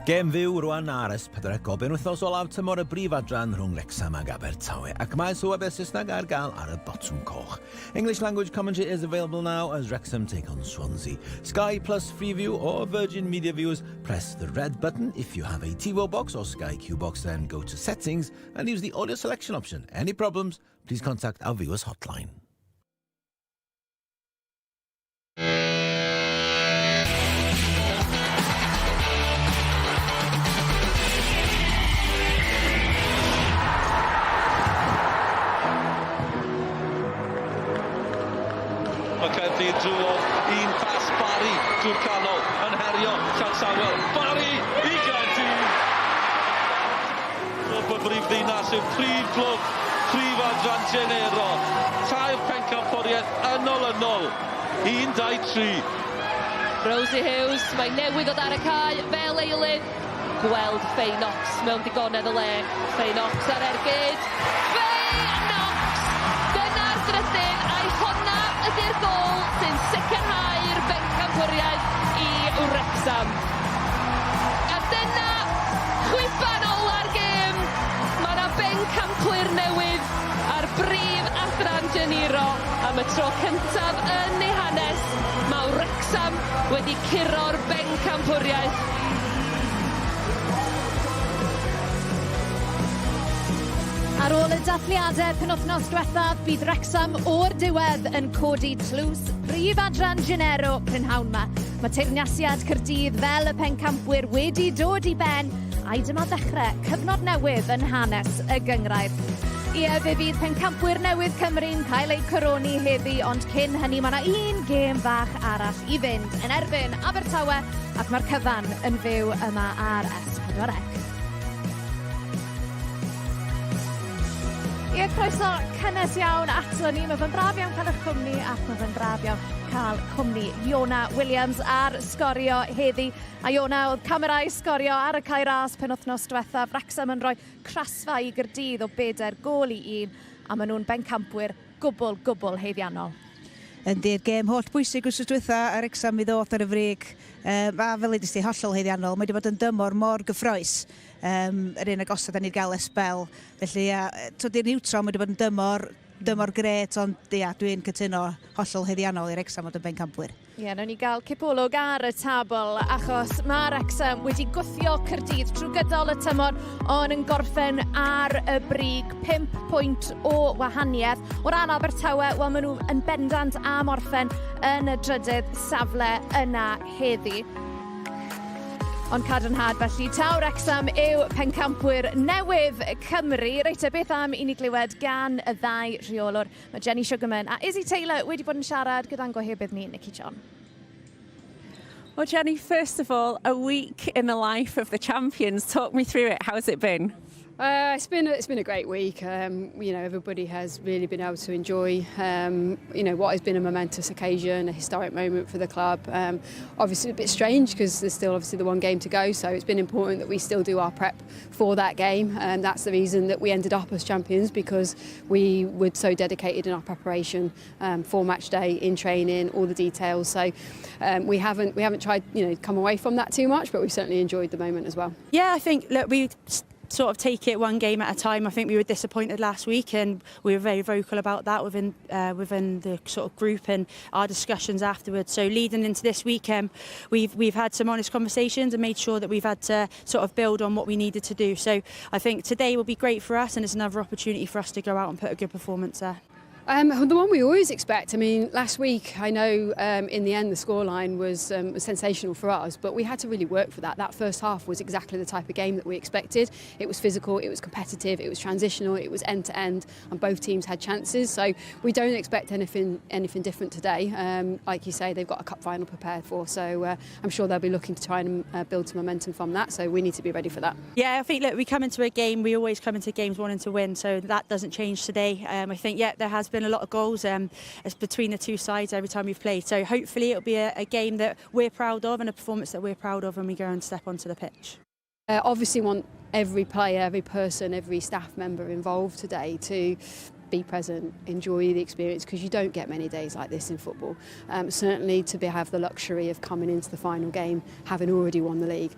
Gêm fyw rwan ar S4 gobyn wythnos olaf tymor y brif adran rhwng Wrexham ag Abertawe ac mae sylwebau Saesneg ar gael ar y botwm coch. English language commentary is available now as Wrexham take on Swansea. Sky Plus Freeview or Virgin Media viewers press the red button. If you have a TiVo box or Sky Q box, then go to settings and use the audio selection option. Any problems, please contact our viewers hotline. Caerdydd drwodd, un pas Barry drwy'r canol, yn herio Llansawel. Barry i Gaerdydd! Clwb y brif ddinas yw prif glwb, prif adran Genero. Tair pencampwriaeth ynol, 1-2-3. Rosie Hughes, mae newydd ddod ar y cae fel eilydd. Gweld Feinox mewn digonedd y le. Feinox ar ergyd. Feinox! Dyna'r drydydd a'i honna ydy'r gol sy'n sicrhau'r bencampwriaeth i Wrexham. A dyna chwipan ola'r gêm. Mae yna bencampwyr newydd ar brif adran Genero am y tro cyntaf yn ei hanes. Mae Wrexham wedi curo'r bencampwriaeth. Ar ôl y dathliadau penwythnos diwethaf, bydd Wrexham o'r diwedd yn codi tlws prif adran Genero prynhawn yma. Mae teyrnasiad Caerdydd fel y pencampwyr wedi dod i ben, a'i dyma ddechrau cyfnod newydd yn hanes y gyngrair. Ie, fe fydd pencampwyr newydd Cymru'n cael eu coroni heddi, ond cyn hynny mae yna un gêm fach arall i fynd yn erbyn Abertawe, ac mae'r cyfan yn fyw yma ar S4 C. Ie, croeso cynnes iawn ato ni. Mae fe'n braf iawn cael eich cwmni ac mae fe'n braf iawn cael cwmni Iona Williams ar sgorio heddi. A Iona, oedd camerau sgorio ar y cae ras penwythnos diwethaf. Wrexham yn rhoi crasfa i Gaerdydd o 4-1 a maen nhw'n bencampwyr gwbl heiddiannol. Ydy'r gêm holl bwysig wrth dwytha ar Wrexham i ddod ar y frig. A fel ydych chi hollol heiddiannol, mae wedi bod yn dymor mor gyffroes. Yr un agosod ni'n gael esbel. Felly, i'r niwtro, mae wedi bod yn dymor gret, ond dwi'n cytuno hollol heiddiannol i Wrexham oedd yn bencampwyr. Ie, nawn ni gael cipolwg ar y tabl, achos mae Wrexham wedi gwthio Caerdydd trwy gydol y tymor, ond yn gorffen ar y brig 5 pwynt o wahaniaeth. O ran Abertawe, wel maen nhw yn bendant am orffen yn y drydydd safle yna heddi. Ond cadarnhad felly, taw Wrexham yw pencampwyr newydd Cymru. Reit, beth am i ni glywed gan y ddau rheolwr. Mae Jenny Sugarman a Izzy Taylor wedi bod yn siarad gyda'n gohebydd ni, Nicky John. Well, Jenny, first of all, a week in the life of the champions. Talk me through it. How's it been? It's been a great week. Everybody has really been able to enjoy, what has been a momentous occasion, a historic moment for the club. Obviously a bit strange because there's still obviously the one game to go, so it's been important that we still do our prep for that game. And that's the reason that we ended up as champions, because we were so dedicated in our preparation for match day, in training, all the details. So we haven't tried, come away from that too much, but we've certainly enjoyed the moment as well. Yeah, I think we sort of take it one game at a time. I think we were disappointed last week, and we were very vocal about that within the sort of group and our discussions afterwards. So leading into this weekend, we've had some honest conversations and made sure that we've had to sort of build on what we needed to do. So I think today will be great for us, and it's another opportunity for us to go out and put a good performance there. The one we always expect. I mean, last week, I know in the end the scoreline was sensational for us, but we had to really work for that. That first half was exactly the type of game that we expected. It was physical, it was competitive, it was transitional, it was end to end, and both teams had chances. So we don't expect anything different today. Like you say, they've got a cup final prepared for, so I'm sure they'll be looking to try and build some momentum from that. So we need to be ready for that. Yeah, I think we come into a game, we always come into games wanting to win, so that doesn't change today. I think there has been a lot of goals between the two sides every time we've played, so hopefully it'll be a game that we're proud of and a performance that we're proud of when we go and step onto the pitch. Obviously want every player, every person, every staff member involved today to be present, enjoy the experience, because you don't get many days like this in football. Certainly to have the luxury of coming into the final game having already won the league.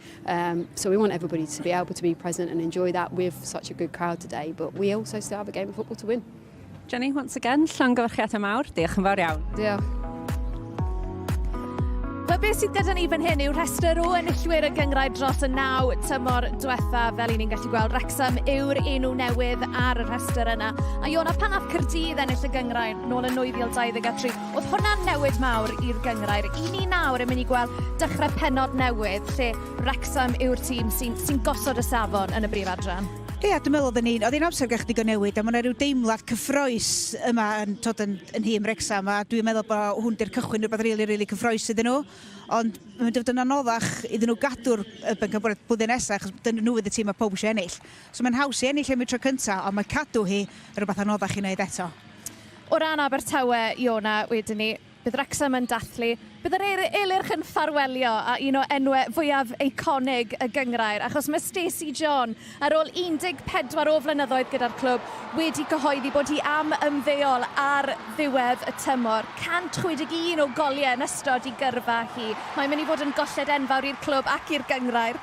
So we want everybody to be able to be present and enjoy that with such a good crowd today, but we also still have a game of football to win. Jenny, once again, llongyfarchiadau mawr. Diolch yn fawr iawn. Diolch. Wel, beth sydd gyda ni fan hyn yw rhestr o enillwyr y gynghrair dros y 9 tymor diwetha. Fel i ni'n gallu gweld, Wrexham yw'r enw newydd ar y rhestr yna. A Iona, pan nath Caerdydd ennill y gynghrair nôl yn 2023, oedd hwnna'n newid mawr i'r gynghrair. I ni nawr yn mynd i gweld dechrau pennod newydd, lle Wrexham yw'r tîm sy'n gosod y safon yn y brif adran. Ia, dwi'n meddwl oedd hi'n amser gach digon newid, a mae yna rhyw deimlad cyffroes yma yn hym Wrexham, a dwi'n meddwl bod hwn di'r cychwyn rhywbeth rili cyffroes iddyn nhw, ond mae'n dod yn anoddach iddyn nhw gadw'r bencampwriaeth blwyddyn nesaf, achos dyn nhw fydd y tîm a pob eisiau ennill. So mae'n haws i ennill am y tro cyntaf, ond mae cadw hi yn rhywbeth anoddach i wneud eto. O ran Abertawe, Iona, wedyn ni, bydd Wrexham yn dathlu. Bydd yr Eilirch yn ffarwelio a un o enwau fwyaf eiconig y gynghrair, achos mae Stacey John, ar ôl 14 o flynyddoedd gyda'r clwb, wedi cyhoeddi bod hi am ymddeol ar ddiwedd y tymor. 161 o goliau yn ystod i gyrfa hi. Mae'n mynd i fod yn golled enfawr i'r clwb ac i'r gynghrair.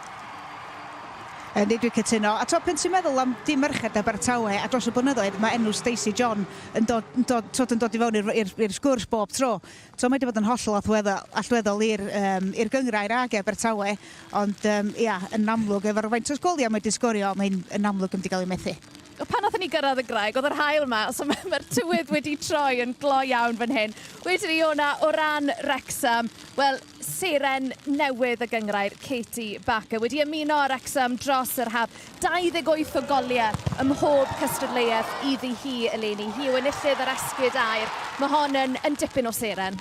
Nid dwi'n cytuno. A to, pen ti'n meddwl am dim merched Abertawe a dros y blynyddoedd, mae enw Stacey John yn dod i fewn i'r sgwrs bob tro. So mae wedi bod yn hollol allweddol i'r gynghrair ag Abertawe, ond yn amlwg efo'r faint o sgoliau mae wedi sgorio, mae'n yn amlwg yn wedi cael ei methu. Pan oeddwn ni gyrraedd y graig, oedd yr haul yma, so mae'r tywydd wedi troi yn glo iawn fan hyn. Wedyn ni hwnna, o ran Wrexham, wel, seren newydd y gynghrair, Katie Backer, wedi ymuno Wrexham dros yr haf. 28 o goliau ym mhob cystadleuaeth iddi hi eleni. Hi yw enillydd yr esgyd air. Mae hon yn dipyn o seren.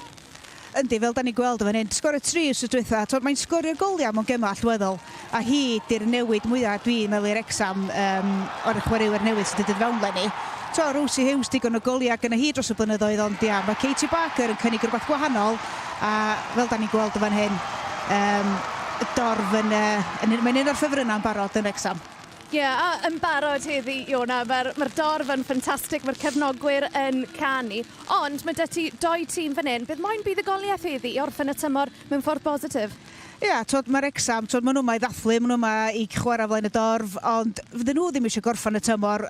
Yndi, fel da ni gweld fan hyn, sgorio 3 wrth dwytha, mae'n sgorio goliau mewn gemau allweddol, a hi di'r newid mwyaf dwi'n meddwl i'r Wrexham o'r chwaraewyr newydd sydd wedi fewn lenni. Rosie Hughes digon o goliau gyda hi dros y blynyddoedd, ond mae Katie Backer yn cynnig rhywbeth gwahanol, a fel da ni gweld fan hyn, y dorf mae'n un o'r ffefrynnau'n barod yn Wrexham. A yn barod heddi, Iona, mae'r dorf yn ffantastig, mae'r cefnogwyr yn canu, ond mae 'da ti 2 tîm fan hyn, bydd moyn buddugoliaeth heddi i orffen y tymor mewn ffordd positif? Mae Wrexham, maen nhw i ddathlu, maen nhw i chwarae flaen y dorf, ond fydden nhw ddim eisiau gorffen y tymor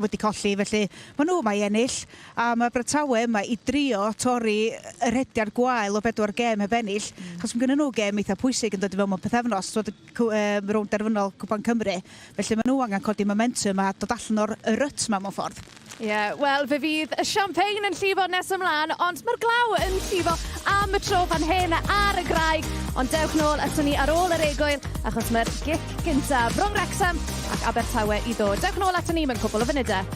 wedi colli, felly maen nhw i ennill, a mae Abertawe i drio torri yr hediad gwael o 4 gem heb ennill, achos mae gen nhw gem eitha pwysig yn dod i fewn mewn pethefnos, rownd derfynol Cwpan Cymru, felly maen nhw angen codi momentum a dod allan o'r ryt yma mewn ffordd. Wel, fe fydd y champagne yn llifo nes ymlaen, ond mae'r glaw yn llifo am y tro fan hyn ar y graig. Ond dewch nôl ato ni ar ôl yr egwyl, achos mae'r gic gyntaf rhwng Wrexham ac Abertawe i ddod. Dewch nôl ato ni mewn cwbl o funudau.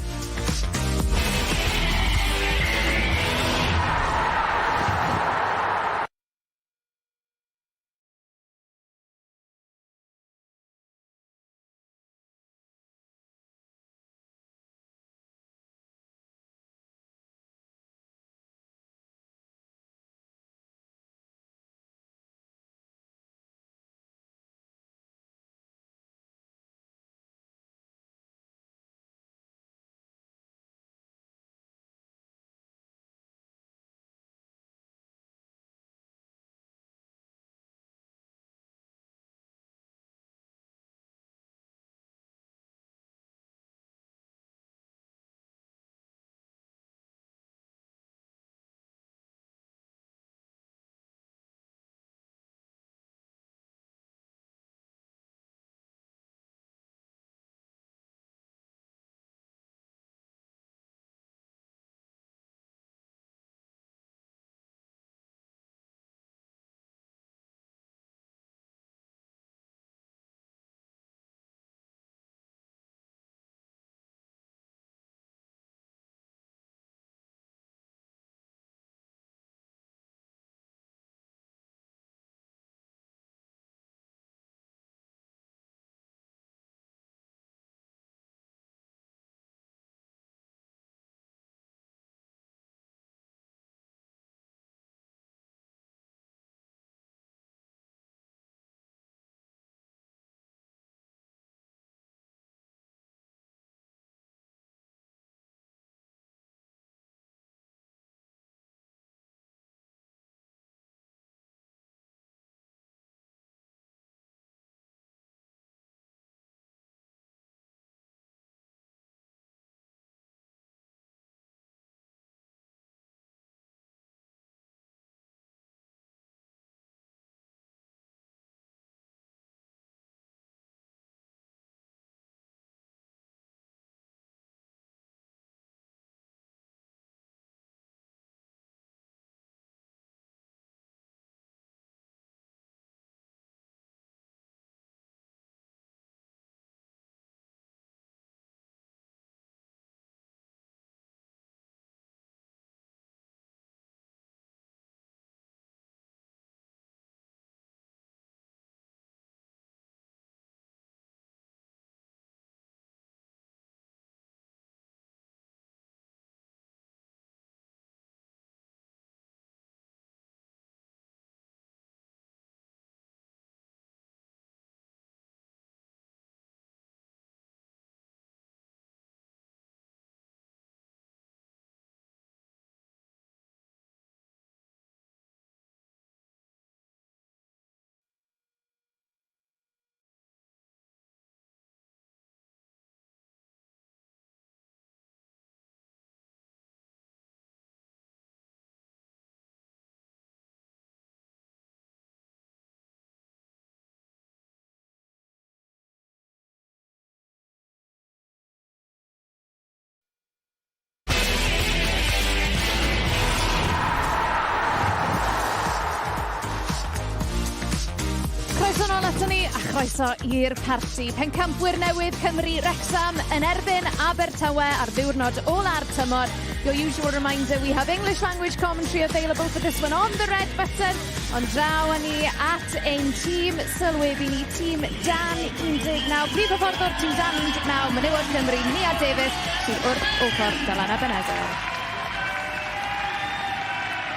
Croeso i'r parti. Pencampwyr newydd Cymru Wrexham yn erbyn Abertawe ar ddiwrnod ola'r tymor. Your usual reminder, we have English language commentary available for this one on the red button. Ond draw ni at ein tîm sylwebu ni, tîm Dan 19. Prif hyfforddwr tîm Dan 19, menywod Cymru, Nia Davies, sydd wrth ochr Dylan Ebenezer.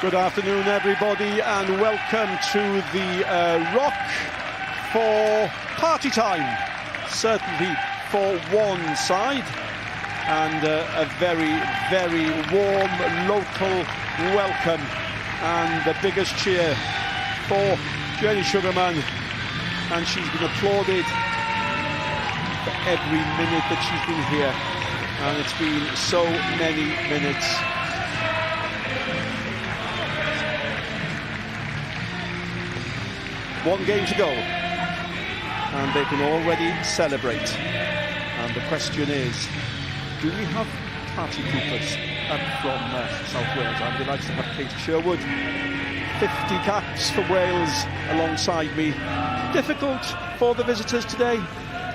Good afternoon, everybody, and welcome to the Rock for party time. Certainly for one side, and a very, very warm local welcome, and the biggest cheer for Jenny Sugarman, and she's been applauded for every minute that she's been here, and it's been so many minutes. One game to go, and they can already celebrate. And the question is, do we have party poopers up from South Wales? I'm delighted to have Katie Sherwood. 50 caps for Wales alongside me. Difficult for the visitors today?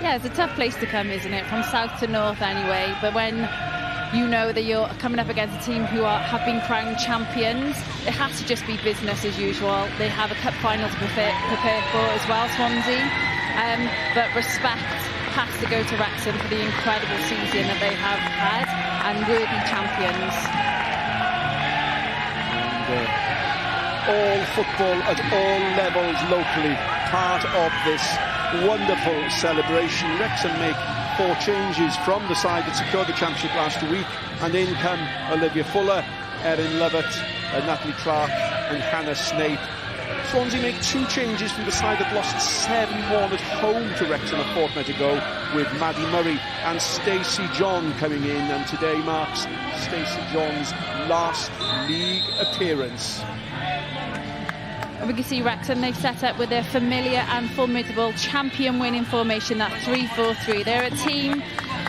Yeah, it's a tough place to come, isn't it? From south to north anyway, but when you know that you're coming up against a team who have been crowned champions, it has to just be business as usual. They have a cup final to prepare for as well, Swansea. But respect has to go to Wrexham for the incredible season that they have had, and worthy champions. And all football at all levels locally, part of this wonderful celebration. Wrexham make 4 changes from the side that secured the championship last week, and in come Olivia Fuller, Erin Lovett, Natalie Clark and Hannah Snape. Swansea make 2 changes from the side that lost 7-1 at home to Wrexham a fortnight ago, with Maddie Murray and Stacey John coming in, and today marks Stacey John's last league appearance. And we can see Wrexham, they've set up with their familiar and formidable champion-winning formation, that 3-4-3. They're a team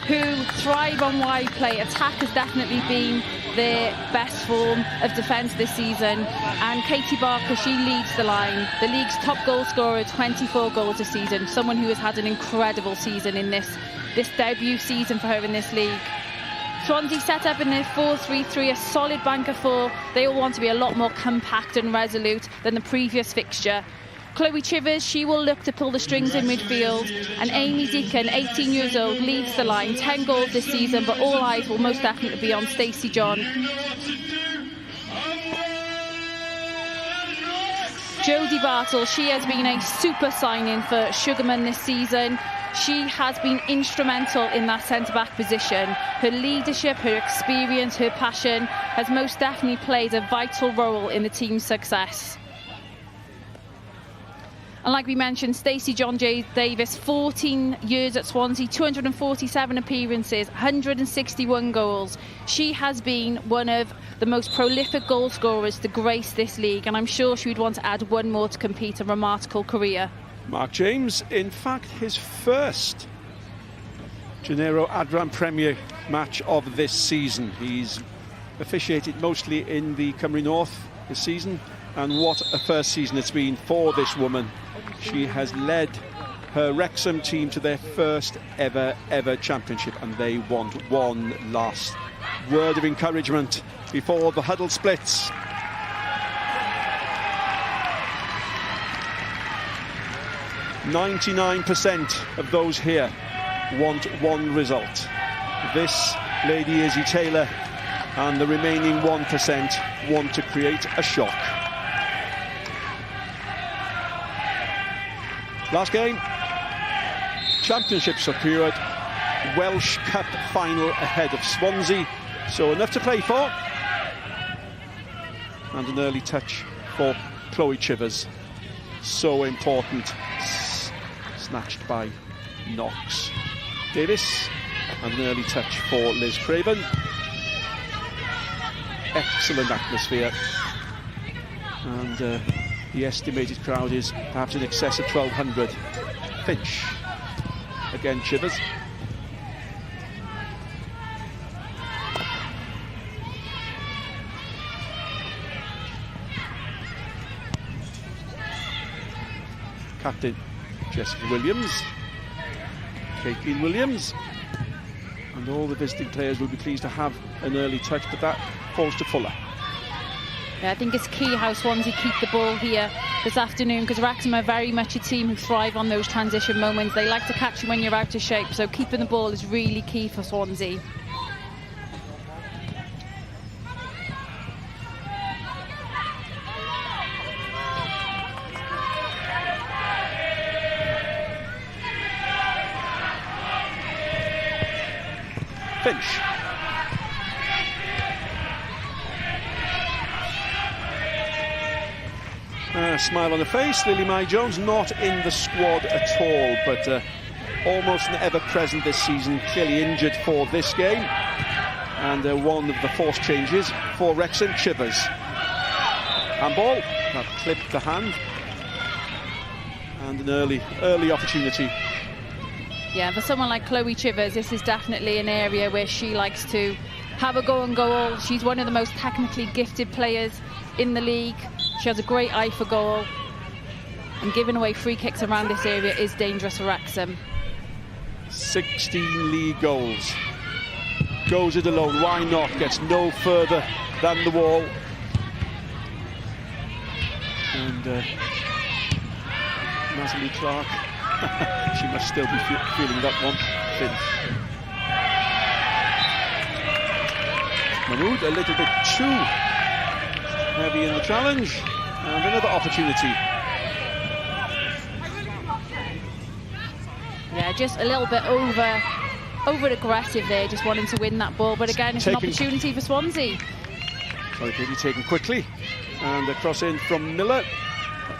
who thrive on wide play. Attack has definitely been their best form of defence this season. And Katie Barker, she leads the line. The league's top goal scorer, 24 goals this season. Someone who has had an incredible season in this debut season for her in this league. Swansea set up in their 4-3-3, a solid bank of 4. They all want to be a lot more compact and resolute than the previous fixture. Chloe Chivers, she will look to pull the strings in midfield. And Amy Deacon, 18 years old, leads the line. 10 goals this season, but all eyes will most definitely be on Stacey John. Jodie Bartle, she has been a super signing for Sugarman this season. She has been instrumental in that centre-back position. Her leadership, her experience, her passion has most definitely played a vital role in the team's success. And like we mentioned, Stacey John Davis, 14 years at Swansea, 247 appearances, 161 goals. She has been one of the most prolific goal scorers to grace this league, and I'm sure she would want to add one more to compete a remarkable career. Mark James, in fact, his first Genero Adran Premier match of this season. He's officiated mostly in the Cymru North this season, and what a first season it's been for this woman. She has led her Wrexham team to their first ever championship, and they want one last word of encouragement before the huddle splits. "99% of those here want one result. This Lady Izzy Taylor, and the remaining 1% want to create a shock." Last game, championship secured, Welsh Cup final ahead of Swansea, so enough to play for. And an early touch for Chloe Chivers, so important, snatched by Knox. Davis, and an early touch for Liz Craven. Excellent atmosphere, and the estimated crowd is perhaps in excess of 1,200. Finch, again Chivers. Captain Jessica Williams, Caitlin Williams, and all the visiting players will be pleased to have an early touch, but that falls to Fuller. Yeah, I think it's key how Swansea keep the ball here this afternoon, because Wrexham are very much a team who thrive on those transition moments. They like to catch you when you're out of shape, so keeping the ball is really key for Swansea. Finch. Smile on her face. Lily Mae-Jones not in the squad at all, but almost an ever-present this season, clearly injured for this game. And one of the forced changes for Wrexham, Chivers. Handball, that clipped the hand. And an early opportunity. Yeah, for someone like Chloe Chivers, this is definitely an area where she likes to have a go and goal. She's one of the most technically gifted players in the league. She has a great eye for goal, and giving away free kicks around this area is dangerous for Wrexham. 16 league goals. Goes it alone, why not? Gets no further than the wall. And Natalie Clark, she must still be feeling that one. Finch. Mahmood a little bit too heavy in the challenge, and another opportunity. Yeah, just a little bit over aggressive there, just wanting to win that ball, but again it's an opportunity for Swansea. So Katie taken quickly, and a cross in from Miller,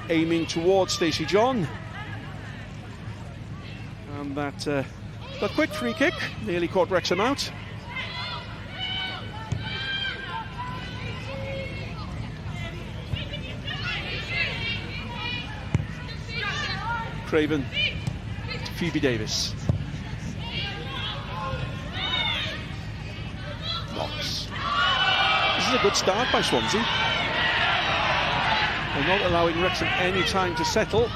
aiming towards Stacey John, and that quick free kick nearly caught Wrexham out. Craven to Phoebe Davis. Knox. This is a good start by Swansea. They're not allowing Wrexham any time to settle,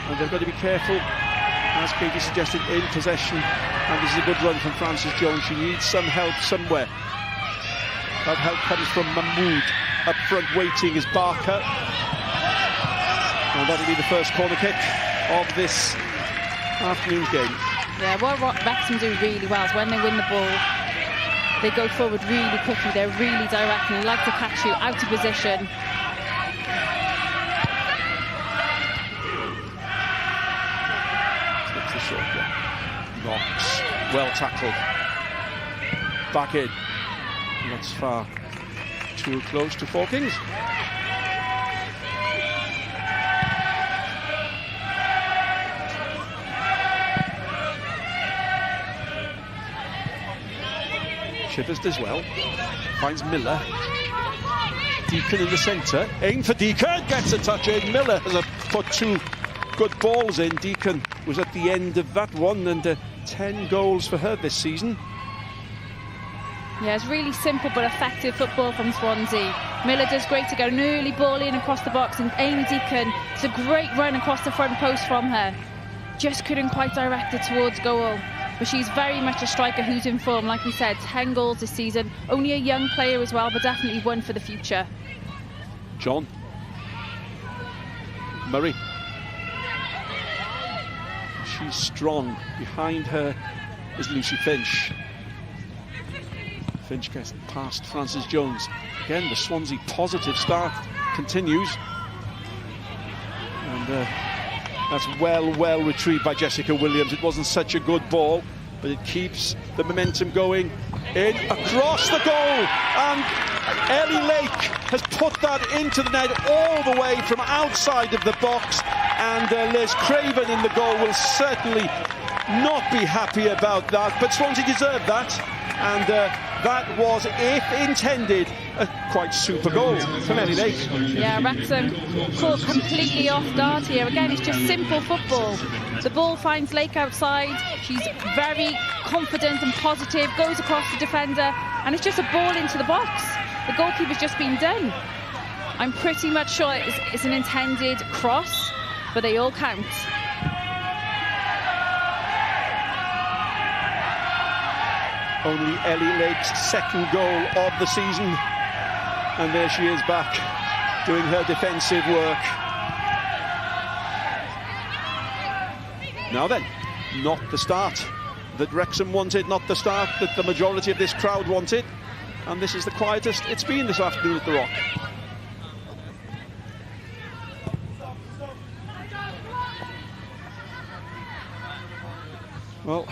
and they've got to be careful, as Katie suggested, in possession. And this is a good run from Frances Jones. She needs some help somewhere. That help comes from Mahmood. Up front waiting is Barker. And that'll be the first corner kick of this afternoon's game. Yeah, what Wrexham do really well is when they win the ball, they go forward really quickly. They're really direct, and they like to catch you out of position. That's the short one. Knox, well tackled. Back in. That's far too close to Fawkins. Chivers does well, finds Miller. Deacon in the centre, aim for Deacon, gets a touch in. Miller has put two good balls in. Deacon was at the end of that one, and 10 goals for her this season. Yeah, it's really simple but effective football from Swansea. Miller does great to get an early ball in across the box, and Amy Deacon, it's a great run across the front post from her. Just couldn't quite direct it towards goal. But she's very much a striker who's in form. Like we said, 10 goals this season. Only a young player as well, but definitely one for the future. John. Murray. She's strong. Behind her is Lucy Finch. Finch gets past Frances Jones. Again, the Swansea positive start continues. And that's well retrieved by Jessica Williams. It wasn't such a good ball, but it keeps the momentum going. In across the goal, and Ellie Lake has put that into the net all the way from outside of the box, and Liz Craven in the goal will certainly not be happy about that, but Swansea deserved that, and that was, if intended, a quite super goal from Ellie Lake. Yeah, Wrexham caught completely off guard here. Again, it's just simple football. The ball finds Lake outside. She's very confident and positive, goes across the defender, and it's just a ball into the box. The goalkeeper's just been done. I'm pretty much sure it's an intended cross, but they all count. only Ellie Lake's second goal of the season. And there she is back, doing her defensive work. Now then, not the start that Wrexham wanted, not the start that the majority of this crowd wanted. And this is the quietest it's been this afternoon at the Rock. Well,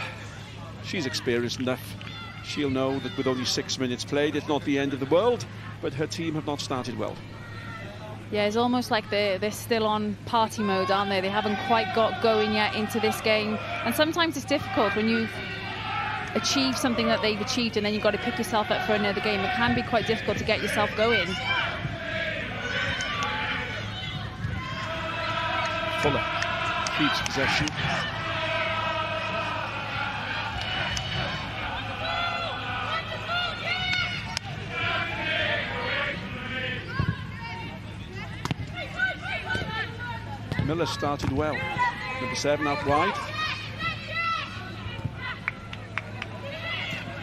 she's experienced enough. She'll know that with only 6 minutes played, it's not the end of the world, but her team have not started well. Yeah, it's almost like they're still on party mode, aren't they? They haven't quite got going yet into this game. And sometimes it's difficult when you've achieved something that they've achieved and then you've got to pick yourself up for another game. It can be quite difficult to get yourself going. Fuller keeps possession. Miller started well. Number 7 out wide.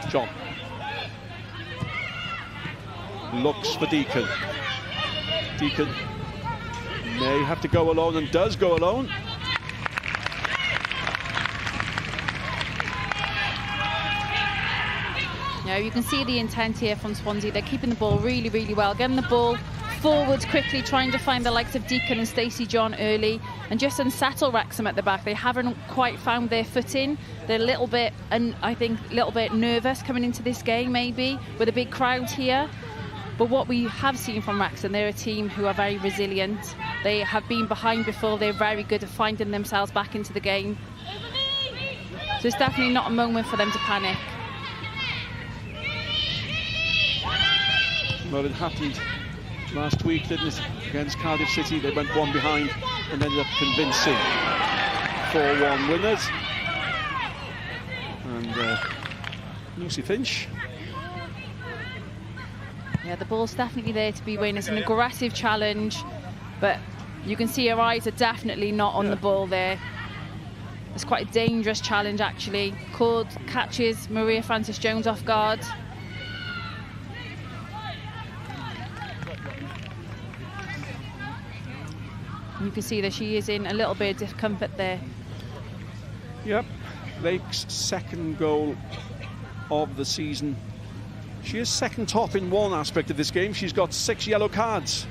John. Looks for Deacon. Deacon may have to go alone and does go alone. Yeah, you can see the intent here from Swansea. They're keeping the ball really, really well, getting the ball forwards quickly, trying to find the likes of Deacon and Stacey John early and just unsettle Wrexham at the back. They haven't quite found their footing. They're a little bit, and I think a little bit nervous coming into this game, maybe with a big crowd here. But what we have seen from Wrexham, they're a team who are very resilient. They have been behind before. They're very good at finding themselves back into the game. So it's definitely not a moment for them to panic. Well, it happened last week, didn't it, against Cardiff City? They went 1 behind and ended up convincing 4-1 winners. And Lucy Finch. Yeah, the ball's definitely there to be win. It's an aggressive challenge, but you can see her eyes are definitely not on the ball there. It's quite a dangerous challenge, actually. Cord catches Maria Francis-Jones off guard. You can see that she is in a little bit of discomfort there. Yep, Lake's second goal of the season. She is second top in one aspect of this game. She's got 6 yellow cards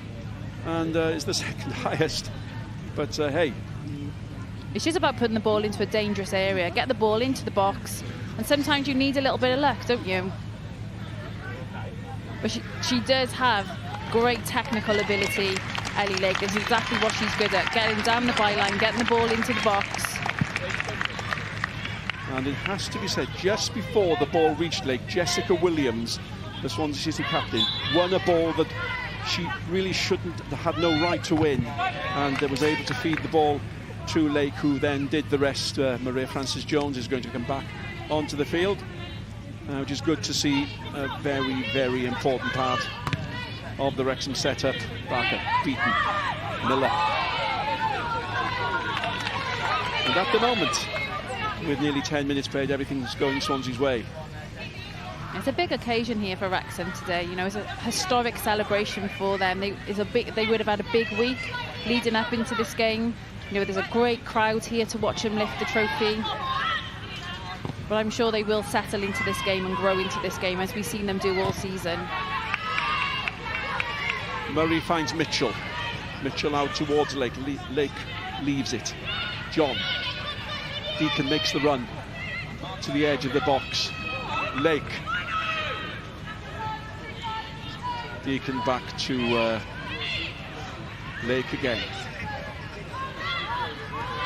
and is the second highest. But hey. It's just about putting the ball into a dangerous area, get the ball into the box, and sometimes you need a little bit of luck, don't you? But she does have great technical ability, Ellie Lake. This is exactly what she's good at, getting down the byline, getting the ball into the box. And it has to be said, just before the ball reached Lake, Jessica Williams, the Swansea City captain, won a ball that she really shouldn't, had no right to win, and was able to feed the ball to Lake, who then did the rest. Maria Francis-Jones is going to come back onto the field, which is good to see. A very, very important part of the Wrexham setup. Barker, Beaton, Miller. And at the moment, with nearly 10 minutes played, everything's going Swansea's way. It's a big occasion here for Wrexham today. You know, it's a historic celebration for them. They would have had a big week leading up into this game. You know, there's a great crowd here to watch them lift the trophy. But I'm sure they will settle into this game and grow into this game, as we've seen them do all season. Murray finds Mitchell. Mitchell out towards Lake. Lake leaves it. John. Deacon makes the run to the edge of the box. Lake. Deacon back to Lake again.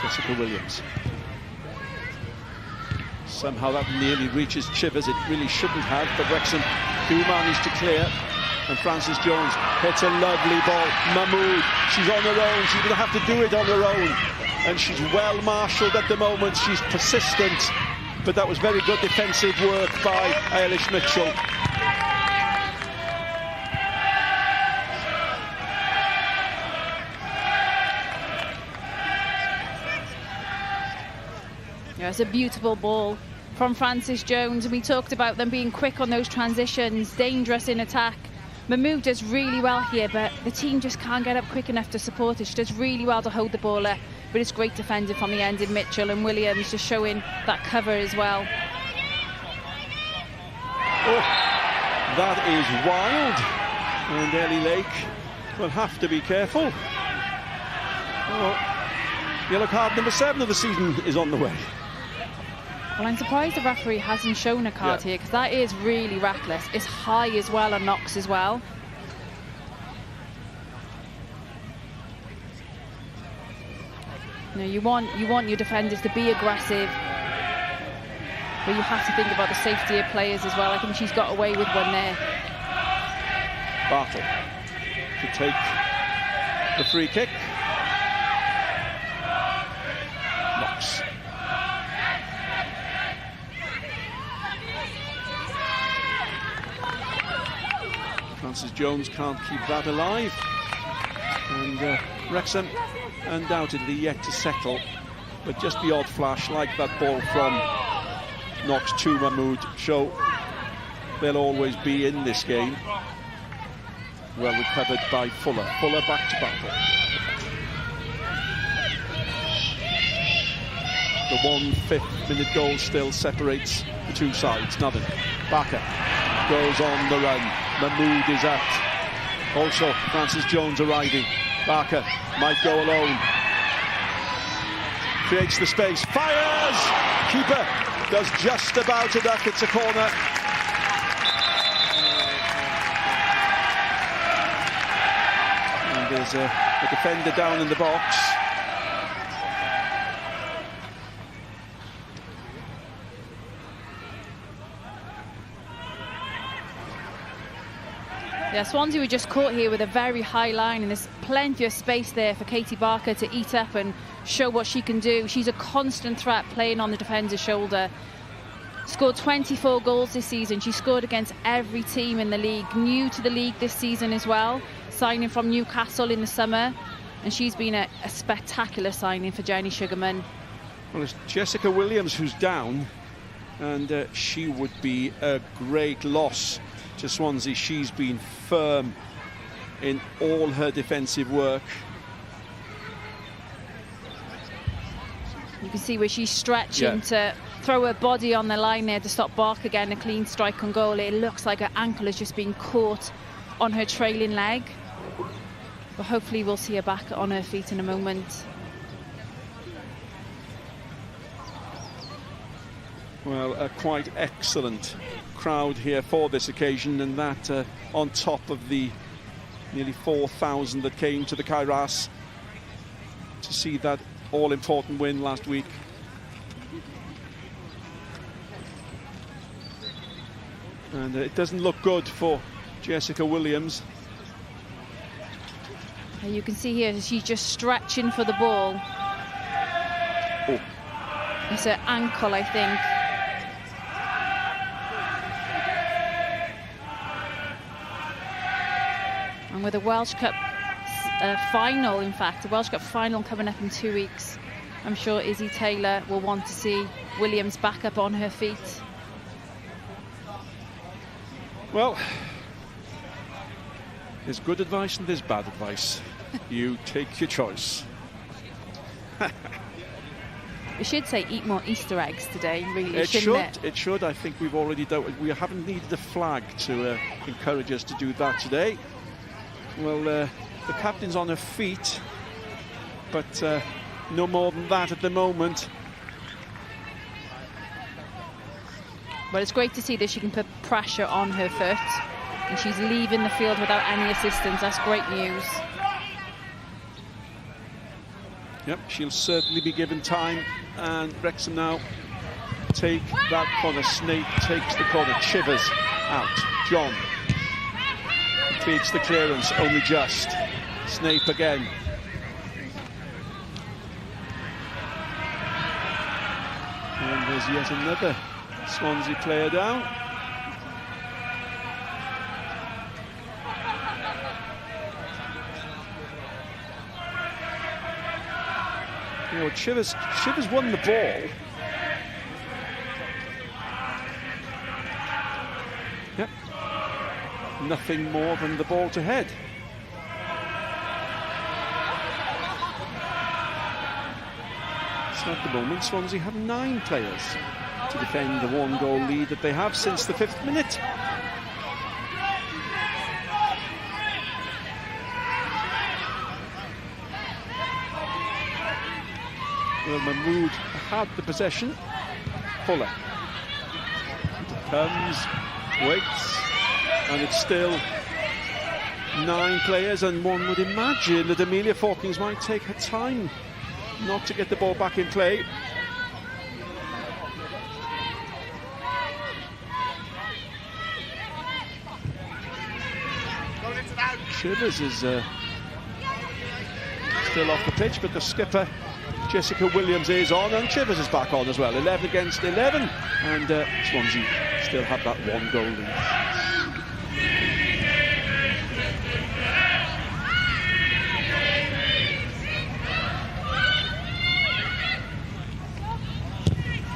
Jessica Williams. Somehow that nearly reaches Chivers. It really shouldn't have, but Wrexham do manage to clear. And Francis-Jones hits a lovely ball. Mahmood, she's on her own. She doesn't have to do it on her own. And she's well marshalled at the moment. She's persistent. But that was very good defensive work by Eilish Mitchell. Yeah, it's a beautiful ball from Francis Jones. And we talked about them being quick on those transitions, dangerous in attack. Mahmood does really well here, but the team just can't get up quick enough to support it. She does really well to hold the ball up, but it's great defending from the end in Mitchell, and Williams just showing that cover as well. Oh, that is wild, and Ellie Lake will have to be careful. Oh, yellow card number 7 of the season is on the way. Well, I'm surprised the referee hasn't shown a card here, because that is really reckless. It's high as well on Knox as well. You want your defenders to be aggressive, but you have to think about the safety of players as well. I think she's got away with one there. Bartle to take the free kick. Knox. Francis Jones can't keep that alive, and Wrexham undoubtedly yet to settle, but just the odd flash like that ball from Knox to Mahmood show they'll always be in this game. Well recovered by Fuller. Fuller back to Bartle. The 1/5 minute goal still separates the two sides. Nothing. Barker goes on the run. Mahmood is up. Also Francis Jones arriving. Barker might go alone. Creates the space. Fires! Keeper does just about enough. It's a corner. And there's a defender down in the box. Yeah, Swansea were just caught here with a very high line, and there's plenty of space there for Katie Barker to eat up and show what she can do. She's a constant threat playing on the defender's shoulder. Scored 24 goals this season. She scored against every team in the league. New to the league this season as well, signing from Newcastle in the summer, and she's been a spectacular signing for Jenny Sugarman. Well, it's Jessica Williams who's down, and she would be a great loss to Swansea. She's been firm in all her defensive work. You can see where she's stretching to throw her body on the line there to stop Barker getting a clean strike on goal. It looks like her ankle has just been caught on her trailing leg, but hopefully we'll see her back on her feet in a moment. Well, a quite excellent crowd here for this occasion, and that on top of the nearly 4,000 that came to the Kairos to see that all-important win last week. And it doesn't look good for Jessica Williams. And you can see here she's just stretching for the ball. Oh. It's her ankle, I think. And with a Welsh Cup final, in fact, a Welsh Cup final coming up in 2 weeks, I'm sure Izzy Taylor will want to see Williams back up on her feet. Well, there's good advice and there's bad advice. You take your choice. We should say eat more Easter eggs today, really, It shouldn't should. It should. I think we've already done. We haven't needed a flag to encourage us to do that today. Well, the captain's on her feet, but no more than that at the moment. But it's great to see that she can put pressure on her foot, and she's leaving the field without any assistance. That's great news. Yep, she'll certainly be given time, and Wrexham now take that corner. Snape takes the corner. Chivers out. John beats the clearance, only just. Snape again. And there's yet another Swansea player down. You know, Chivers won the ball. nothing more than the ball to head. So at the moment, Swansea have 9 players to defend the 1-goal lead that they have since the 5th minute. Well, Mahmood had the possession. Fuller comes, waits, and it's still 9 players, and one would imagine that Amelia Falkings might take her time not to get the ball back in play. Chivers is still off the pitch, but the skipper Jessica Williams is on, and Chivers is back on as well. 11 against 11, and Swansea still have that 1-goal lead.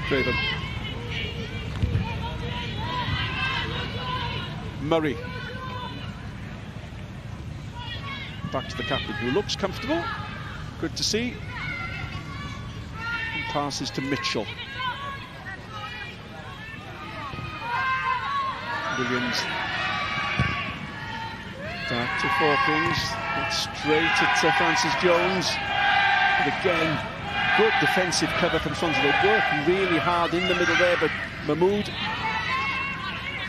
Craven. Murray. Back to the captain, who looks comfortable. Good to see. And passes to Mitchell. Williams. Back to Falkings. Straight at Francis Jones. And again, good defensive cover from Swansea. They work really hard in the middle there, but Mahmood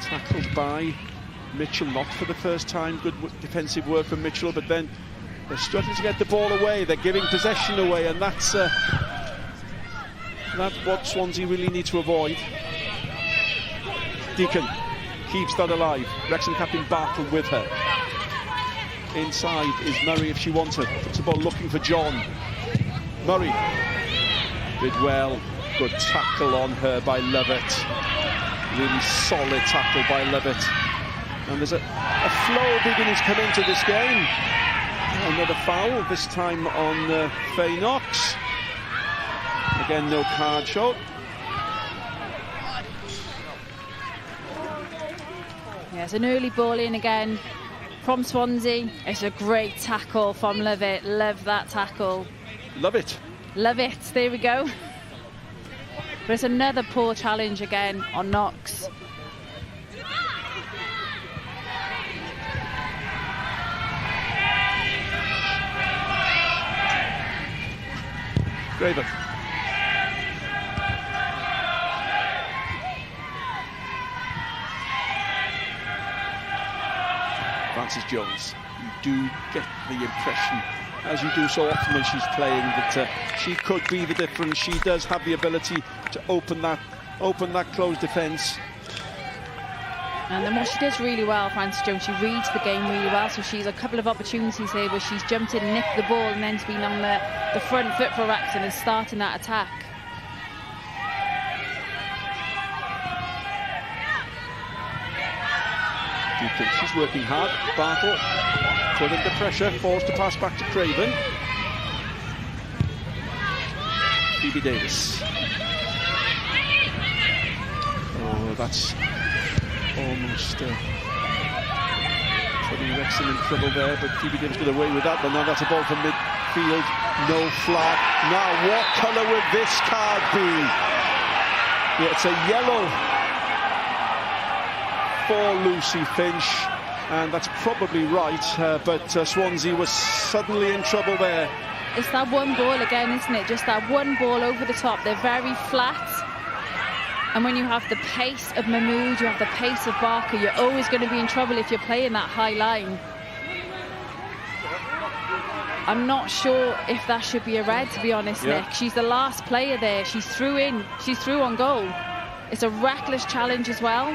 tackled by Mitchell, not for the first time. Good defensive work from Mitchell, but then they're struggling to get the ball away. They're giving possession away, and that's what Swansea really need to avoid. Deacon keeps that alive. Wrexham captain Bartle with her. Inside is Murray if she wants it. Puts the ball looking for John. Murray did well. Good tackle on her by Lovett. Really solid tackle by Lovett. And there's a flow beginning to come into this game. Another foul, this time on Faye Knox. Again, no card shot. Yeah, it's an early ball in again from Swansea. It's a great tackle from Lovett. Love that tackle. Love it. Love it. There we go. But it's another poor challenge again on Knox. Graven. Francis Jones. You do get the impression, as you do so often when she's playing, that she could be the difference. She does have the ability to open that closed defence. And then what she does really well, Francis Jones, she reads the game really well. So she's a couple of opportunities here where she's jumped in, nicked the ball, and then's been on the front foot for Wrexham and starting that attack. She's working hard. Bartle put under pressure, forced to pass back to Craven. Phoebe Davis. Oh, that's almost putting Wrexham in trouble there, but Phoebe Davis got away with that. But now that's a ball from midfield. No flag. Now, what colour would this card be? Yeah, it's a yellow for Lucy Finch, and that's probably right, but Swansea was suddenly in trouble there. It's that one ball again, isn't it? Just that one ball over the top. They're very flat, and when you have the pace of Mahmood, you have the pace of Barker, you're always going to be in trouble if you're playing that high line. I'm not sure if that should be a red, to be honest, Nick. She's the last player there. She's through on goal. It's a reckless challenge as well.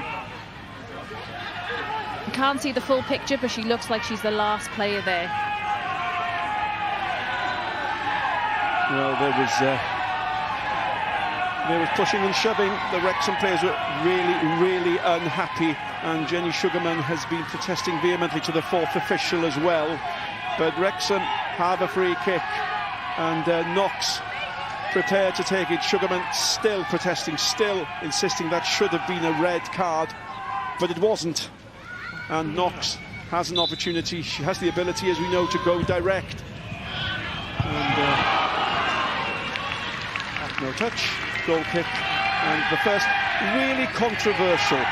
You can't see the full picture, but she looks like she's the last player there. Well, there was pushing and shoving. The Wrexham players were really unhappy, and Jenny Sugarman has been protesting vehemently to the fourth official as well. But Wrexham have a free kick, and Knox prepared to take it. Sugarman still protesting, still insisting that should have been a red card, but it wasn't. and Knox has an opportunity. She has the ability, as we know, to go direct. And no touch, goal kick, and the first really controversial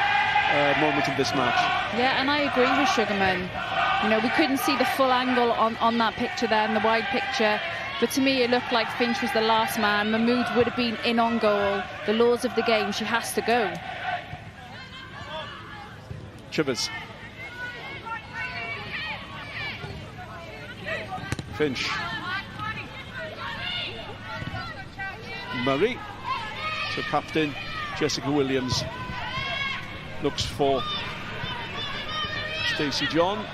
moment of this match. Yeah, and I agree with Sugarman. You know, we couldn't see the full angle on that picture there, in the wide picture. But to me, it looked like Finch was the last man. Mahmood would have been in on goal. The laws of the game, she has to go. Chivers. Finch. Murray. So captain Jessica Williams looks for Stacey John.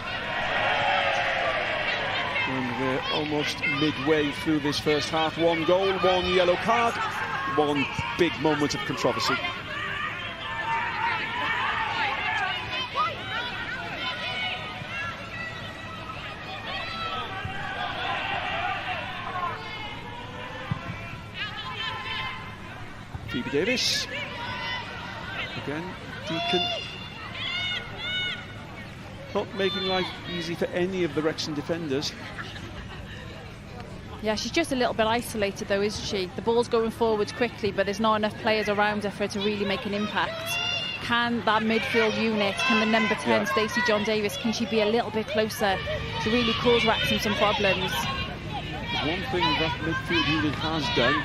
And we're almost midway through this first half. 1 goal, 1 yellow card, 1 big moment of controversy. Phoebe Davis. Again, Deacon. Not making life easy for any of the Wrexham defenders. Yeah, she's just a little bit isolated though, isn't she? The ball's going forwards quickly, but there's not enough players around her for her to really make an impact. Can that midfield unit, can the number 10, Stacey John Davis, can she be a little bit closer to really cause Wrexham some problems? One thing that midfield unit has done,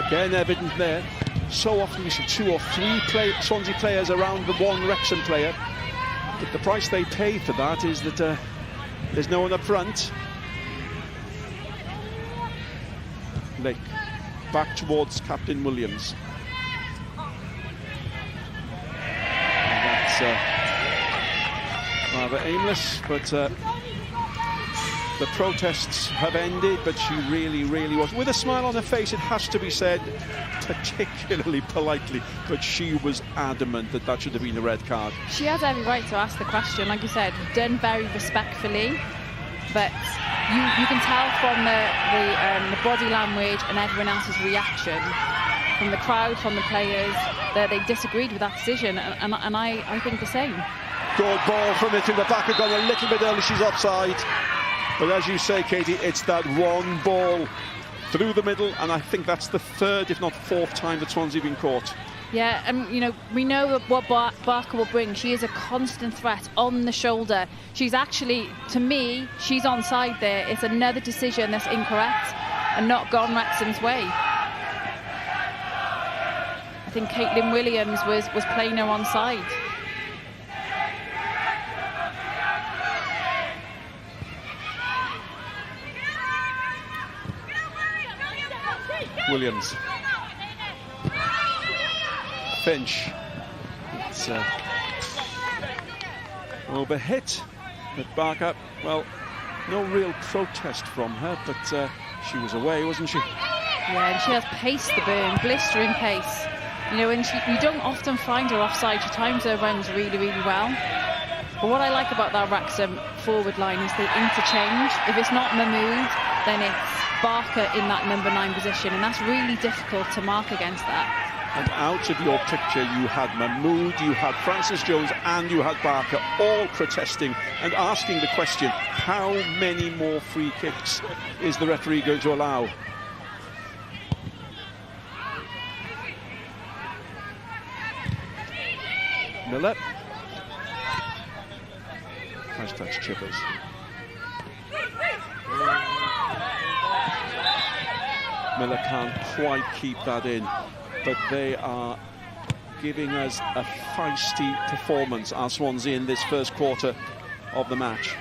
again evident there, so often we see 2 or 3 Swansea players around the one Wrexham player, but the price they pay for that is that there's no one up front. Lake back towards Captain Williams. And that's rather aimless, but the protests have ended, but she really was, with a smile on her face, it has to be said, particularly politely, but she was adamant that that should have been a red card. She has every right to ask the question, like you said, done very respectfully, but you can tell from the body language and everyone else's reaction, from the crowd, from the players, that they disagreed with that decision, and I think the same. Good ball from it in the back, had gone a little bit early, she's offside. But as you say, Katie, it's that one ball through the middle, and I think that's the 3rd, if not 4th time that Swansea have been caught. Yeah, and you know, we know what Barker will bring. She is a constant threat on the shoulder. She's actually, to me, she's onside there. It's another decision that's incorrect and not gone Wrexham's way. I think Caitlin Williams was playing her onside. Williams. Finch. It's overhit. But Barker, well, no real protest from her, but she was away, wasn't she? Yeah, and she has pace, the burn, blistering pace. You know, and you don't often find her offside. She times her runs really well. But what I like about that Wrexham forward line is they interchange. If it's not Mahmood, then it's Barker in that number 9 position, and that's really difficult to mark against that. And out of your picture, you had Mahmood, you had Francis Jones, and you had Barker all protesting and asking the question, how many more free kicks is the referee going to allow? Miller. Nice touch, Chippers. Miller can't quite keep that in, but they are giving us a feisty performance, our Swansea, in this first quarter of the match.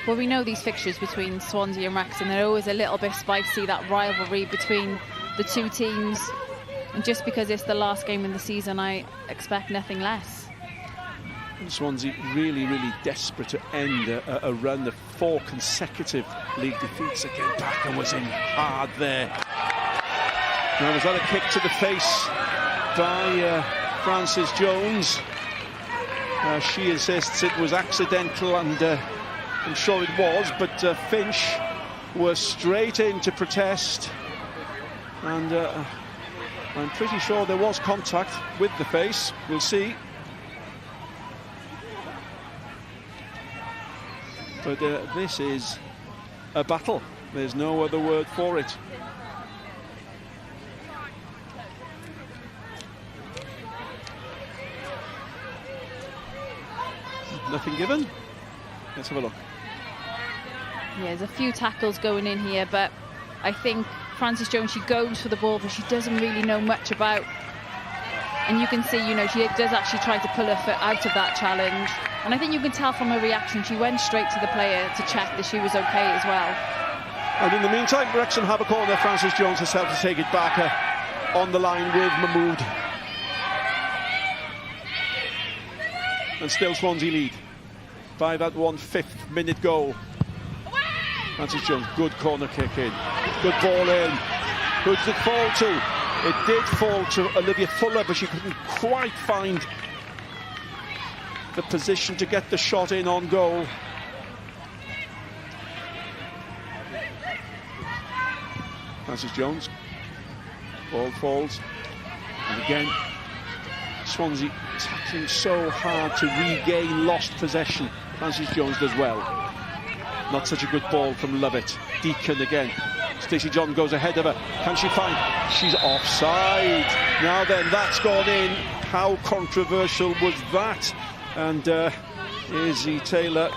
Well, we know these fixtures between Swansea and Wrexham, they're always a little bit spicy, that rivalry between the two teams. And just because it's the last game in the season, I expect nothing less. And Swansea really desperate to end a run of 4 consecutive league defeats. Again, Barker was in hard there. Now, was that a kick to the face by Francis Jones? She insists it was accidental, and I'm sure it was, but Finch was straight in to protest, and I'm pretty sure there was contact with the face. We'll see. But this is a battle. There's no other word for it. Nothing given. Let's have a look. Yeah, there's a few tackles going in here, but I think Frances Jones, she goes for the ball, but she doesn't really know much about. And you can see, you know, she does actually try to pull her foot out of that challenge. And I think you can tell from her reaction, she went straight to the player to check that she was okay as well. And in the meantime, Wrexham have a corner. Frances Jones herself to take it back on the line with Mahmood. And still Swansea lead by that 1/5 minute goal. Frances Jones, good corner kick in. Good ball in. Who did it fall to? It did fall to Olivia Fuller, but she couldn't quite find the position to get the shot in on goal. Frances Jones. Ball falls. And again, Swansea tackling so hard to regain lost possession. Frances Jones does well. Not such a good ball from Lovett. Deacon again. Stacey John goes ahead of her. Can she find? She's offside. Now then, that's gone in. How controversial was that? And Izzy Taylor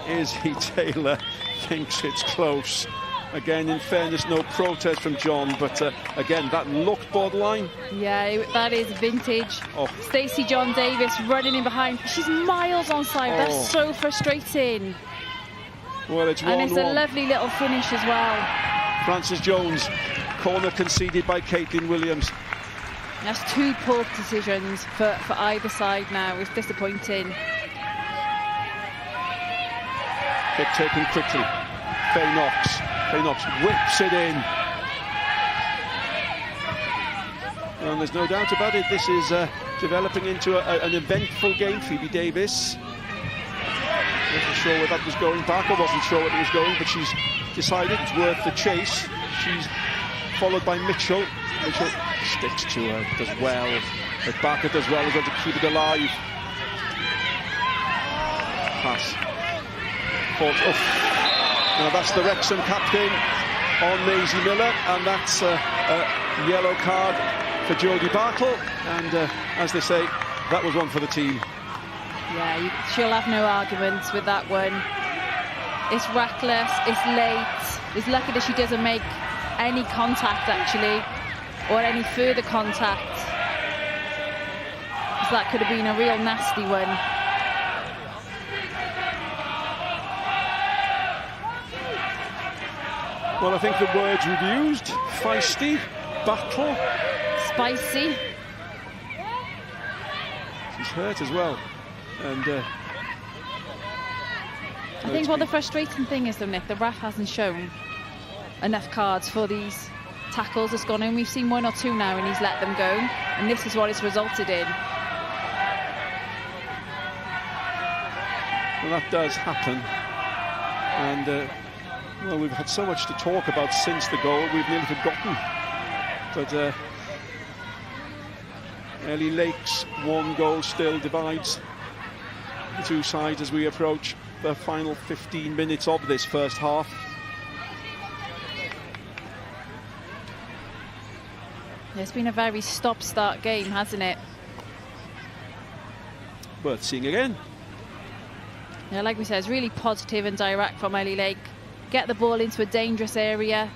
thinks it's close. Again, in fairness, no protest from John, but again, that looked borderline. Yeah, that is vintage. Oh. Stacey John Davis running in behind. She's miles onside. Oh. That's so frustrating. Well, it's 1-1. And it's a lovely little finish as well. Frances Jones, corner conceded by Caitlin Williams. That's two poor decisions for either side now. It's disappointing. Kick taken quickly. Faye Knox whips it in. And there's no doubt about it, this is developing into an eventful game. Phoebe Davis wasn't sure where that was going. Barker wasn't sure where it was going, but she's decided it's worth the chase. She's followed by Mitchell. Mitchell sticks to her, does well. But Barker does well as well to keep it alive. Pass. Falls off. Now that's the Wrexham captain on Maisie Miller, and that's a yellow card for Jodie Bartle. And as they say, that was one for the team. Yeah, she'll have no arguments with that one. It's reckless, it's late. It's lucky that she doesn't make any contact, actually, or any further contact, because that could have been a real nasty one. Well, I think the words we've used, feisty, battle. Spicy. She's hurt as well. And I think what the frustrating thing is, though, Nick, the ref hasn't shown enough cards for these tackles that's gone in. We've seen one or two now and he's let them go, and this is what it's resulted in. Well, that does happen. And well, we've had so much to talk about since the goal, we've nearly forgotten. But Ellie Lake's one goal still divides the two sides as we approach the final 15 minutes of this first half. It's been a very stop-start game, hasn't it? Worth seeing again. Yeah, like we said, it's really positive and direct from Ellie Lake. Get the ball into a dangerous area.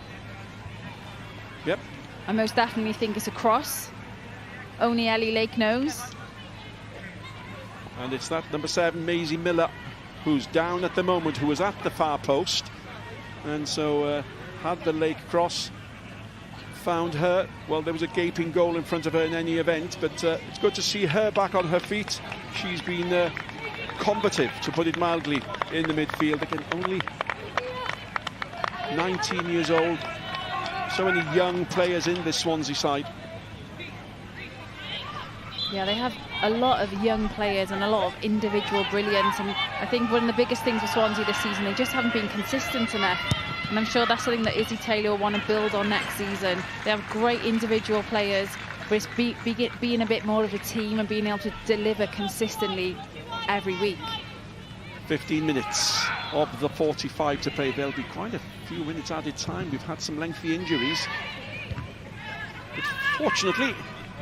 Yep. I most definitely think it's a cross. Only Ellie Lake knows. And it's that number 7, Maisie Miller, who's down at the moment, who was at the far post. And so had the Lake cross found her, well, there was a gaping goal in front of her in any event, but it's good to see her back on her feet. She's been combative, to put it mildly, in the midfield. Again, only 19 years old. So many young players in this Swansea side. Yeah, they have a lot of young players and a lot of individual brilliance, and I think one of the biggest things for Swansea this season, they just haven't been consistent enough, and I'm sure that's something that Izzy Taylor will want to build on next season. They have great individual players, but it's being a bit more of a team and being able to deliver consistently every week. 15 minutes. of the 45 to play. There'll be quite a few minutes added time. We've had some lengthy injuries, but fortunately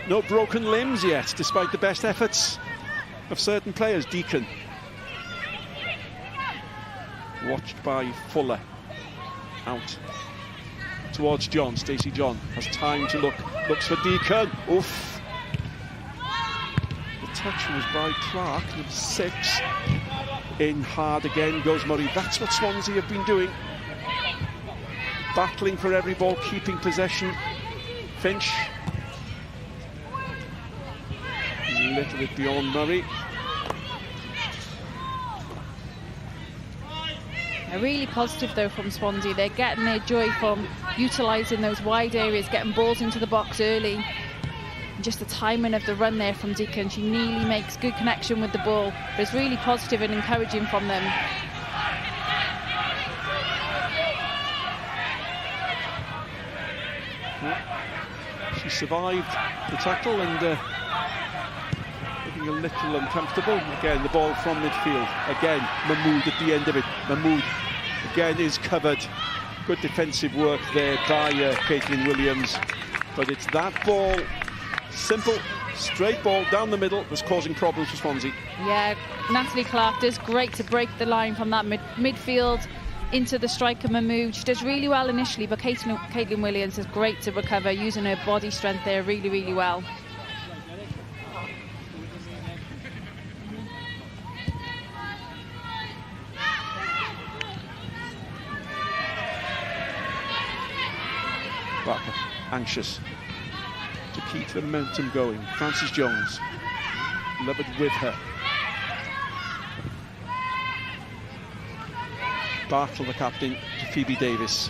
no broken limbs yet, despite the best efforts of certain players. Deacon, watched by Fuller, out towards John. Stacey John has time to look, looks for Deacon. Oof. The touch was by Clark, number 6. In hard again goes Murray. That's what Swansea have been doing. Battling for every ball, keeping possession. Finch. A little bit beyond Murray. Really positive though from Swansea. They're getting their joy from utilising those wide areas, getting balls into the box early. And just the timing of the run there from Deacon, she nearly makes good connection with the ball. But it's really positive and encouraging from them. She survived the tackle and looking a little uncomfortable. Again, the ball from midfield. Again, Mahmood at the end of it. Mahmood again is covered. Good defensive work there by Caitlin Williams. But it's that ball, simple, straight ball down the middle, that's causing problems for Swansea. Yeah, Natalie Clark does great to break the line from that midfield into the striker Mahmood. She does really well initially, but Caitlin Williams is great to recover, using her body strength there really, really well. Barker, anxious to keep the momentum going. Frances Jones, Lovett with her. Bartle, the captain, to Phoebe Davis.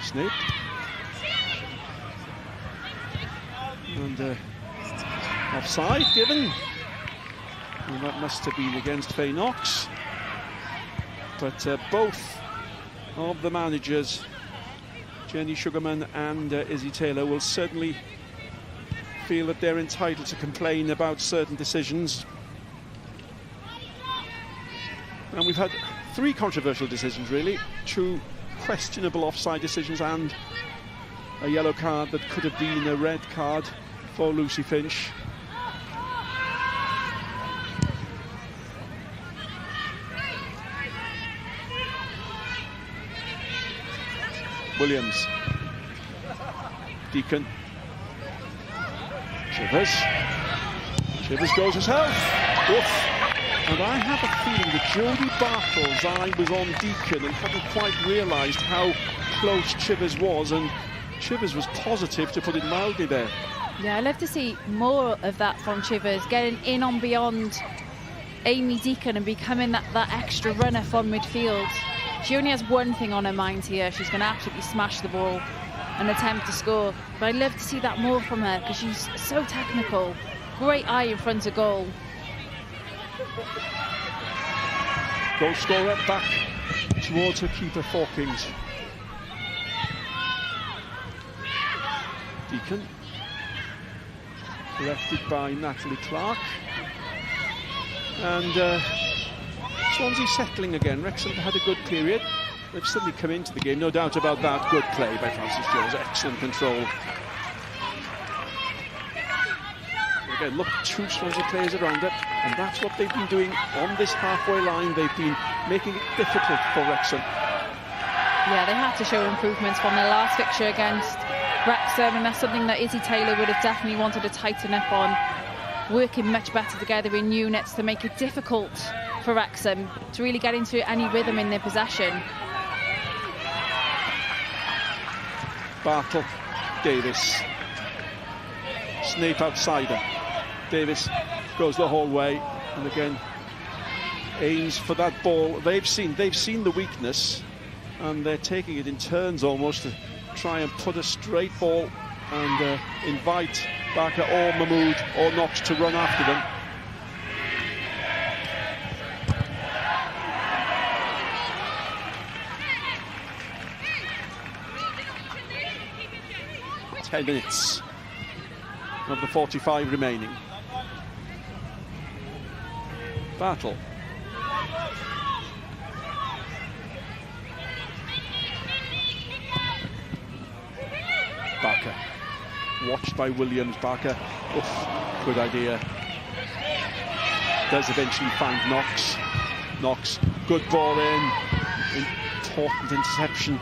Snape. And offside given. And that must have been against Faye Knox. But both of the managers, Jenny Sugarman and Izzy Taylor, will certainly feel that they're entitled to complain about certain decisions. And we've had 3 controversial decisions, really. 2 questionable offside decisions and a yellow card that could have been a red card for Lucy Finch. Williams, Deacon, Shivers goes herself. Oof. And I have a feeling that Jodie Bartle's eye was on Deacon and hadn't quite realised how close Chivers was, and Chivers was positive, to put it mildly, there. Yeah, I'd love to see more of that from Chivers, getting in on beyond Amy Deacon and becoming that extra runner from midfield. She only has one thing on her mind here. She's going to absolutely smash the ball and attempt to score. But I'd love to see that more from her, because she's so technical. Great eye in front of goal. Goal scorer back towards her keeper, Fawkins. Deacon. Corrected by Natalie Clark. And Swansea settling again. Wrexham had a good period. They've suddenly come into the game, no doubt about that. Good play by Frances Jones, excellent control. Again, look, 2 Swansea players around her, and that's what they've been doing on this halfway line. They've been making it difficult for Wrexham. Yeah, they had to show improvements from their last fixture against Wrexham, and that's something that Izzy Taylor would have definitely wanted to tighten up on. Working much better together in units to make it difficult for Wrexham to really get into any rhythm in their possession. Bartle, Davis, Snape outside her. Davis goes the whole way, and again aims for that ball. They've seen the weakness, and they're taking it in turns almost to try and put a straight ball and invite Barker or Mahmood or Knox to run after them. .10 minutes of the 45 remaining. battle. Barker, watched by Williams. Barker, oof, good idea. Does eventually find Knox. Knox, good ball in. Important interception.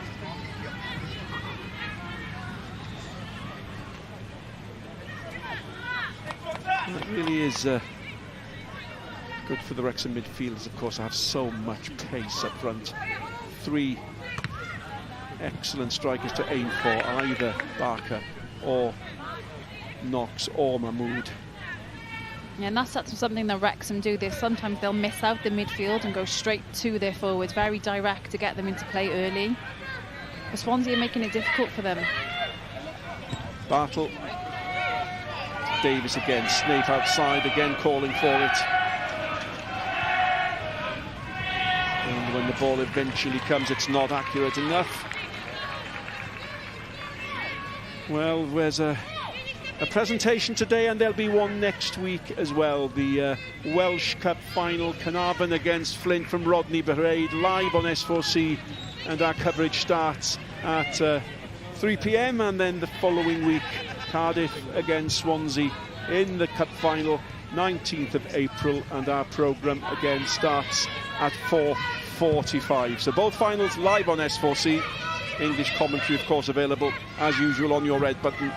It really is good for the Wrexham midfielders, of course, to have so much pace up front. 3 excellent strikers to aim for, either Barker or Knox or Mahmood. Yeah, and that's something that Wrexham do. Sometimes they'll miss out the midfield and go straight to their forwards, very direct to get them into play early. But Swansea are making it difficult for them. Bartle. Davis again, Snape outside again, calling for it. And when the ball eventually comes, it's not accurate enough. Well, there's a presentation today, and there'll be one next week as well. The Welsh Cup final, Carnarvon against Flint from Rodney Parade, live on S4C, and our coverage starts at 3 p.m. and then the following week, Cardiff against Swansea in the Cup final, 19th of April, and our programme again starts at 4:45. So both finals live on S4C. English commentary, of course, available as usual on your red button.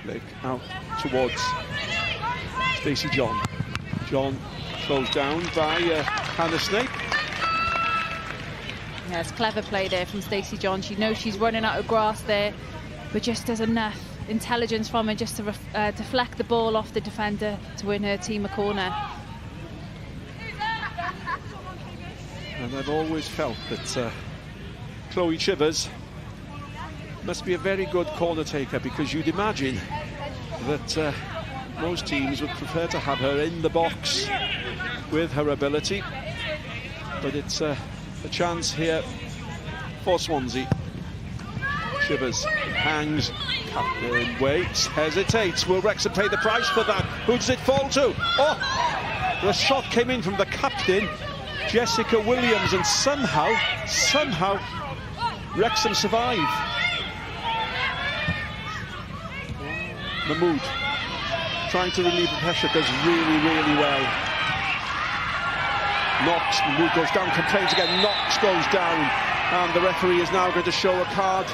Lake out towards Stacey John. John closed down by Hannah Snape. Yeah, it's clever play there from Stacey John. She knows she's running out of grass there, but just does enough intelligence from her just to deflect the ball off the defender to win her team a corner. And I've always felt that Chloe Chivers must be a very good corner taker, because you'd imagine that most teams would prefer to have her in the box with her ability. But it's a chance here for Swansea. Shivers hangs, captain waits, hesitates. Will Wrexham pay the price for that? Who does it fall to? Oh, the shot came in from the captain, Jessica Williams, and somehow Wrexham survive. Mahmood trying to relieve the pressure, does really well. Knox, Mahmood goes down, complains again, Knox goes down, and the referee is now going to show a card.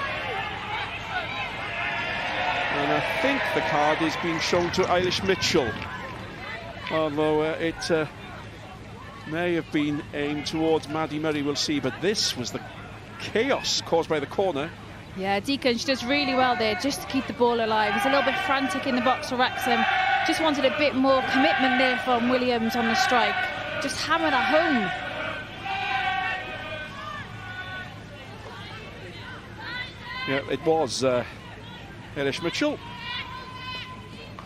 And I think the card is being shown to Eilish Mitchell, although it may have been aimed towards Maddie Murray, we'll see. But this was the chaos caused by the corner. Yeah, Deacon, she does really well there just to keep the ball alive. He's a little bit frantic in the box for Wrexham. Just wanted a bit more commitment there from Williams on the strike. Just hammer that home. Yeah, it was Eilish Mitchell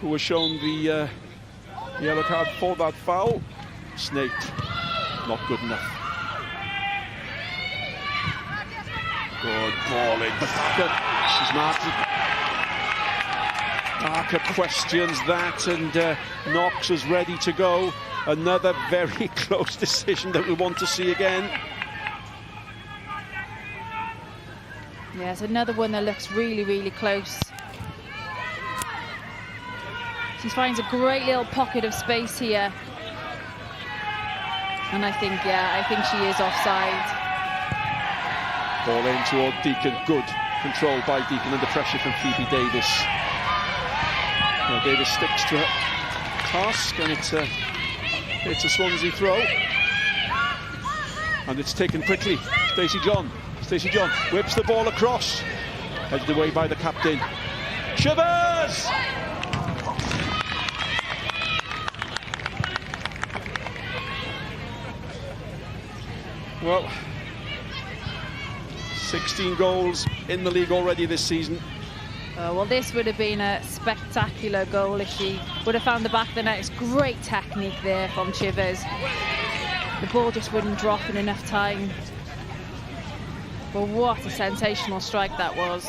who was shown the yellow card for that foul. Snape, not good enough. Good ball in, but she's marked. Barker questions that, and Knox is ready to go. Another very close decision that we want to see again. Yes, another one that looks really close. She finds a great little pocket of space here. And I think she is offside. Ball in toward Deacon, good control by Deacon under pressure from Phoebe Davis. Now Davis sticks to her task, and it's a Swansea throw. And it's taken quickly. Stacey John whips the ball across, headed away by the captain. Shivers! Well, 16 goals in the league already this season. Well, this would have been a spectacular goal if she would have found the back of the net. It's great technique there from Chivers. The ball just wouldn't drop in enough time. But what a sensational strike that was.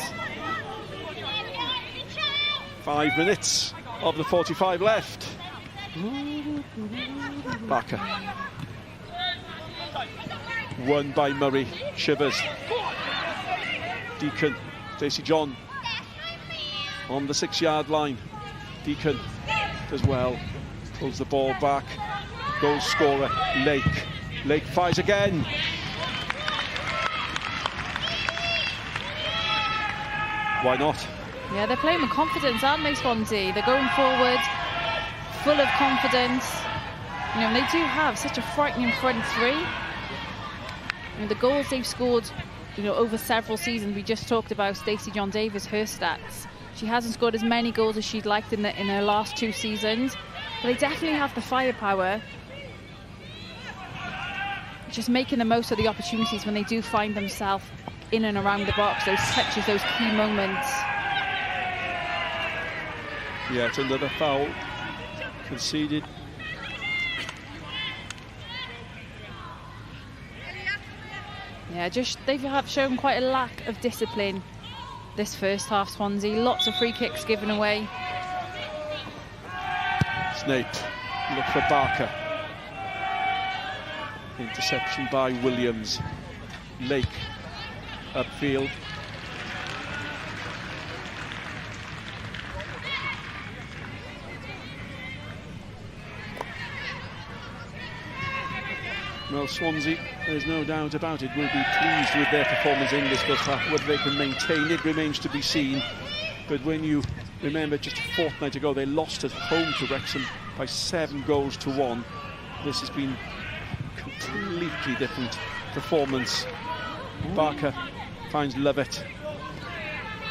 5 minutes of the 45 left. Barker. Won by Murray. Shivers. Deacon. Stacey John on the 6-yard line. Deacon does well. Pulls the ball back. Goal scorer, Lake. Lake fires again. Why not? Yeah, they're playing with confidence, aren't they, Swansea? They're going forward, full of confidence. You know, they do have such a frightening front three. I mean, the goals they've scored, you know, over several seasons. We just talked about Stacey John Davis, her stats. She hasn't scored as many goals as she'd liked in her last 2 seasons. But they definitely have the firepower. Just making the most of the opportunities when they do find themselves in and around the box, those touches, those key moments. Yeah, it's another foul conceded. Yeah, they have shown quite a lack of discipline this first half, Swansea. Lots of free kicks given away. Snape, look for Barker. Interception by Williams. Lake, upfield. Well, Swansea, there's no doubt about it, will be pleased with their performance in this first half. Whether they can maintain it remains to be seen. But when you remember just a fortnight ago, they lost at home to Wrexham by 7-1. This has been a completely different performance. Barker finds Lovett.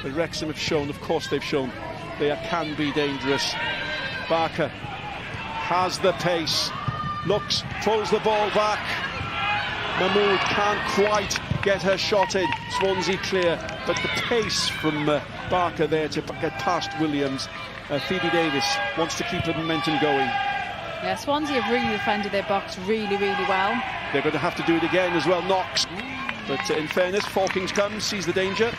But Wrexham have shown, of course they've shown, they can be dangerous. Barker has the pace. Looks, pulls the ball back. Mahmood can't quite get her shot in. Swansea clear, but the pace from Barker there to get past Williams. Phoebe Davis wants to keep the momentum going. Yeah, Swansea have really defended their box really, really well. They're going to have to do it again as well. Knox. But in fairness, Falkings comes, sees the danger.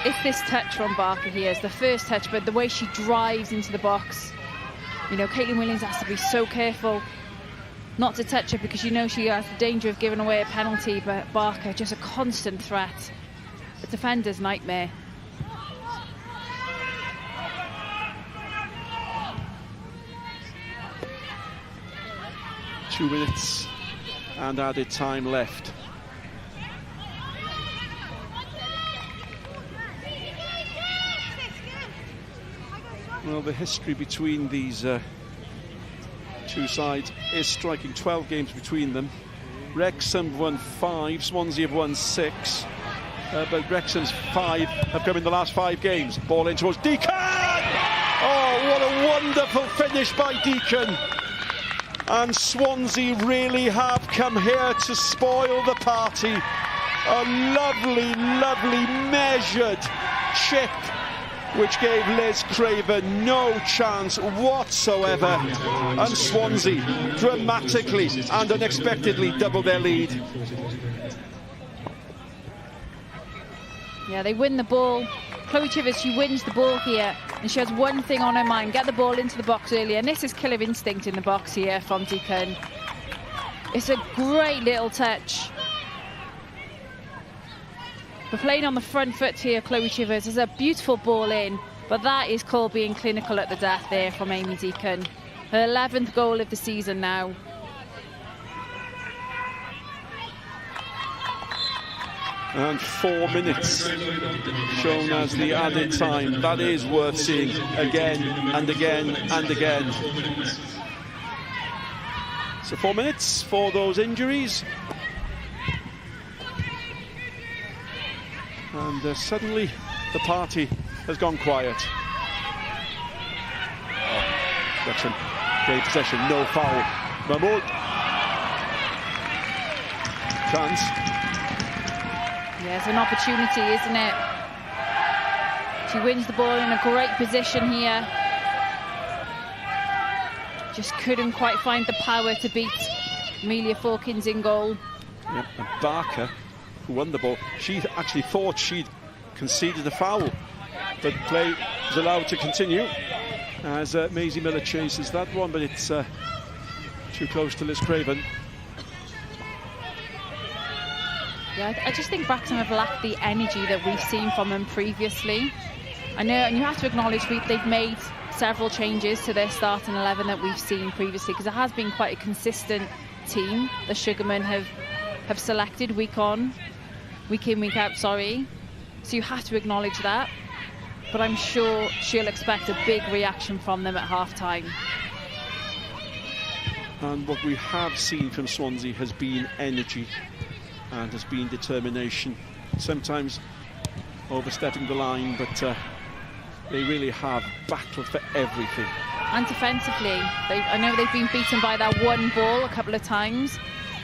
It's this touch from Barker here. It's the first touch, but the way she drives into the box. You know, Caitlin Williams has to be so careful not to touch her because you know she has the danger of giving away a penalty, but Barker, just a constant threat. A defender's nightmare. Two minutes and added time left. Well, the history between these two sides is striking. 12 games between them. Wrexham have won 5, Swansea have won 6. But Wrexham's 5 have come in the last 5 games. Ball in towards Deacon! Oh, what a wonderful finish by Deacon! And Swansea really have come here to spoil the party. A lovely, lovely measured chip which gave Liz Craven no chance whatsoever. And Swansea dramatically and unexpectedly double their lead. Yeah, they win the ball. Chloe Chivers, she wins the ball here, and she has one thing on her mind: get the ball into the box early. And this is killer instinct in the box here from Deacon. It's a great little touch. We're playing on the front foot here, Chloe Chivers. There's a beautiful ball in, but that is called being clinical at the death there from Amy Deacon. Her 11th goal of the season now. And 4 minutes shown as the added time. That is worth seeing again and again and again. So 4 minutes for those injuries. And suddenly the party has gone quiet. Wrexham gained possession, no foul. Mahmood. Chance. Yeah, it's an opportunity, isn't it? She wins the ball in a great position here. Just couldn't quite find the power to beat Amelia Falkins in goal. Yep, and Barker, who won the ball, she actually thought she'd conceded a foul. But play is allowed to continue as Maisie Miller chases that one, but it's too close to Liz Craven. Yeah, I just think Wrexham have lacked the energy that we've seen from them previously. I know, and you have to acknowledge they've made several changes to their starting 11 that we've seen previously, because it has been quite a consistent team the Sugarmen have selected week in, week out, sorry. So you have to acknowledge that. But I'm sure she'll expect a big reaction from them at half-time. And what we have seen from Swansea has been energy and has been determination. Sometimes overstepping the line, but they really have battled for everything. And defensively, I know they've been beaten by that one ball a couple of times,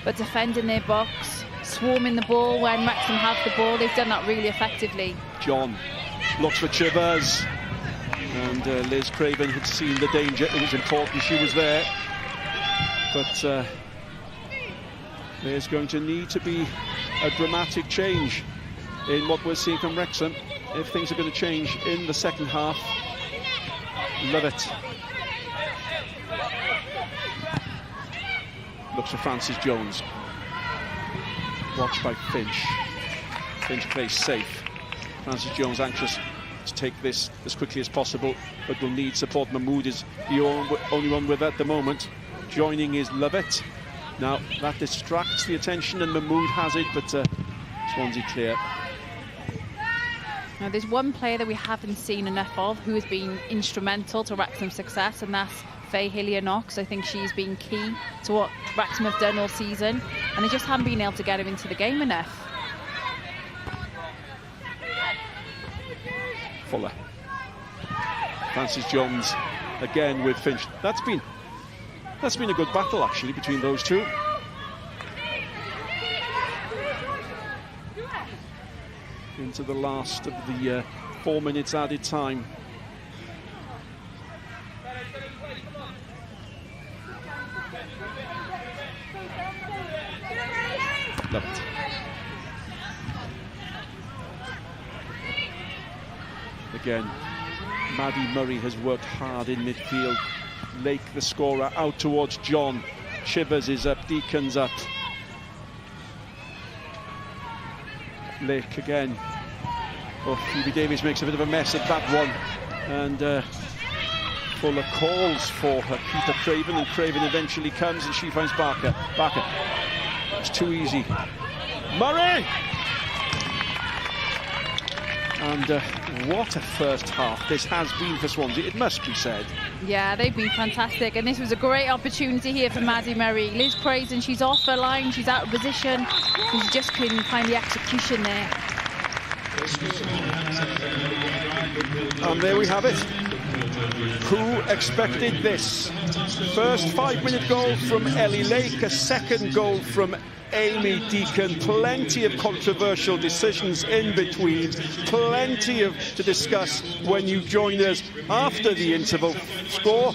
but defending their box, swarming the ball when Wrexham have the ball, they've done that really effectively. John looks for Chivers, and Liz Craven had seen the danger. It was important she was there, but there's going to need to be a dramatic change in what we're seeing from Wrexham if things are going to change in the second half. Love it. Looks for Francis Jones. Watched by Finch. Finch plays safe. Francis Jones anxious to take this as quickly as possible, but will need support. Mahmood is the only one with at the moment. Joining is Lovett. Now that distracts the attention, and Mahmood has it, but Swansea clear. Now there's one player that we haven't seen enough of who has been instrumental to Wrexham's success, and that's Faye Hillier-Knox. I think she's been key to what Wrexham have done all season, and they just haven't been able to get her into the game enough. Fuller. Francis Jones again with Finch. That's been a good battle actually between those two. Into the last of the 4 minutes added time. Love it. Again, Maddie Murray has worked hard in midfield. Lake, the scorer, out towards John. Chivers is up, Deacon's up. Lake again. Oh, Phoebe Davies makes a bit of a mess at that one. And Fuller calls for her Peter Craven, and Craven eventually comes, and she finds Barker. Barker. It's too easy. Murray! And what a first half this has been for Swansea, it must be said. Yeah, they've been fantastic, and this was a great opportunity here for Maddie Murray. Liz Craven, she's off her line, she's out of position, and she just couldn't find the execution there. And there we have it. Who expected this? First 5-minute goal from Ellie Lake, a second goal from Amy Deacon. Plenty of controversial decisions in between, plenty to discuss when you join us after the interval. Score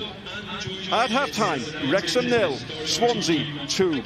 at half-time, Wrexham 0, Swansea 2.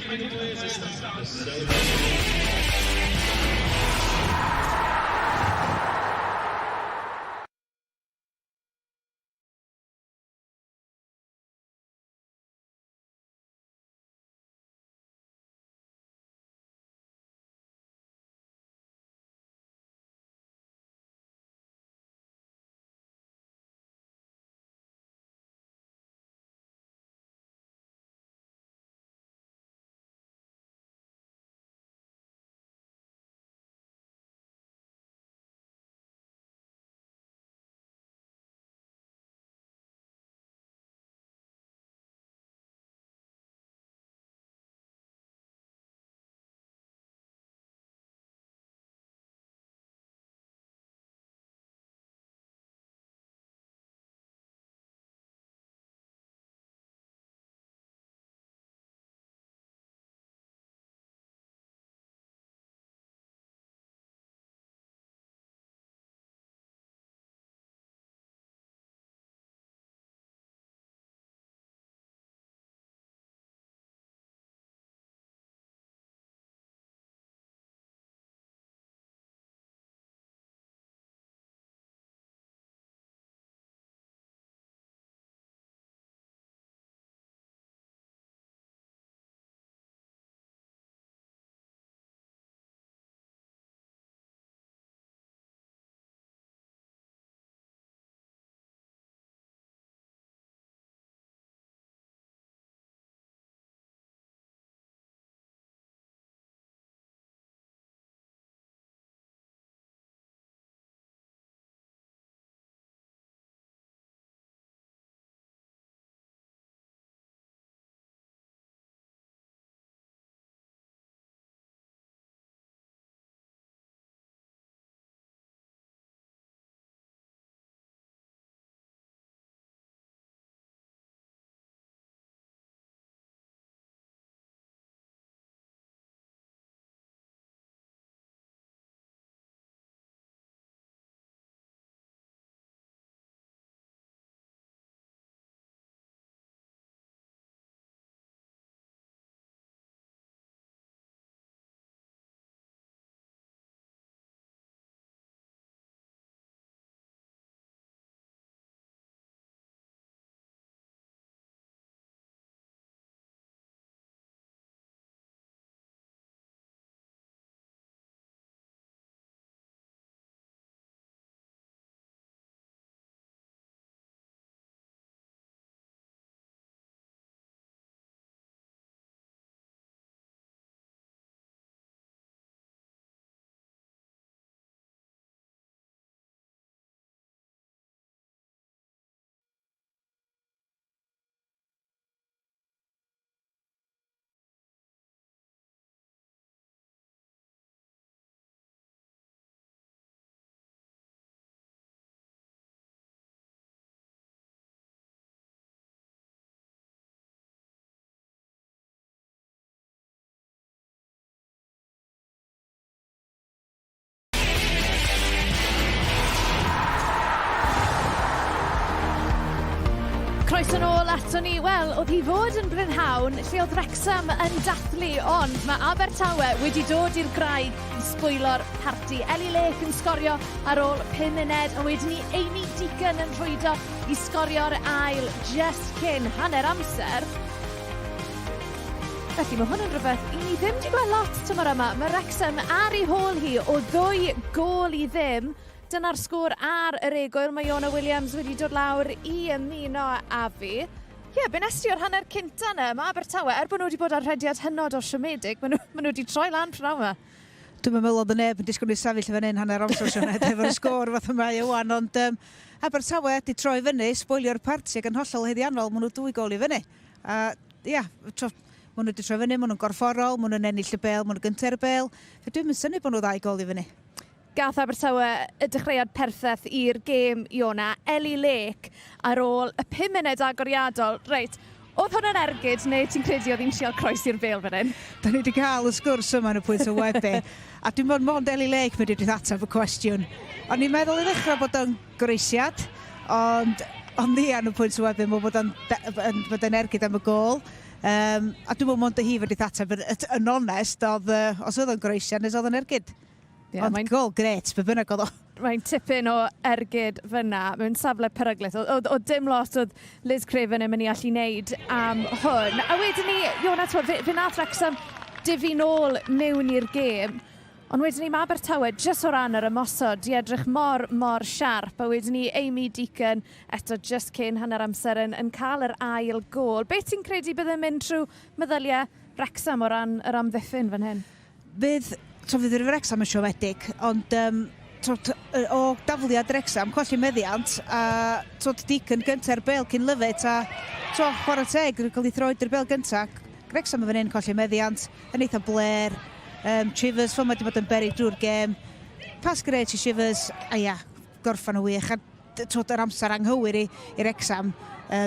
Croeso nôl ato ni. Wel, oedd hi fod yn brynhawn lle oedd Wrexham yn dathlu, ond mae Abertawe wedi dod i'r graig i sbwylo'r parti. Eli Lake yn sgorio ar ôl 5 munud, a wedyn ni Amy Deacon yn rhwydo i sgorio'r ail just cyn hanner amser. Felly mae hwn yn rhywbeth i ni ddim wedi gweld lot tymor yma. Mae Wrexham ar ei hôl hi o 2 gôl i 0. Dyna'r sgôr ar yr egwyl. Mae Iona Williams wedi dod lawr i ymuno â fi. Ie, be'n esti o'r hanner cynta yna, mae Abertawe, bod nhw wedi bod ar rhediad hynod o siomedig, mae nhw wedi troi lan prynawn yma. Dwi'n meddwl oedd y neb yn disgwyl i sefyll fan hyn hanner amser siomedig efo'r sgôr fath yma i wan, ond Abertawe wedi troi fyny, sbwylio'r parti ac yn hollol heddiannol, maen nhw 2 gôl i fyny. Ia, maen nhw wedi troi fyny, maen nhw'n gorfforol, maen nhw'n ennill y bel, maen nhw'n gynta'r bel. Fe dwi'n mynd syni bod nhw 2 gôl i fyny. Gath Abertawe y dechreuad pertheth i'r gêm Iona, Eli Lake, ar ôl y 5 munud agoriadol. Reit, oedd hwn yn ergyd neu ti'n credu oedd hi'n trial croes i'r bel fan hyn? Da ni wedi cael y sgwrs yma yn y pwynt o webu, a dwi'n meddwl mond Eli Lake wedi ateb y cwestiwn. O'n i'n meddwl i ddechrau bod o'n groesiad, ond ni yn y pwynt o webu, mae bod yn ergyd am y gôl. A dwi'n meddwl mond y hi wedi ateb yn onest, os oedd o'n groesiad nes oedd o'n ergyd. Ond gol gret, be bynnag oedd o. Mae'n tipyn o ergyd fyna, mewn safle peryglus. O dim lot oedd Liz Craven yn mynd i allu wneud am hwn. A wedyn ni, Iona, fe nath Wrexham difu nôl mewn i'r gêm. Ond wedyn ni, mae Abertawe, jyst o ran yr ymosod, di edrych mor siarp. A wedyn ni, Amy Deacon, eto just cyn hanner amser yn cael yr ail gôl. Be ti'n credu bydd yn mynd trwy meddyliau Wrexham o ran yr amddiffyn fan hyn? Fydd yr Wrexham yn siomedig, ond o dafliad Wrexham, colli meddiant, a Deacon gynta'r bel cyn lyfut, a chwarae teg, cael ei throed i'r bel gyntaf. Wrexham yn fan hyn colli meddiant, yn eitha bler, Chivers, fo mae wedi bod yn berig drwy'r gêm, pas gret i Chivers, a ia, gorffan o wych, a yr amser anghywir i Wrexham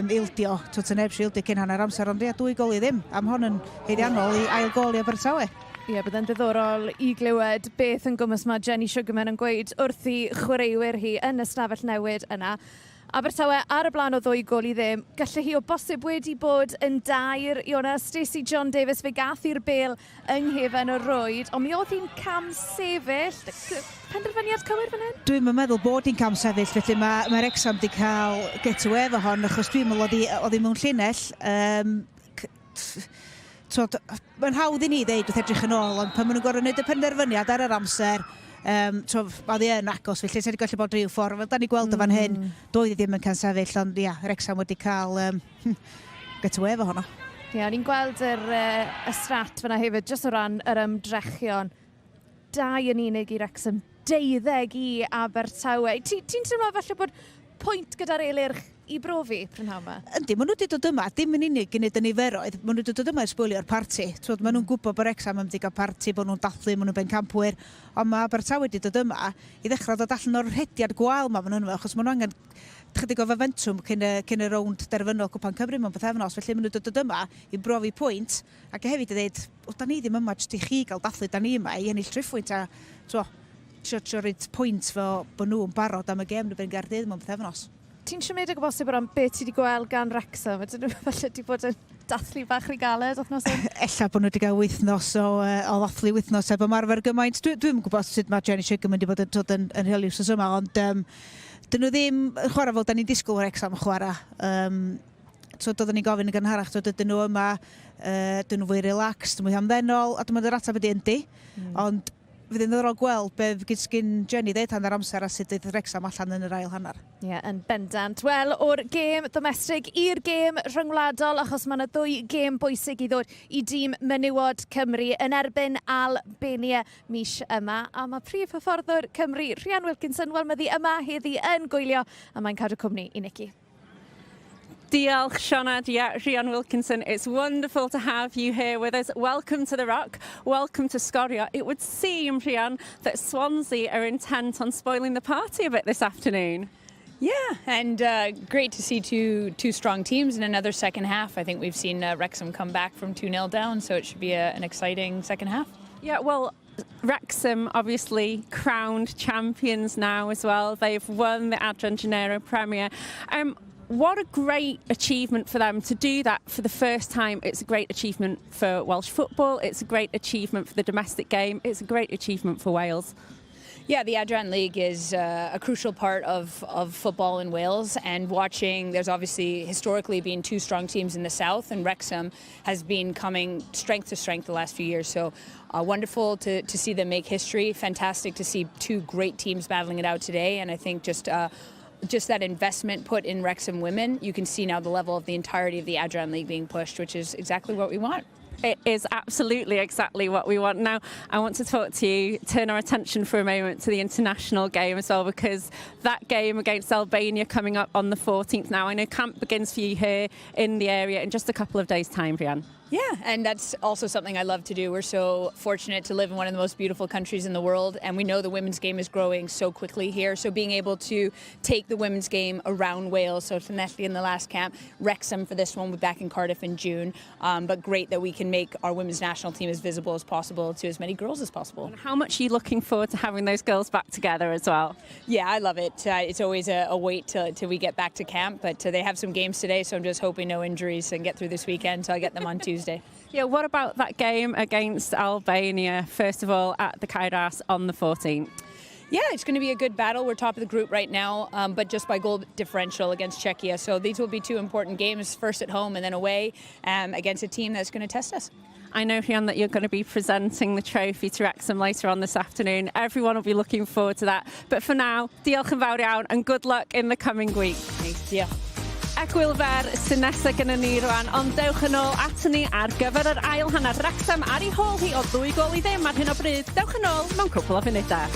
ildio, yn ebsio ildio cyn hanner amser, ond ia, 2 gôl i ddim, am hon yn heddiannol i ail gôl i Abertawe. Ie, byddai'n ddiddorol i glywed beth yn gwmys mae Jenny Sugarman yn gweud wrth i chwaraewyr hi yn y stafell newid yna. Abertawe ar y blaen o 2 gôl i 0. Gallai hi o bosib wedi bod yn dair. Iona, Stacey John Davis fe gath i'r bel yng nghefen y rwyd, ond mi oedd hi'n cam sefyll. Penderfyniad cywir fan hyn? Dwi'n meddwl bod hi'n cam sefyll, felly mae Wrexham wedi cael get-away efo hon, achos dwi'n meddwl oedd hi mewn llinell. Mae'n hawdd i ni ddeud wrth edrych yn ôl, ond pan maen nhw'n gorfod wneud y penderfyniad ar yr amser, oedd hi yn agos, felly sy'n wedi gallu bod rhyw ffordd. Fel da ni gweld o fan hyn, doedd hi ddim yn cael sefyll, ond ia, Wrexham wedi cael get-away efo honno. Ie, ni'n gweld y strat fyna hefyd, jyst o ran yr ymdrechion. 2 yn unig i Wrexham, 12 i Abertawe. Ti'n teimlo falle bod pwynt gyda'r eilirch i brofi prynhawn yma? Yndi, maen nhw wedi dod yma, dim yn unig yn neud y niferoedd, maen nhw wedi dod yma i sbwylio'r parti. Maen nhw'n gwybod bod Wrexham yn mynd i gael parti, bod nhw'n dathlu, maen nhw'n bencampwyr, ond mae Abertawe wedi dod yma i ddechrau dod allan o'r rhediad gwael yma fan hwnnw, achos maen nhw angen chydig o fementum cyn y rownd derfynol Cwpan Cymru mewn bythefnos, felly maen nhw dod yma i brofi pwynt, ac hefyd i ddeud, da ni ddim yma jyst i chi gael dathlu, da ni yma i ennill triffwynt, a trio rhaid pwynt fel bod nhw'n barod am y gêm yn Gaerdydd mewn bythefnos. Ti'n siomedig o bosib o ran beth ti wedi gweld gan Wrexham? Ydyn nhw falle wedi bod yn dathlu bach rhy galed wythnos hyn? Ella bod nhw wedi cael wythnos o ddathlu wythnos efo marfer gymaint. Dwi'n gwybod sut mae Jenny Sugarman wedi bod yn rheoli wrth yma, ond dyn nhw ddim yn chwarae fel da ni'n disgwyl Wrexham yn chwarae. Doedden ni'n gofyn yn gynharach, dydyn nhw yma, dyn nhw fwy relaxed, mwy hamddenol, a dwi'n meddwl yr ateb ydi yndi, ond fydd yn ddorol gweld be gyn Jenny ddeud hanner amser a sut oedd Wrexham allan yn yr ail hanner. Ie, yn bendant. Wel, o'r gêm domestig i'r gêm rhyngwladol, achos mae yna 2 gêm bwysig i ddod i dîm menywod Cymru yn erbyn Albania mis yma. A mae prif hyfforddwr Cymru, Rhian Wilkinson, wel mae ddi yma heddi yn gwylio, a mae'n cadw cwmni i Nicky. Diolch, Sionna. Rhian Wilkinson, it's wonderful to have you here with us. Welcome to the Rock. Welcome to Scoria. It would seem, Rhian, that Swansea are intent on spoiling the party a bit this afternoon. Yeah, and great to see two strong teams in another second half. I think we've seen Wrexham come back from 2-0 down, so it should be an exciting second half. Yeah, well, Wrexham obviously crowned champions now as well. They've won the Adran Genero Premier. what a great achievement for them to do that for the first time. It's a great achievement for Welsh football. It's a great achievement for the domestic game. It's a great achievement for Wales. Yeah, the Adran League is a crucial part of football in Wales, and watching, there's obviously historically been two strong teams in the south, and Wrexham has been coming strength to strength the last few years. So wonderful to see them make history. Fantastic to see two great teams battling it out today, and I think just that investment put in Wrexham women, you can see now the level of the entirety of the Adran League being pushed, which is exactly what we want. It is absolutely exactly what we want. Now, I want to talk to you, turn our attention for a moment to the international game as well, because that game against Albania coming up on the 14th now. I know camp begins for you here in the area in just a couple of days' time, Brianne. Yeah, and that's also something I love to do. We're so fortunate to live in one of the most beautiful countries in the world, and we know the women's game is growing so quickly here. So being able to take the women's game around Wales, so Llanelli in the last camp, Wrexham for this one, we'll be back in Cardiff in June, but great that we can make our women's national team as visible as possible to as many girls as possible. And how much are you looking forward to having those girls back together as well? Yeah, I love it. It's always a wait till we get back to camp, but they have some games today, so I'm just hoping no injuries and get through this weekend, so I'll get them on Tuesday. Yeah, what about that game against Albania, first of all, at the Kairas on the 14th? Yeah, it's going to be a good battle. We're top of the group right now, but just by goal differential against Czechia. So these will be two important games, first at home and then away against a team that's going to test us. I know, Rhian, that you're going to be presenting the trophy to Wrexham later on this afternoon. Everyone will be looking forward to that. But for now, diolch yn fawr iawn and good luck in the coming week. Diolch. Ac Wilfer, sy'n nesaf gyda ni rwan, ond dewch yn ôl at ni ar gyfer yr ail hanner Wrexham ar ei hôl hi o 2 gol i 0 ar hyn o bryd. Dewch yn ôl mewn cwpl o funudau.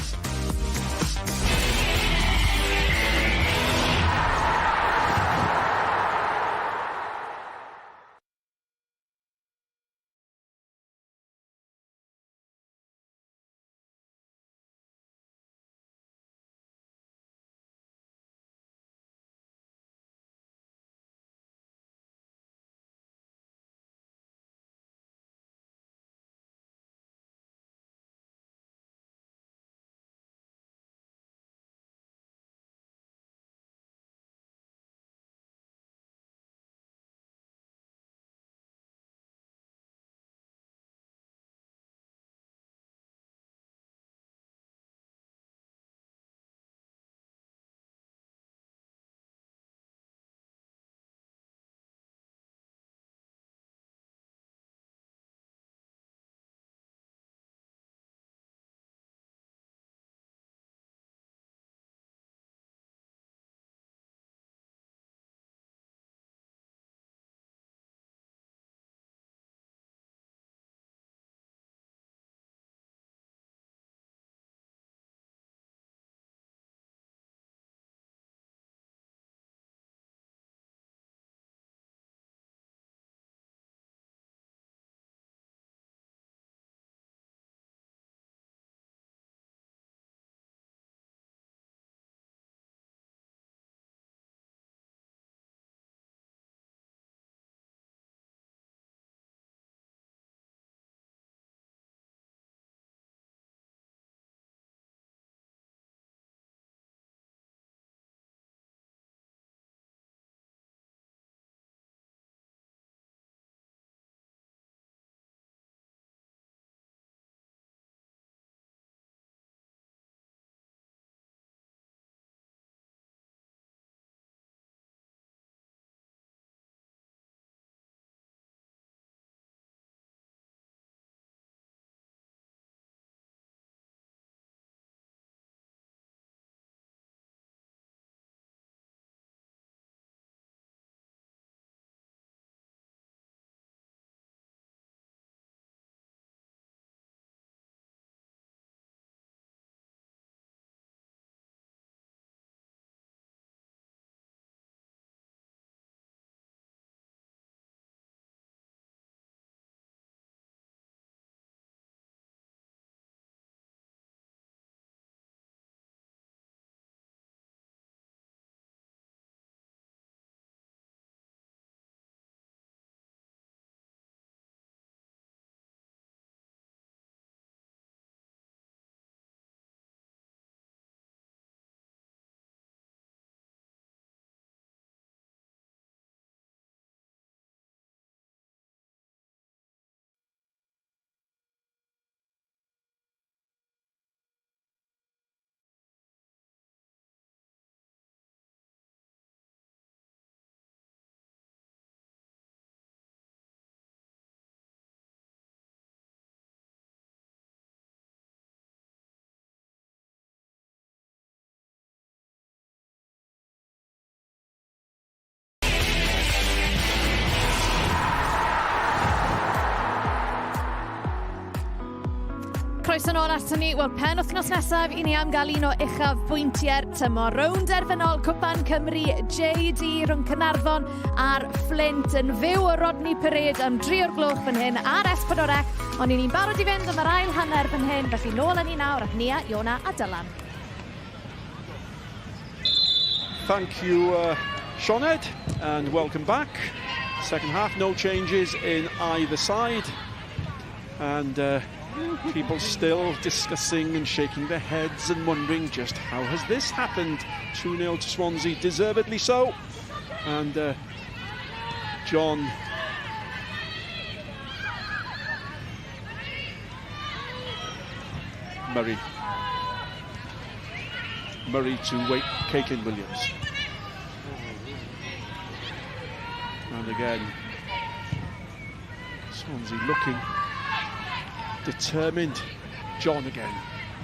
Croeso nôl ato ni. Wel, pen wythnos nesaf i ni am gael un o uchaf bwyntiau'r tymor. Rownd derfynol Cwpan Cymru JD rhwng Caernarfon a'r Flint yn fyw o Rodney Parade am 3 o'r gloch fan hyn ar S4C. Ond i ni'n barod i fynd am yr ail hanner fan hyn, felly nôl â ni nawr ac Nia, Iona a Dylan. Thank you, Sioned, and welcome back. Second half, no changes in either side. And people still discussing and shaking their heads and wondering just how has this happened. 2-0 to Swansea, deservedly so. And John Murray to wait Caitlin Williams. And again, Swansea looking determined. John again,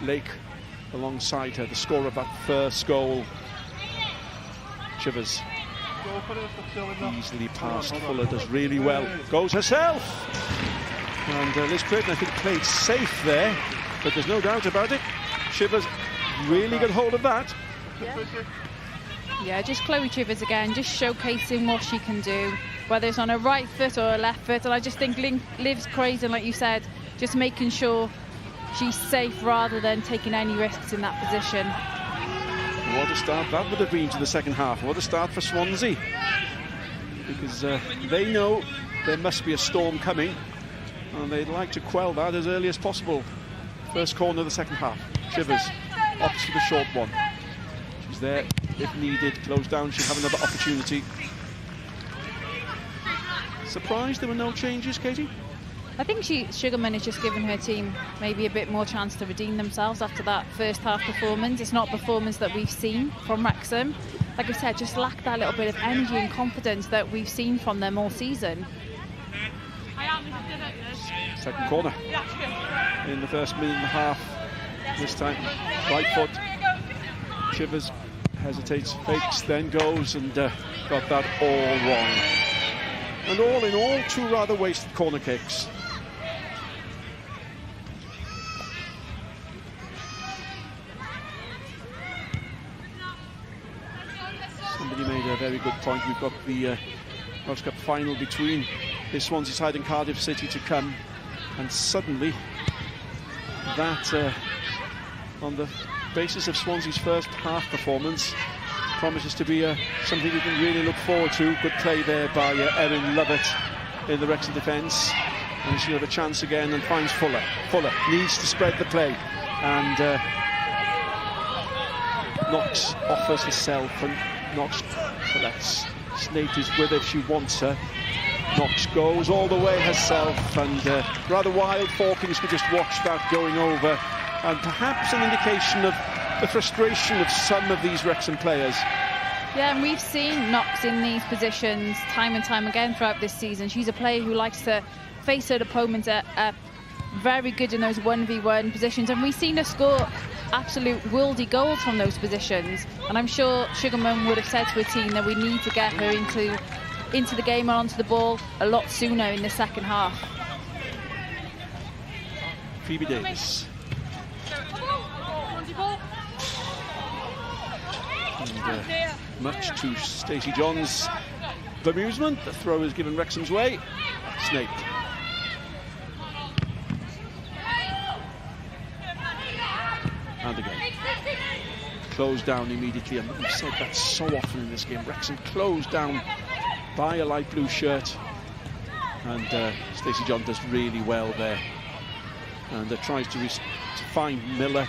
Lake alongside her, the scorer of that first goal. Chivers easily past, Fuller does really well, goes herself. And Liz Creighton, I think, played safe there, but there's no doubt about it. Chivers really got hold of that. Yeah, just Chloe Chivers again, just showcasing what she can do, whether it's on a right foot or a left foot. And I just think Liv's crazy, like you said, just making sure she's safe rather than taking any risks in that position. What a start that would have been to the second half. What a start for Swansea. Because they know there must be a storm coming, and they'd like to quell that as early as possible. First corner of the second half. Chivers opts for the short one. She's there if needed, closed down, she'll have another opportunity. Surprised there were no changes, Katie? I think Sugarman has just given her team maybe a bit more chance to redeem themselves after that first half performance. It's not a performance that we've seen from Wrexham. Like I said, just lacked that little bit of energy and confidence that we've seen from them all season. Second corner in the first minute and a half. This time, right foot. Chivers hesitates, fakes, then goes, and got that all wrong. And all in all, 2 rather wasted corner kicks. Somebody made a very good point. We've got the World Cup final between this Swansea side and Cardiff City to come, and suddenly that on the basis of Swansea's first half performance promises to be something we can really look forward to. Good play there by Erin Lovett in the Wrexham defence, and she'll have a chance again and finds Fuller. Fuller needs to spread the play, and Knox offers herself, and Knox collects. Snate is with her if she wants her. Knox goes all the way herself, and rather wild. Fawkins could just watch that going over, and perhaps an indication of the frustration of some of these Wrexham players. Yeah, and we've seen Knox in these positions time and time again throughout this season. She's a player who likes to face her opponents very good in those 1v1 positions, and we've seen her score absolute worldy goals from those positions. And I'm sure Sugarman would have said to her team that we need to get her into the game and onto the ball a lot sooner in the second half. Phoebe Davis. And, much to Stacey John's bemusement, the throw is given Wrexham's way. Snape. And again. Closed down immediately, and we've said that so often in this game. Wrexham closed down by a light blue shirt, and Stacey John does really well there, and tries to find Miller.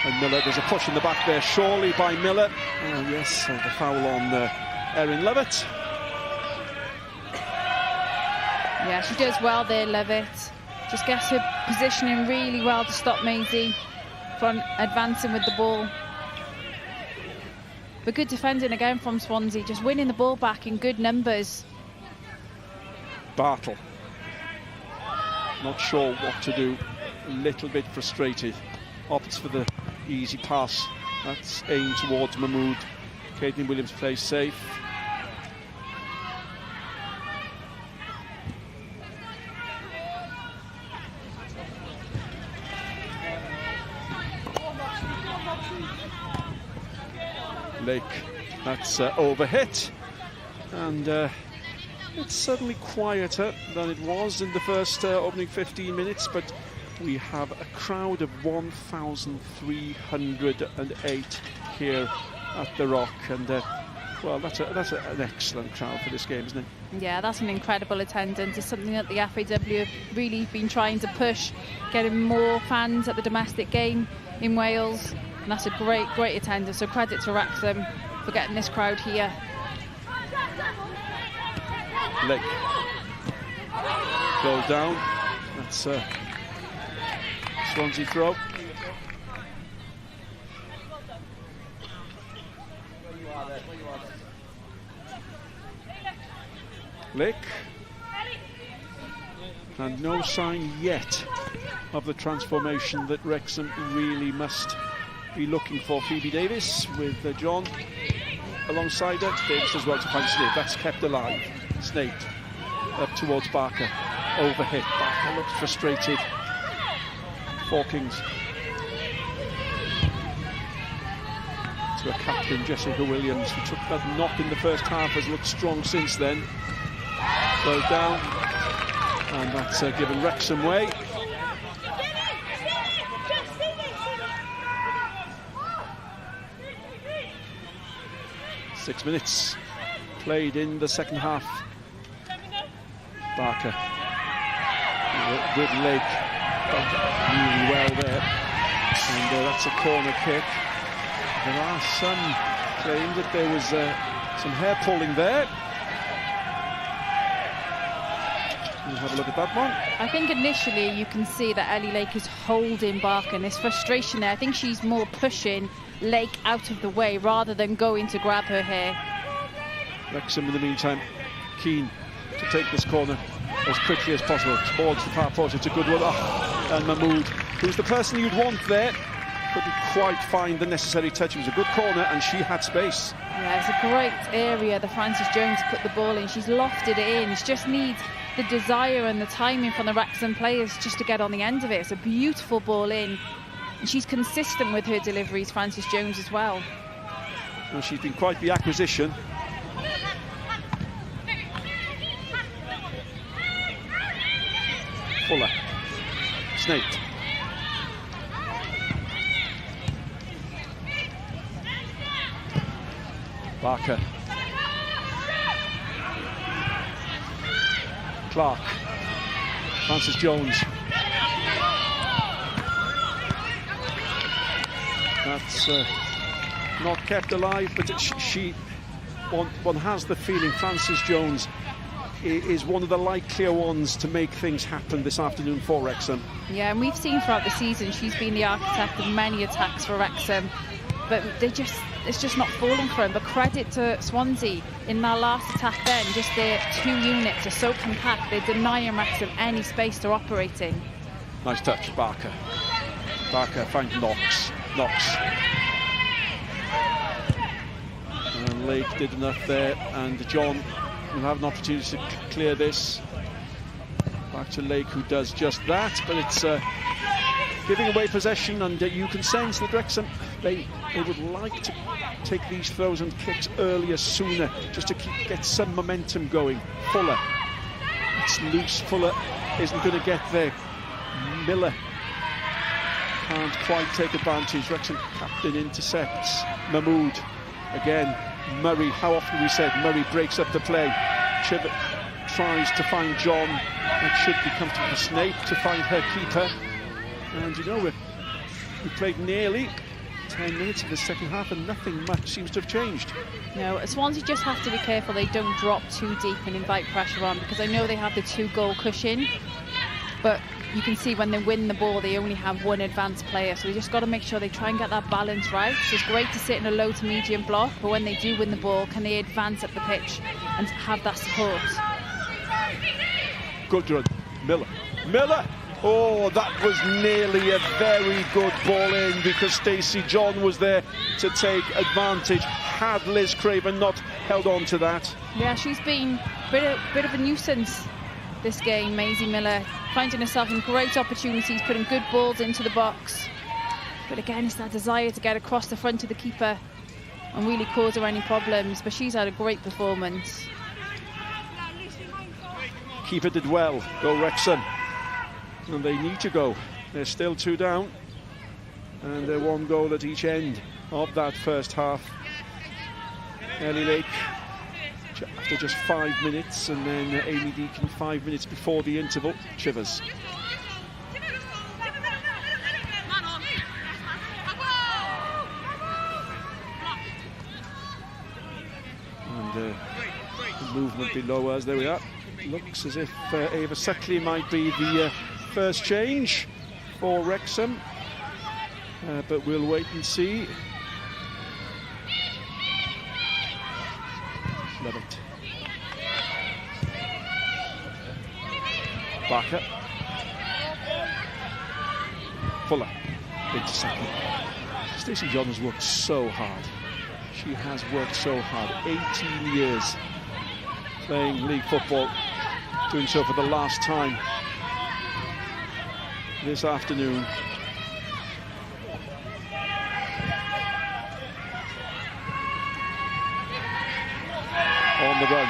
And Miller, there's a push in the back there, surely by Miller. Oh yes, the foul on Erin Lovett. Yeah, she does well there, Lovett. Just gets her positioning really well to stop Maisie from advancing with the ball. But good defending again from Swansea, just winning the ball back in good numbers. Bartle. Not sure what to do, a little bit frustrated. Opts for the easy pass. That's aimed towards Mahmood. Caitlin Williams plays safe. Lake, that's overhit, and it's suddenly quieter than it was in the first opening 15 minutes, but we have a crowd of 1,308 here at the Rock, and well, that's an excellent crowd for this game, isn't it? Yeah, that's an incredible attendance. It's something that the FAW have really been trying to push, getting more fans at the domestic game in Wales, and that's a great attendance. So credit to Wrexham for getting this crowd here. Lake goes down. That's Swansea throw. Lake, and no sign yet of the transformation that Wrexham really must be looking for. Phoebe Davis with John alongside her. Davis as well to find Snape. That's kept alive. Snape up towards Barker. Overhit. Barker looks frustrated. Hawkins to a captain, Jessica Williams, who took that knock in the first half, has looked strong since then. Goes down, and that's given Wrexham way. Six minutes played in the second half. Barker with Lake really well there, and that's a corner kick. There are some claim that there was some hair pulling there. We'll have a look at that one. I think initially you can see that Ellie Lake is holding Barker, and there's frustration there. I think she's more pushing Lake out of the way rather than going to grab her hair. Wrexham in the meantime keen to take this corner as quickly as possible towards the far post. It's a good one. Oh, and Mahmood, who's the person you'd want there, couldn't quite find the necessary touch. It was a good corner and she had space. Yeah, it's a great area that Frances Jones put the ball in. She's lofted it in. She just needs the desire and the timing from the Wrexham players just to get on the end of it. It's a beautiful ball in, and she's consistent with her deliveries, Frances Jones, as well. Well, she's been quite the acquisition. Fuller. Snape. Barker. Clark. Frances Jones. That's not kept alive, but one has the feeling Frances Jones is one of the likelier ones to make things happen this afternoon for Wrexham. Yeah, and we've seen throughout the season she's been the architect of many attacks for Wrexham, but it's just not falling for him. But credit to Swansea in that last attack then, just their two units are so compact, they're denying Wrexham any space to operate in. Nice touch, Barker. Barker finds Knox. And Lake did enough there, and John will have an opportunity to clear this. Back to Lake, who does just that, but it's giving away possession, and you can sense that Wrexham, they would like to take these throws and kicks earlier, sooner, just to get some momentum going. Fuller, it's loose. Fuller isn't going to get there. Miller can't quite take advantage. Wrexham captain intercepts. Mahmood again. Murray, how often we said Murray breaks up the play. Chibet tries to find John. That should be comfortable for Snape to find her keeper. And you know, we played nearly 10 minutes of the second half and nothing much seems to have changed. No, Swansea just have to be careful they don't drop too deep and invite pressure on, because I know they have the 2-goal cushion, but you can see when they win the ball they only have one advanced player, so they just got to make sure they try and get that balance right. So it's great to sit in a low to medium block, but when they do win the ball, can they advance up the pitch and have that support? Good run. Miller! Oh, that was nearly a very good ball in, because Stacey John was there to take advantage. Had Liz Craven not held on to that. Yeah, she's been a bit of a nuisance this game, Maisie Miller, finding herself in great opportunities, putting good balls into the box. But again, it's that desire to get across the front of the keeper. and really cause her any problems, but she's had a great performance. Keeper did well, go Wrexham. And they need to go. They're still 2 down. And they're 1 goal at each end of that first half. Ellie Lake, after just 5 minutes, and then Amy Deacon 5 minutes before the interval. Chivers. And the movement below us, there we are. Looks as if Ava Suckley might be the first change for Wrexham, but we'll wait and see. Love it. Barker. Fuller into Suckley. Stacey John has worked so hard. She has worked so hard. 18 years playing league football, doing so for the last time this afternoon. On the run,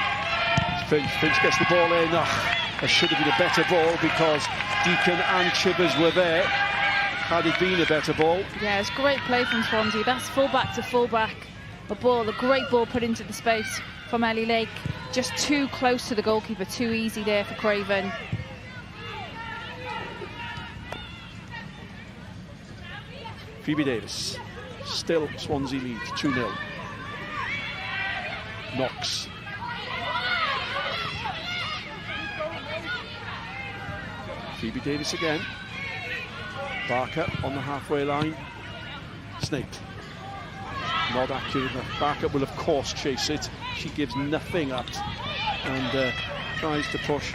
Finch gets the ball in. There should have been a better ball because Deacon and Chivers were there. Had it been a better ball. Yeah, it's great play from Swansea. That's fullback to fullback. A great ball put into the space from Ellie Lake. Just too close to the goalkeeper, too easy there for Craven. Phoebe Davis, still Swansea lead, 2-0. Knox. Phoebe Davis again. Barker on the halfway line. Snape. Not accurate enough. Barker will of course chase it. She gives nothing up and tries to push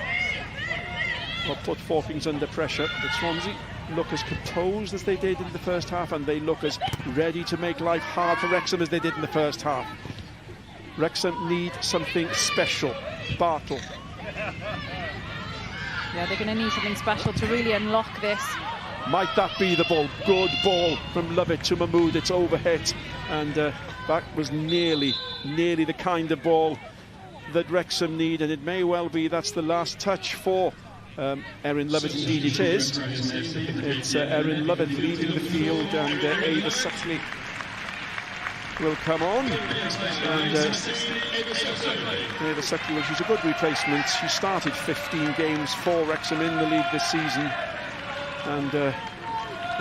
or put Forkings under pressure. But Swansea look as composed as they did in the first half, and they look as ready to make life hard for Wrexham as they did in the first half. Wrexham need something special. Bartle. Yeah, they're going to need something special to really unlock this. Might that be the ball? Good ball from Lovett to Mahmood. It's overhit, and that was nearly the kind of ball that Wrexham need, and it may well be that's the last touch for Erin Lovett. Indeed it is. It's Erin Lovett leaving the field, and Ava Suckley will come on. And Ava Suckley, well, she's a good replacement. She started 15 games for Wrexham in the league this season. And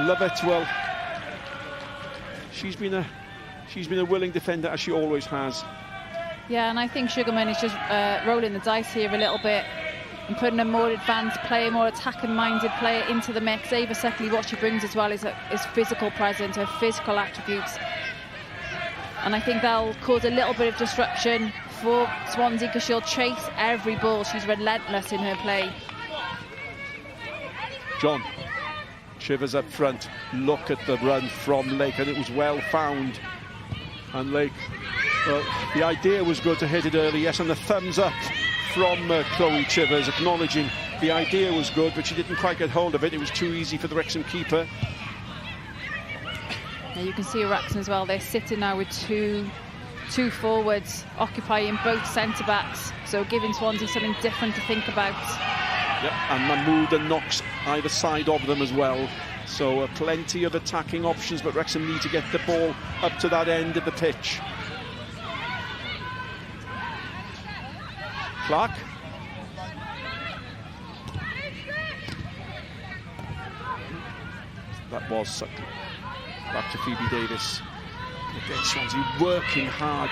Lovett, well, she's been a willing defender, as she always has. Yeah, and I think Sugarman is just rolling the dice here a little bit and putting a more advanced player, more attacking-minded player into the mix. Ava Suckley, what she brings as well is physical presence, her physical attributes. And I think that'll cause a little bit of disruption for Swansea because she'll chase every ball. She's relentless in her play. John. Chivers up front. Look at the run from Lake, and it was well found. And Lake, well, the idea was good to hit it early, yes, and the thumbs up from Chloe Chivers, acknowledging the idea was good, but she didn't quite get hold of it. It was too easy for the Wrexham keeper. Yeah, you can see Wrexham as well. They're sitting now with two forwards occupying both centre-backs, so giving Swansea something different to think about. Yep, and Mahmood and Knox either side of them as well. So plenty of attacking options, but Wrexham need to get the ball up to that end of the pitch. Clark. That was Suckley. Back to Phoebe Davis. Again, Swansea working hard.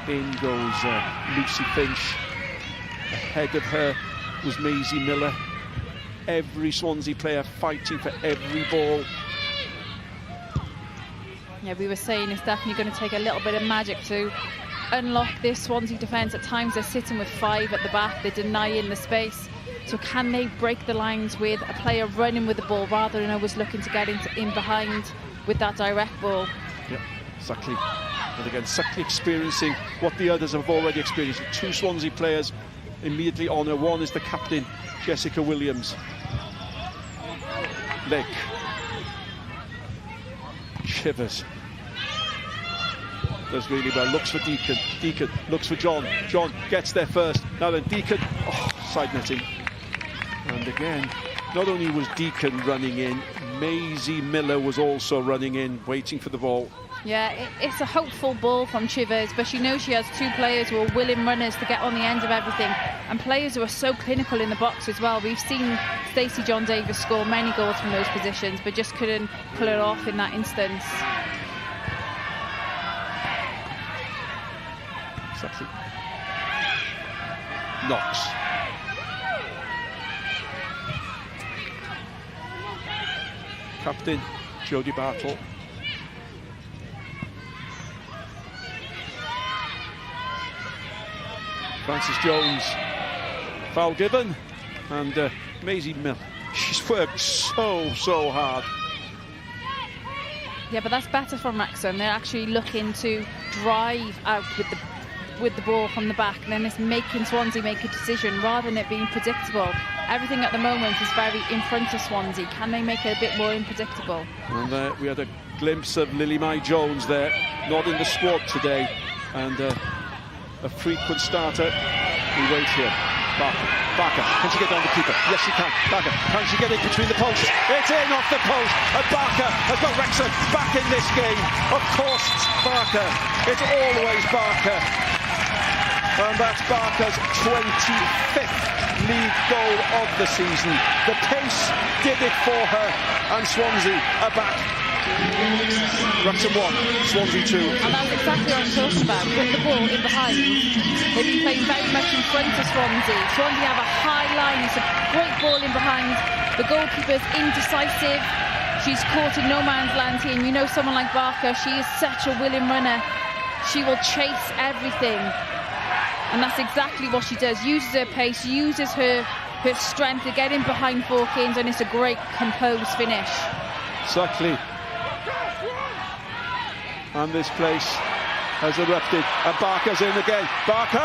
In goes Lucy Finch. Ahead of her was Maisie Miller. Every Swansea player fighting for every ball. Yeah, we were saying it's definitely going to take a little bit of magic to unlock this Swansea defence. At times they're sitting with 5 at the back, they're denying the space. So can they break the lines with a player running with the ball rather than always looking to get in behind with that direct ball? Yep, Suckley. And again, Suckley experiencing what the others have already experienced. 2 Swansea players immediately on her. One is the captain, Jessica Williams. Lake. Chivers does really well, looks for Deacon, Deacon looks for John, John gets there first, now then Deacon, side netting. And again, not only was Deacon running in, Maisie Miller was also running in, waiting for the ball. Yeah, it's a hopeful ball from Chivers, but she knows she has two players who are willing runners to get on the end of everything, and players who are so clinical in the box as well. We've seen Stacey John Davis score many goals from those positions, but just couldn't pull it off in that instance. Sexy. Knox. Captain Jodie Bartle. Frances Jones, foul given, and Maisie Miller, she's worked so hard. Yeah, but that's better from Wrexham. They're actually looking to drive out with the ball from the back, and then it's making Swansea make a decision rather than it being predictable. Everything at the moment is very in front of Swansea. Can they make it a bit more unpredictable? And we had a glimpse of Lily Mae Jones there, not in the squad today, and a frequent starter. We wait here. Barker, can she get down the keeper? Yes, she can. Barker, can she get in between the posts? It's in off the post, and Barker has got Wrexham back in this game. Of course, it's Barker. It's always Barker. And that's Barker's 25th league goal of the season. The pace did it for her, and Swansea are back. Wrexham 1, Swansea 2. And that's exactly what I'm talking about. Put the ball in behind. They've been playing very much in front of Swansea. Swansea have a high line. It's a great ball in behind. The goalkeeper's indecisive. She's caught in no man's land here. And you know someone like Barker, she is such a willing runner. She will chase everything. And that's exactly what she does. Uses her pace, uses her strength to get in behind Hawkins, and it's a great composed finish. Exactly. And this place has erupted, and Barker's in again. Barker!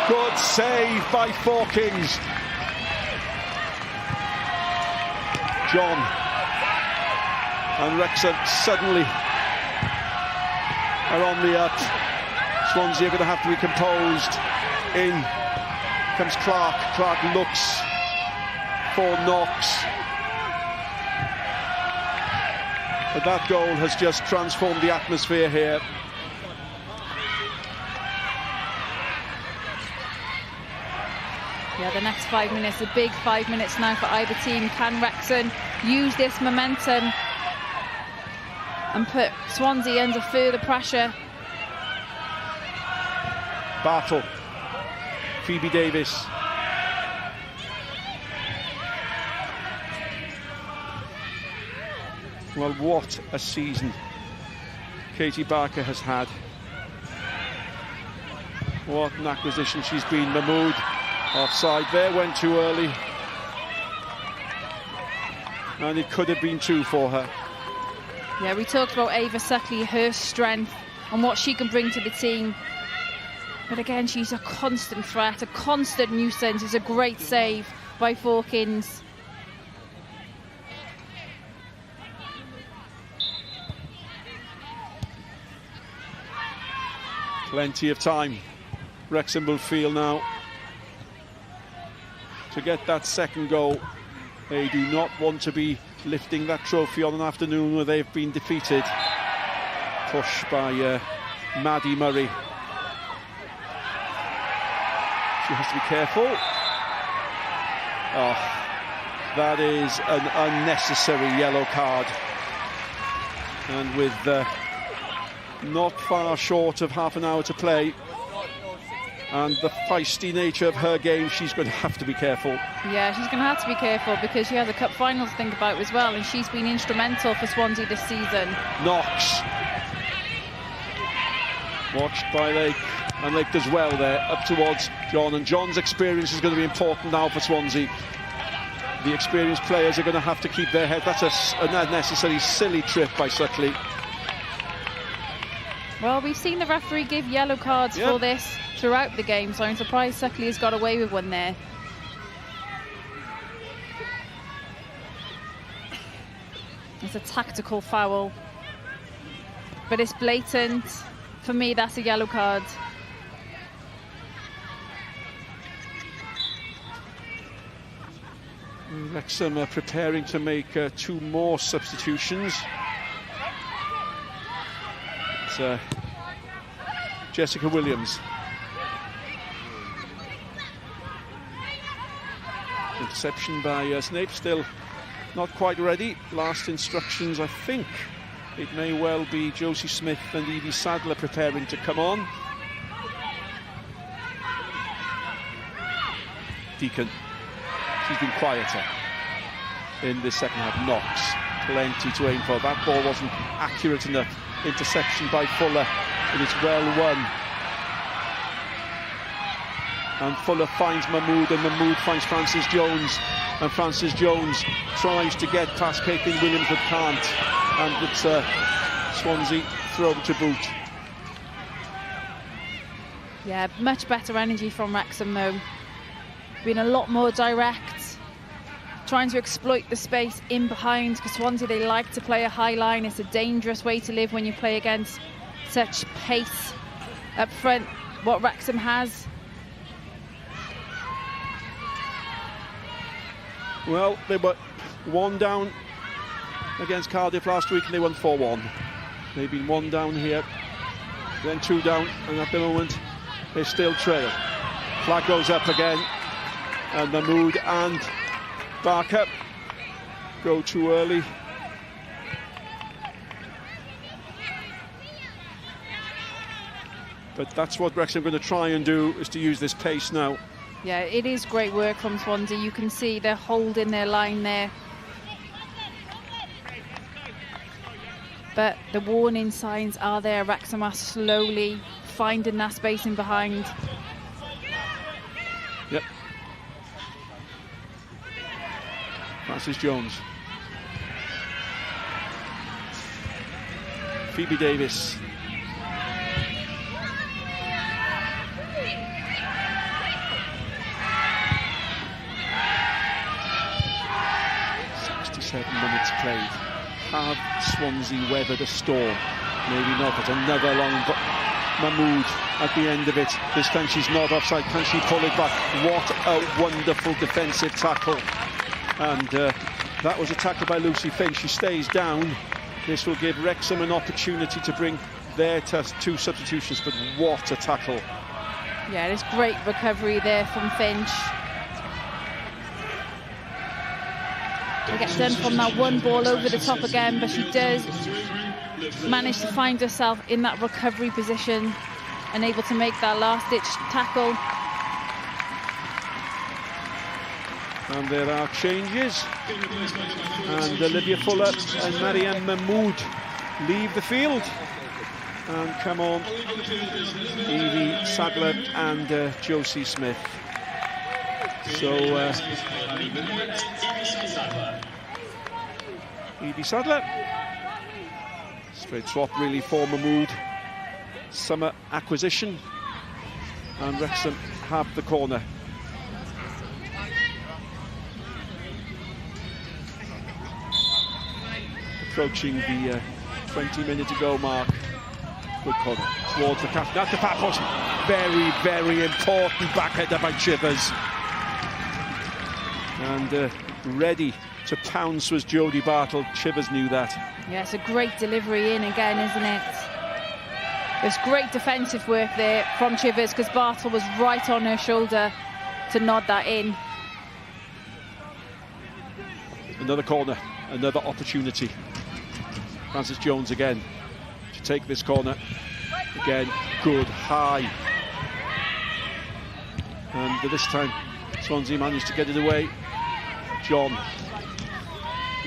Good save by Hawkins. John. And Wrexham suddenly are on the up. Swansea are going to have to be composed. In comes Clark. Clark looks for Knox. But that goal has just transformed the atmosphere here. Yeah, the next 5 minutes, a big 5 minutes now for either team. Can Wrexham use this momentum and put Swansea under further pressure? Bartle, Phoebe Davis. Well, what a season Katie Barker has had. What an acquisition she's been. Mahmood offside there, went too early. And it could have been two for her. Yeah, we talked about Ava Suckley, her strength and what she can bring to the team. But again, she's a constant threat, a constant nuisance. It's a great save by Hawkins. Plenty of time. Wrexham will feel now to get that second goal. They do not want to be lifting that trophy on an afternoon where they've been defeated. Push by Maddie Murray. She has to be careful. Oh, that is an unnecessary yellow card. And with not far short of half an hour to play, and the feisty nature of her game, she's going to have to be careful. Yeah, she's going to have to be careful because she has a cup final to think about as well, and she's been instrumental for Swansea this season. Knox. Watched by Lake, and Lake does well there, up towards John, and John's experience is going to be important now for Swansea. The experienced players are going to have to keep their head. That's an unnecessary, silly trip by Suckley. Well, we've seen the referee give yellow cards for this throughout the game, so I'm surprised Suckley has got away with one there. It's a tactical foul. but it's blatant. For me, that's a yellow card. Wrexham are preparing to make 2 more substitutions. It's Jessica Williams. Interception by Snape, still not quite ready. Last instructions, I think it may well be Josie Smith and Evie Sadler preparing to come on. Deacon, she's been quieter in the second half. Knox, plenty to aim for. That ball wasn't accurate enough. Interception by Fuller, and it's well won. And Fuller finds Mahmood, and Mahmood finds Francis Jones. And Francis Jones tries to get past Caitlin Williams, but can't. And it's Swansea throw to boot. Yeah, much better energy from Wrexham though. Been a lot more direct, trying to exploit the space in behind, because Swansea, they like to play a high line. It's a dangerous way to live when you play against such pace up front, what Wrexham has. Well, they were 1 down against Cardiff last week and they won 4-1. They've been 1 down here, then 2 down, and at the moment they still trail. Flag goes up again, and Mahmood and Barker go too early. But that's what Wrexham are going to try and do, is to use this pace now. Yeah, it is great work from Swansea. You can see they're holding their line there. But the warning signs are there. Wrexham are slowly finding that space in behind. Yep. Francis Jones. Phoebe Davis. Minutes played. Have Swansea weathered a storm? Maybe not, but another long Mahmood at the end of it. This time she's not offside. Can she pull it back? What a wonderful defensive tackle. And that was a tackle by Lucy Finch. She stays down. This will give Wrexham an opportunity to bring their 2 substitutions, but what a tackle. Yeah, it's great recovery there from Finch. She gets done from that one ball over the top again, but she does manage to find herself in that recovery position and able to make that last-ditch tackle. And there are changes, and Olivia Fuller and Marianne Mahmood leave the field, and come on Evie Sadler and Josie Smith. So Evie Sadler, straight swap really for Mahmood. Summer acquisition, and Wrexham have the corner. Approaching the 20-minute-to-go mark. Good corner towards the captain. At the back post. Very, very important backheader by Chivers. And ready to pounce was Jodie Bartle. Chivers knew that. Yeah, it's a great delivery in again, isn't it? There's great defensive work there from Chivers, because Bartle was right on her shoulder to nod that in. Another corner, another opportunity. Francis Jones again to take this corner. Again, good high. And this time Swansea managed to get it away. John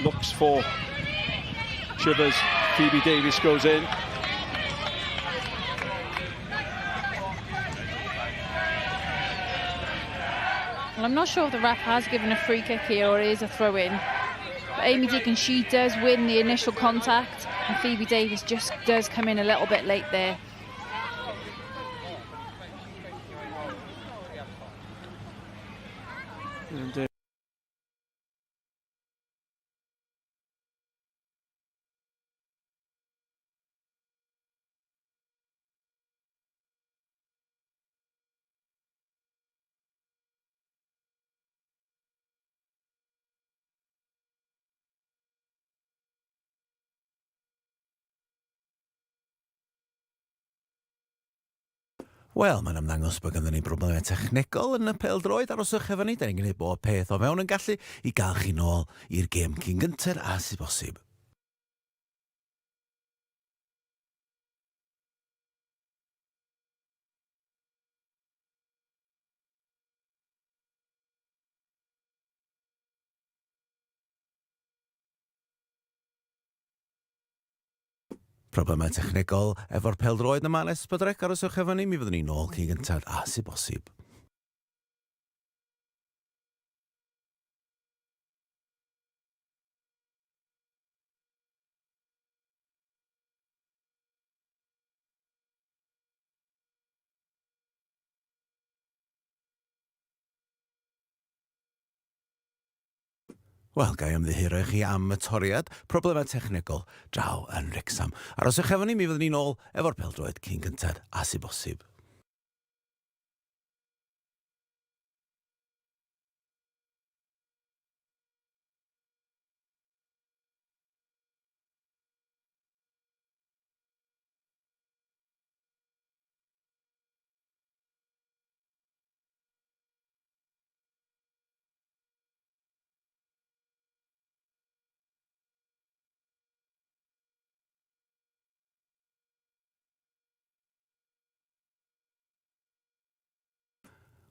looks for Chivers. Phoebe Davis goes in. Well, I'm not sure if the ref has given a free kick here or it is a throw-in. But Amy Deacon, she does win the initial contact, and Phoebe Davis just does come in a little bit late there. And Wel, mae'n ymddangos bod ganddyn ni broblemau technegol yn y pêl-droed aroswch efo ni. Da ni'n gwneud bob peth o fewn yn gallu i gael chi nôl i'r gêm cyn gynter a sy'n bosib. Problemau technegol efo'r pêl-droed yma nes bydrec aroswch efo ni, mi fyddwn ni nôl cyn gyntad a sy'n bosib. Wel, gai ymddihiro i chi am y toriad, problemau technegol draw yn Wrexham. Aroswch efo ni, mi fyddwn ni nôl efo'r pêl-droed cyn gyntad a sy'n bosib.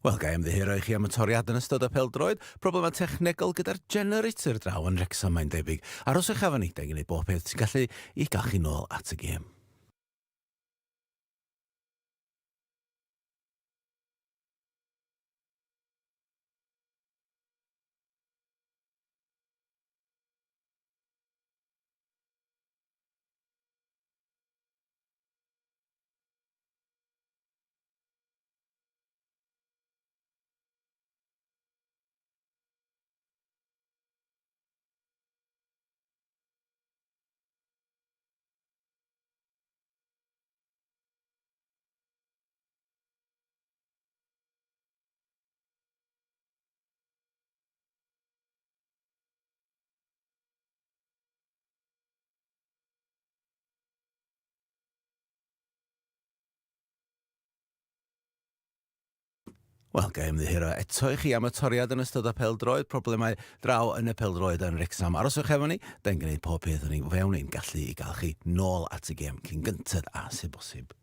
Wel, gai ymddihiro i chi am y toriad yn ystod y pêl-droed, problemau technegol gyda'r generator draw yn Wrexham mae'n debyg. Aroswch efo ni, da ni'n gwneud bob peth sy'n gallu i gael chi nôl at y gêm. Wel, gai ymddihiro eto i chi am y toriad yn ystod y pêl-droed, problemau draw yn y pêl-droed yn Wrexham. Aroswch efo ni, da ni'n gwneud pob peth yn ei fewn i'n gallu i gael chi nôl at y gêm cyn gyntad a sy'n bosib.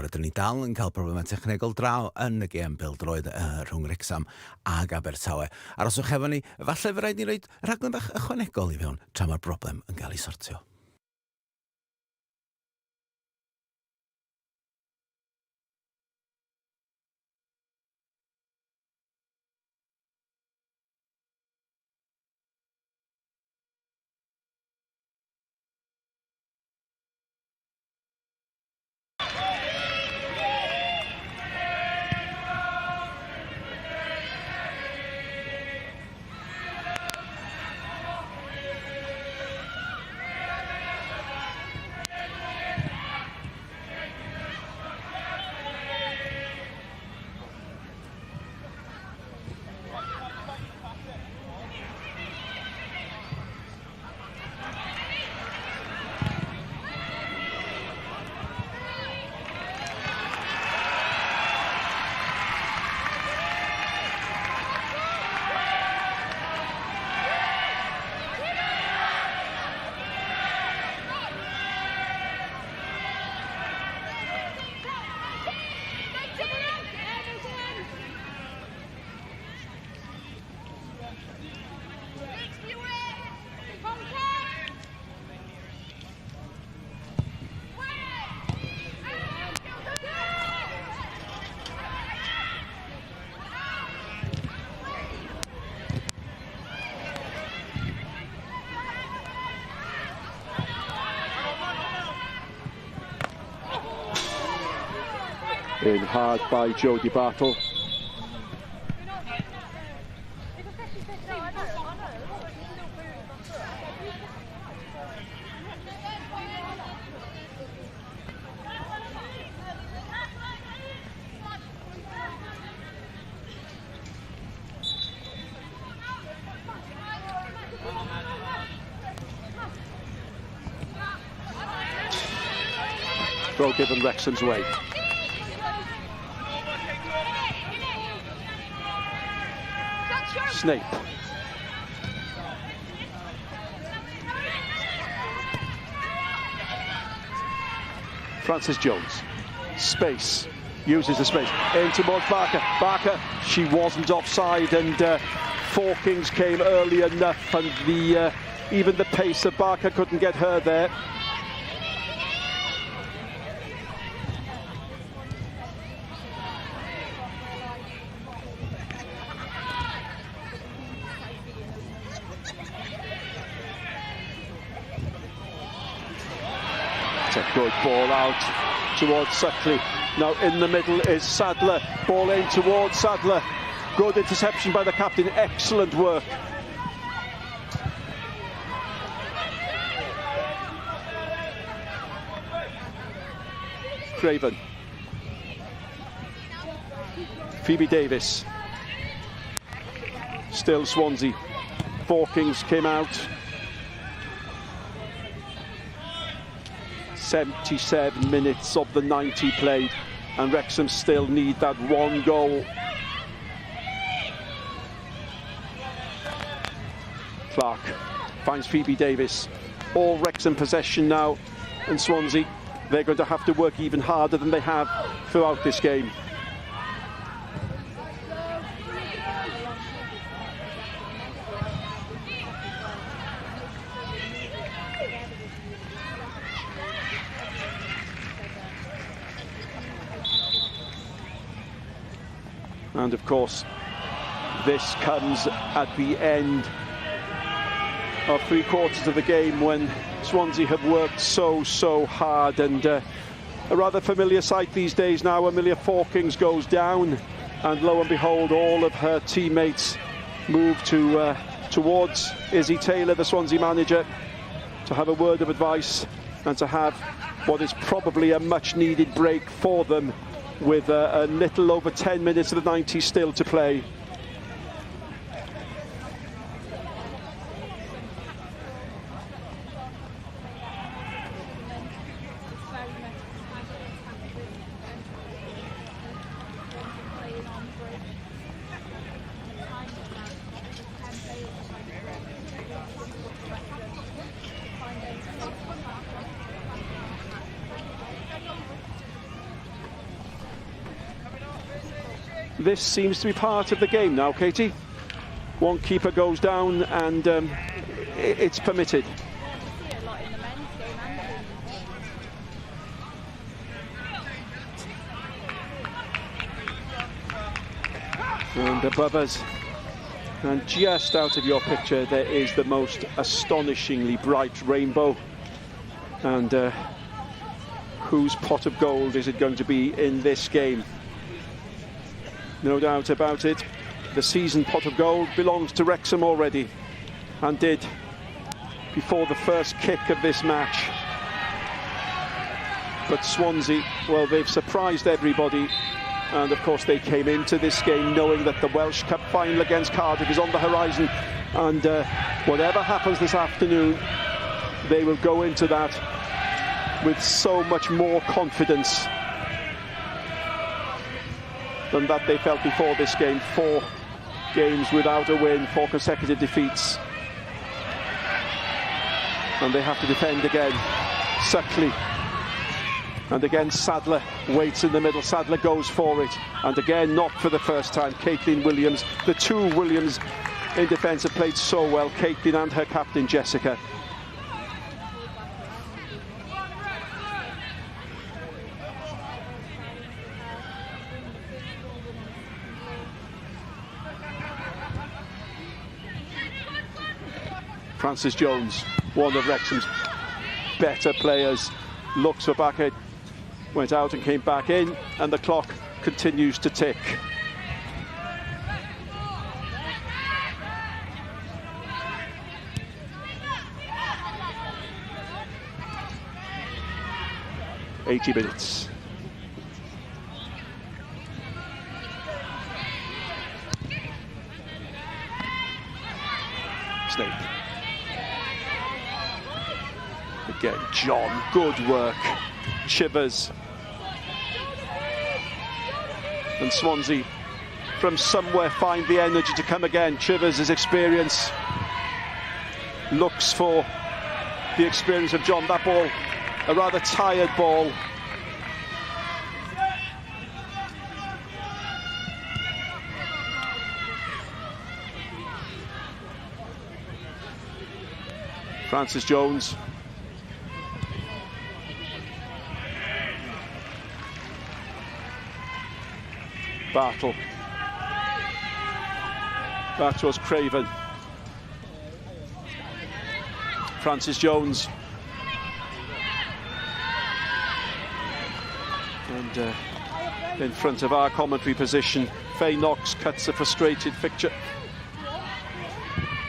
Rydyn ni dal yn cael problemau technegol draw yn y gêm pêl-droed rhwng Wrexham ag Abertawe. Aroswch efo ni, falle fe rhaid ni roed rhaglen bach ychwanegol i fewn tra mae'r broblem yn cael ei sortio. In hard by Jody Bartle. Throw given Wrexham's way. Snape. Francis Jones. Space. Uses the space. In towards Barker. Barker, she wasn't offside, and Four Kings came early enough, and even the pace of Barker couldn't get her there. It's a good ball out towards Suckley. Now in the middle is Sadler. Ball in towards Sadler. Good interception by the captain. Excellent work. Craven. Phoebe Davis. Still Swansea. Four Kings came out. 77 minutes of the 90 played, and Wrexham still need that one goal. Clark finds Phoebe Davis. All Wrexham possession now, and Swansea, they're going to have to work even harder than they have throughout this game. And of course, this comes at the end of 3/4 of the game, when Swansea have worked so hard, and a rather familiar sight these days now. Amelia Four Kings goes down, and lo and behold, all of her teammates move towards Izzy Taylor, the Swansea manager, to have a word of advice and to have what is probably a much needed break for them, with a little over 10 minutes of the 90 still to play. This seems to be part of the game now, Katie. One keeper goes down, and it's permitted. And above us, and just out of your picture, there is the most astonishingly bright rainbow. And whose pot of gold is it going to be in this game? No doubt about it, the season pot of gold belongs to Wrexham already, and did before the first kick of this match. But Swansea, well, they've surprised everybody, and of course they came into this game knowing that the Welsh Cup final against Cardiff is on the horizon, and whatever happens this afternoon, they will go into that with so much more confidence than that they felt before this game. 4 games without a win, 4 consecutive defeats, and they have to defend again. Suckley, and again Sadler waits in the middle. Sadler goes for it, and again, not for the first time, Caitlin Williams. The two Williams in defence have played so well, Caitlin and her captain Jessica. Francis Jones, one of Wrexham's better players, looks for Barker. went out and came back in, and the clock continues to tick. "80 minutes. Snape. Again, John, good work. Chivers. And Swansea, from somewhere, find the energy to come again. Chivers' experience looks for the experience of John. That ball, a rather tired ball. Francis Jones. Battle. Back towards Craven. Francis Jones. And in front of our commentary position, Faye Knox cuts a frustrated fixture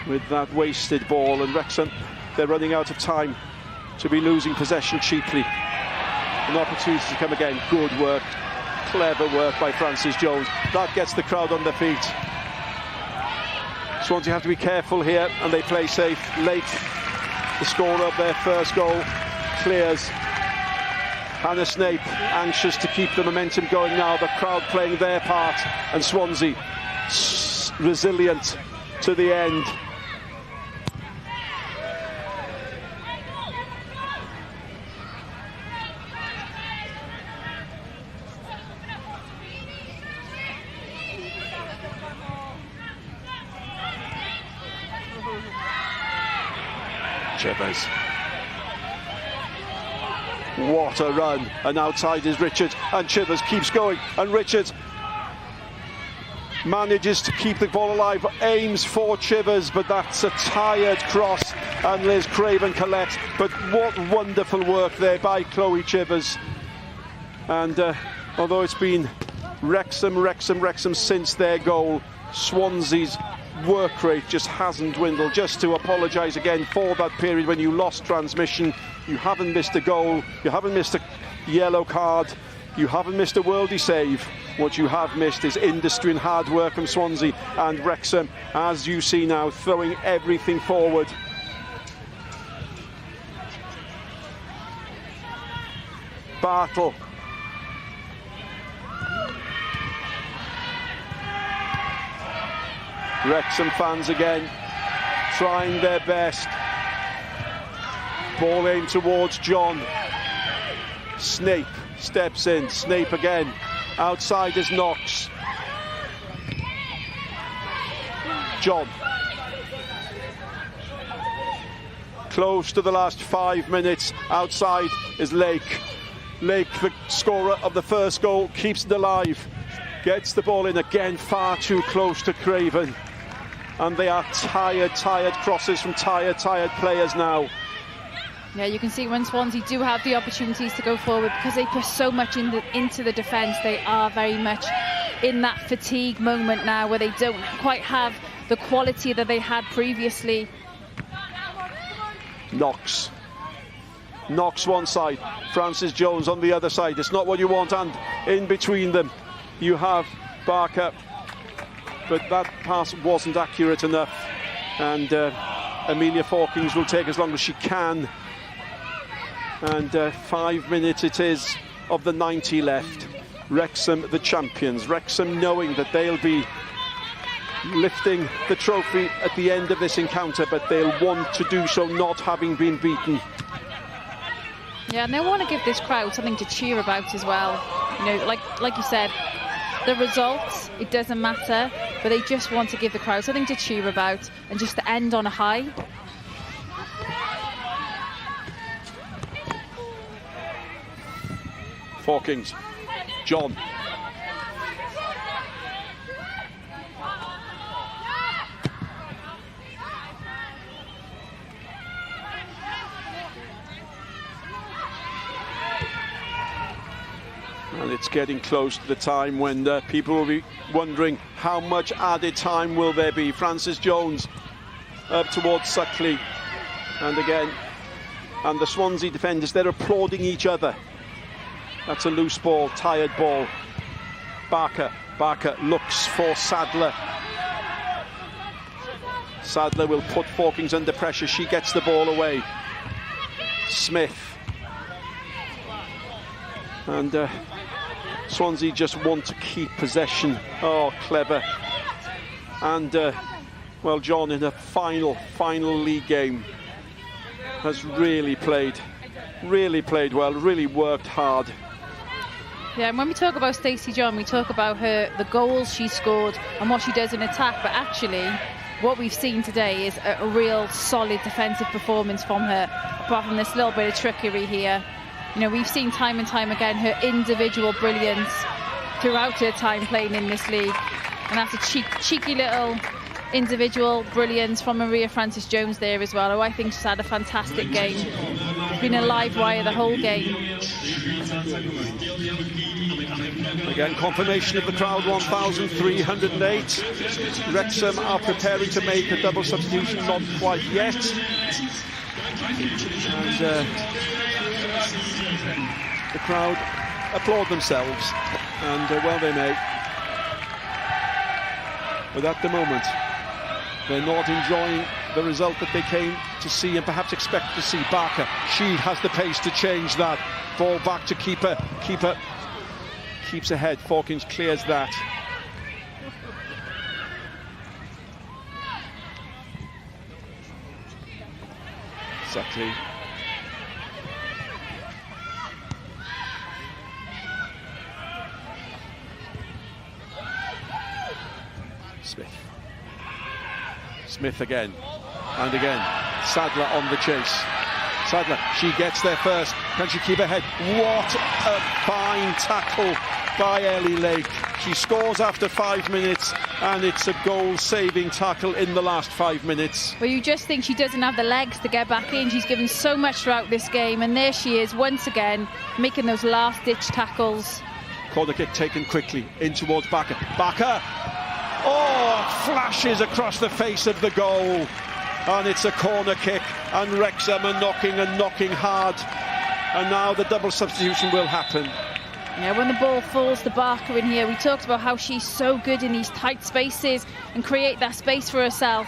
with that wasted ball, and Wrexham, they're running out of time to be losing possession cheaply. An opportunity to come again. Good work, clever work by Francis Jones. That gets the crowd on their feet. Swansea have to be careful here, and they play safe. Lake, the scorer of their first goal, clears. Hannah Snape anxious to keep the momentum going now. The crowd playing their part, and Swansea resilient to the end. Chivers. What a run, and outside is Richard, and Chivers keeps going, and Richard manages to keep the ball alive, aims for Chivers, but that's a tired cross, and Liz Craven Collette. But what wonderful work there by Chloe Chivers. And although it's been Wrexham since their goal, Swansea's work rate just hasn't dwindled. Just to apologise again for that period when you lost transmission. You haven't missed a goal, you haven't missed a yellow card, you haven't missed a worldie save. What you have missed is industry and hard work from Swansea, and Wrexham, as you see now, throwing everything forward. Bartle. Wrexham fans again trying their best. Ball aimed towards John. Snape steps in. Snape again. Outside is Knox. John. Close to the last 5 minutes. Outside is Lake. Lake, the scorer of the first goal, keeps it alive. Gets the ball in again, far too close to Craven. And they are tired crosses from tired players now. Yeah, you can see when Swansea do have the opportunities to go forward, because they put so much into the defence, they are very much in that fatigue moment now where they don't quite have the quality that they had previously. Knox one side, Francis Jones on the other side. It's not what you want, and in between them you have Barker, but that pass wasn't accurate enough, and Amelia Fawkins will take as long as she can. And 5 minutes it is of the 90 left. Wrexham the champions. Wrexham knowing that they'll be lifting the trophy at the end of this encounter, but they'll want to do so not having been beaten. Yeah, and they want to give this crowd something to cheer about as well. You know, like you said, the results, it doesn't matter, but they just want to give the crowd something to cheer about and just to end on a high. Fawkins, John. And it's getting close to the time when people will be wondering how much added time will there be. Francis Jones up towards Suckley. And again, and the Swansea defenders, they're applauding each other. That's a loose ball, tired ball. Barker looks for Sadler. Sadler will put Fawkins under pressure. She gets the ball away. Smith. And Swansea just want to keep possession. Oh, clever. And, well, John, in a final league game, has really played well, really worked hard. Yeah, and when we talk about Stacey John, we talk about the goals she scored and what she does in attack, but actually what we've seen today is a real solid defensive performance from her, apart from this little bit of trickery here. You know, we've seen time and time again her individual brilliance throughout her time playing in this league, and that's a cheeky little individual brilliance from Maria Francis-Jones there as well, who I think she's had a fantastic game. It's been a live wire the whole game. Again, confirmation of the crowd, 1,308. Wrexham are preparing to make a double substitution, not quite yet. And the crowd applaud themselves, and well they may. But at the moment, they're not enjoying the result that they came to see and perhaps expect to see. Barker, she has the pace to change that. Ball back to keeper. Keeper keeps ahead. Fawkins clears that. Suckley. Smith again, and again. Sadler on the chase. Sadler, she gets there first. Can she keep ahead? What a fine tackle by Ellie Lake. She scores after 5 minutes, and it's a goal-saving tackle in the last 5 minutes. Well, you just think she doesn't have the legs to get back in. She's given so much throughout this game, and there she is once again, making those last-ditch tackles. Corner kick taken quickly in towards Barker. Barker! Oh, flashes across the face of the goal, and it's a corner kick, and Wrexham are knocking hard, and now the double substitution will happen. Yeah, when the ball falls to Barker in here, we talked about how she's so good in these tight spaces and create that space for herself,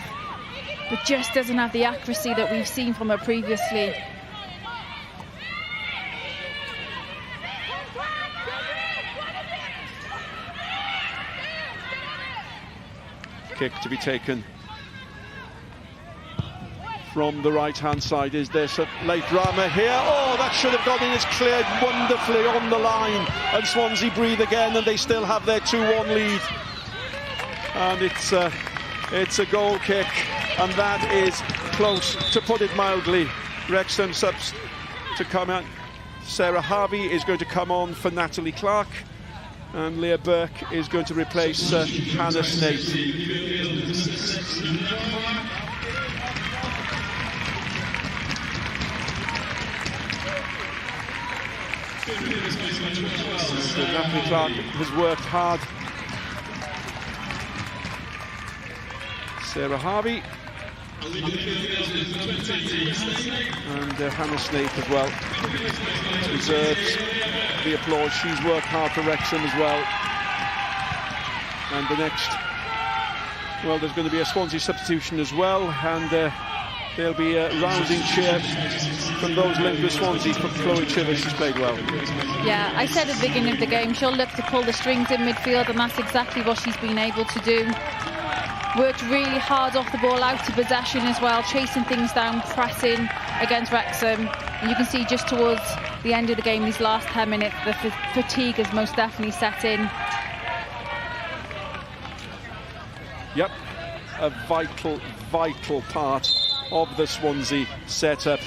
but just doesn't have the accuracy that we've seen from her previously. Kick to be taken from the right-hand side. Is there some late drama here? Oh, that should have gone in. It's cleared wonderfully on the line, and Swansea breathe again, and they still have their 2-1 lead. And it's a goal kick, and that is close, to put it mildly. Wrexham subs to come out. Sarah Harvey is going to come on for Natalie Clark, and Leah Burke is going to replace Hannah Snape. So Natalie Clark has worked hard. Sarah Harvey. And Hannah Snape as well deserves the applause. She's worked hard for Wrexham as well. And the next, well, there's going to be a Swansea substitution as well, and there'll be a rousing cheer from those linked with Swansea for Chloe Chivers. She's played well. Yeah, I said at the beginning of the game she'll look to pull the strings in midfield, and that's exactly what she's been able to do. Worked really hard off the ball, out to possession as well, chasing things down, pressing against Wrexham. And you can see just towards the end of the game, these last 10 minutes, the fatigue has most definitely set in. Yep, a vital part of the Swansea setup.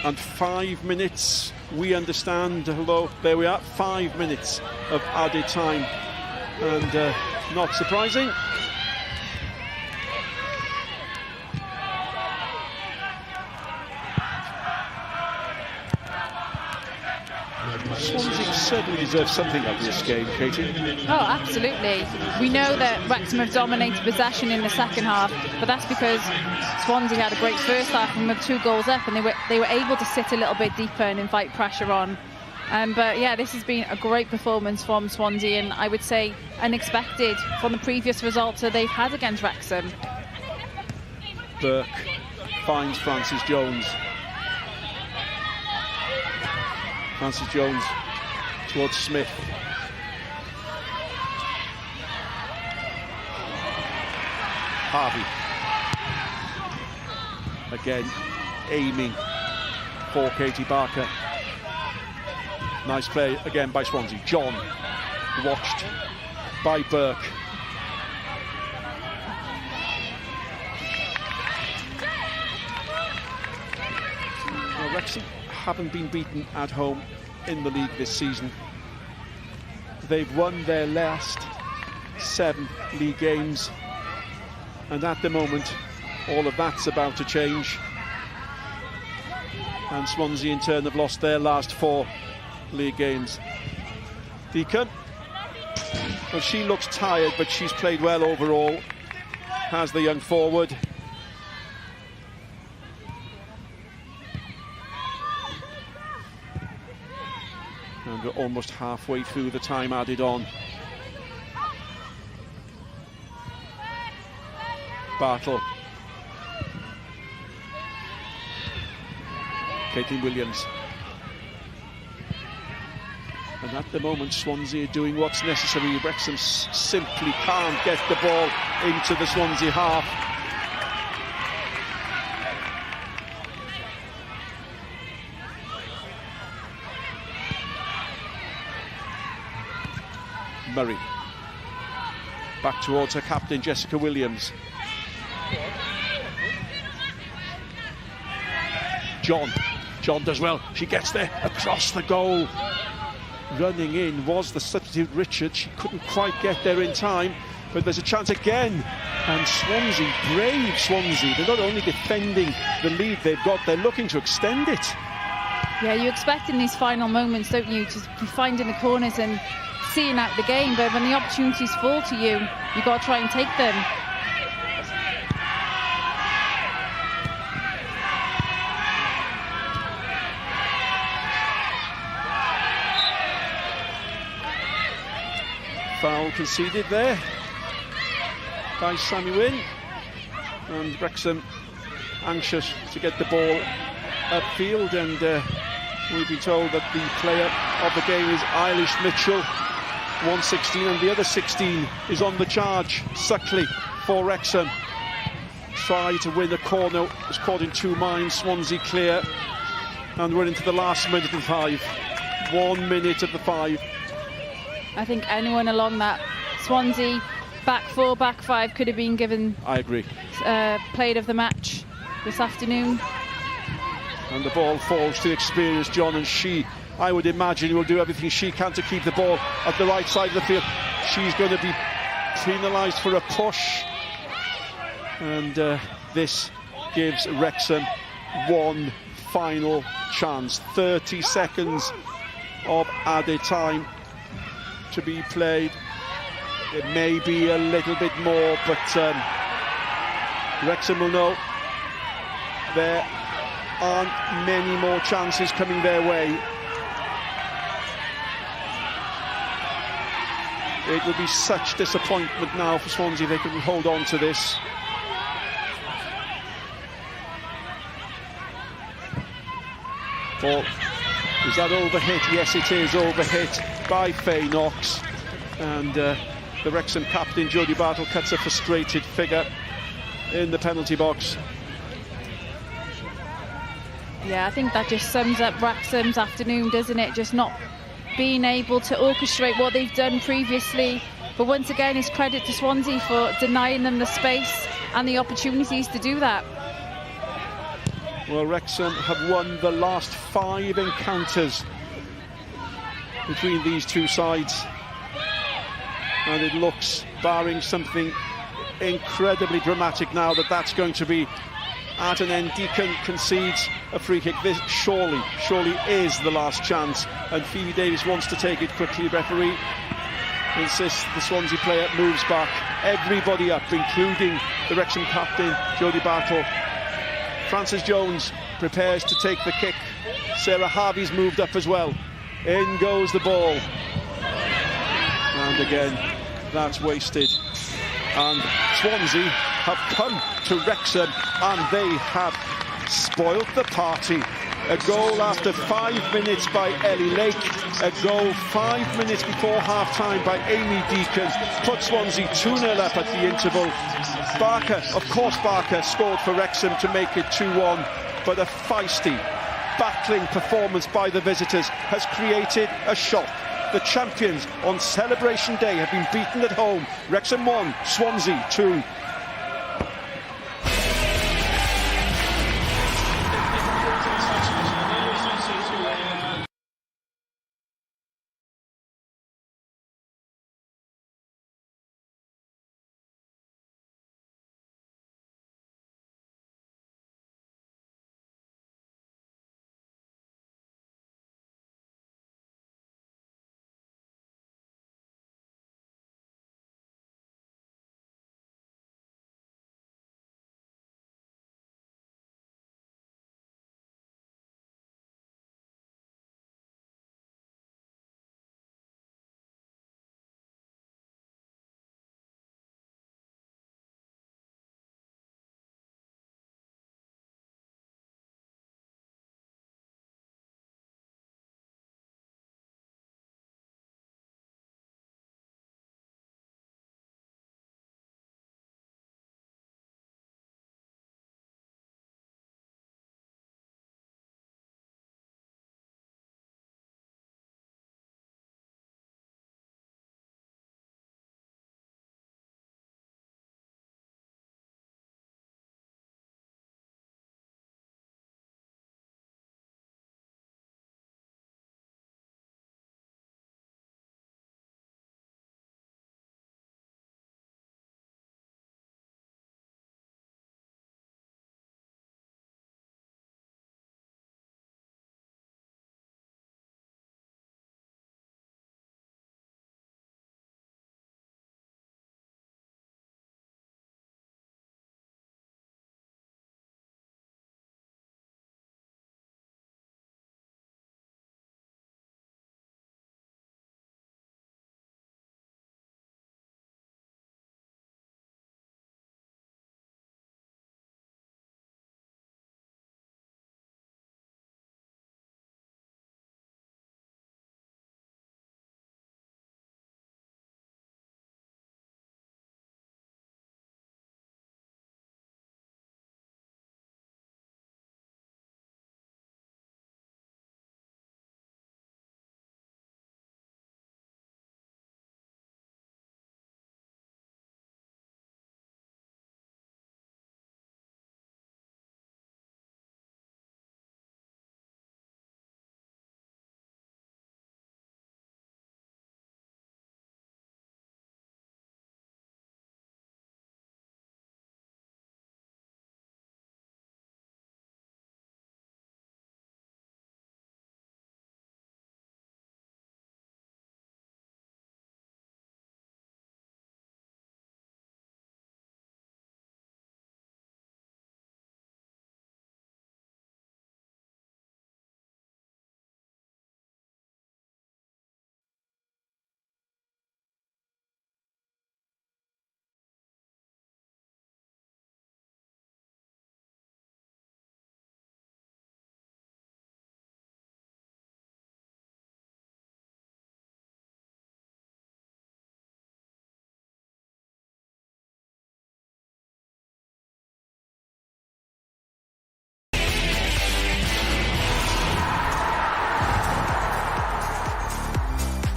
And 5 minutes, we understand, although there we are, 5 minutes of added time. And not surprising. Swansea certainly deserve something out of this game, Katie. Oh, absolutely. We know that Wrexham have dominated possession in the second half, but that's because Swansea had a great first half and were 2 goals up, and they were able to sit a little bit deeper and invite pressure on. But yeah, this has been a great performance from Swansea, and I would say unexpected from the previous results that they've had against Wrexham. Burke finds Francis Jones. Francis Jones towards Smith. Harvey. Again, aiming for Katie Barker. Nice play again by Swansea. John, watched by Burke. Well, Wrexham haven't been beaten at home in the league this season. They've won their last 7 league games, and at the moment all of that's about to change, and Swansea in turn have lost their last 4 league games. Deacon, well, she looks tired, but she's played well overall, has the young forward. And we're almost halfway through the time added on. Bartle. Caitlin Williams. And at the moment, Swansea are doing what's necessary. Wrexham simply can't get the ball into the Swansea half. Murray. Back towards her captain, Jessica Williams. John does well. She gets there across the goal. Running in was the substitute Richard. She couldn't quite get there in time, but there's a chance again. And Swansea, brave Swansea, they're not only defending the lead they've got, they're looking to extend it. Yeah, you expect in these final moments, don't you, to be finding the corners and seeing out the game, but when the opportunities fall to you, you've got to try and take them. Foul conceded there by Sammy Wynn, and Wrexham anxious to get the ball upfield, and we've been told that the player of the game is Eilish Mitchell, 116, and the other 16 is on the charge. Suckley for Wrexham. Try to win a corner, was caught in 2 minds. Swansea clear, and we're into the last minute of 5. 1 minute of the 5. I think anyone along that Swansea back 4, back 5 could have been given, I agree, played of the match this afternoon. And the ball falls to the experienced John, and she, I would imagine, will do everything she can to keep the ball at the right side of the field. She's going to be penalised for a push, and this gives Wrexham one final chance. 30 seconds of added time to be played. It may be a little bit more, but Wrexham will know there aren't many more chances coming their way. It would be such disappointment now for Swansea if they couldn't hold on to this. Ball, is that overhit? Yes, it is overhit by Faye Knox, and the Wrexham captain Jodie Bartle cuts a frustrated figure in the penalty box. Yeah, I think that just sums up Wrexham's afternoon, doesn't it? Just not being able to orchestrate what they've done previously. But once again, it's credit to Swansea for denying them the space and the opportunities to do that. Well, Wrexham have won the last 5 encounters between these two sides, and it looks, barring something incredibly dramatic now, that that's going to be Adran Deacon concedes a free kick. This surely is the last chance, and Phoebe Davies wants to take it quickly. Referee insists the Swansea player moves back. Everybody up, including the Wrexham captain, Jodie Bartle. Frances Jones prepares to take the kick. Sarah Harvey's moved up as well. In goes the ball. And again, that's wasted. And Swansea have come to Wrexham and they have spoilt the party. A goal after 5 minutes by Ellie Lake, a goal 5 minutes before half-time by Amy Deacon, put Swansea 2-0 up at the interval. Barker scored for Wrexham to make it 2-1, but a feisty, battling performance by the visitors has created a shock. The champions on Celebration Day have been beaten at home. Wrexham 1, Swansea 2.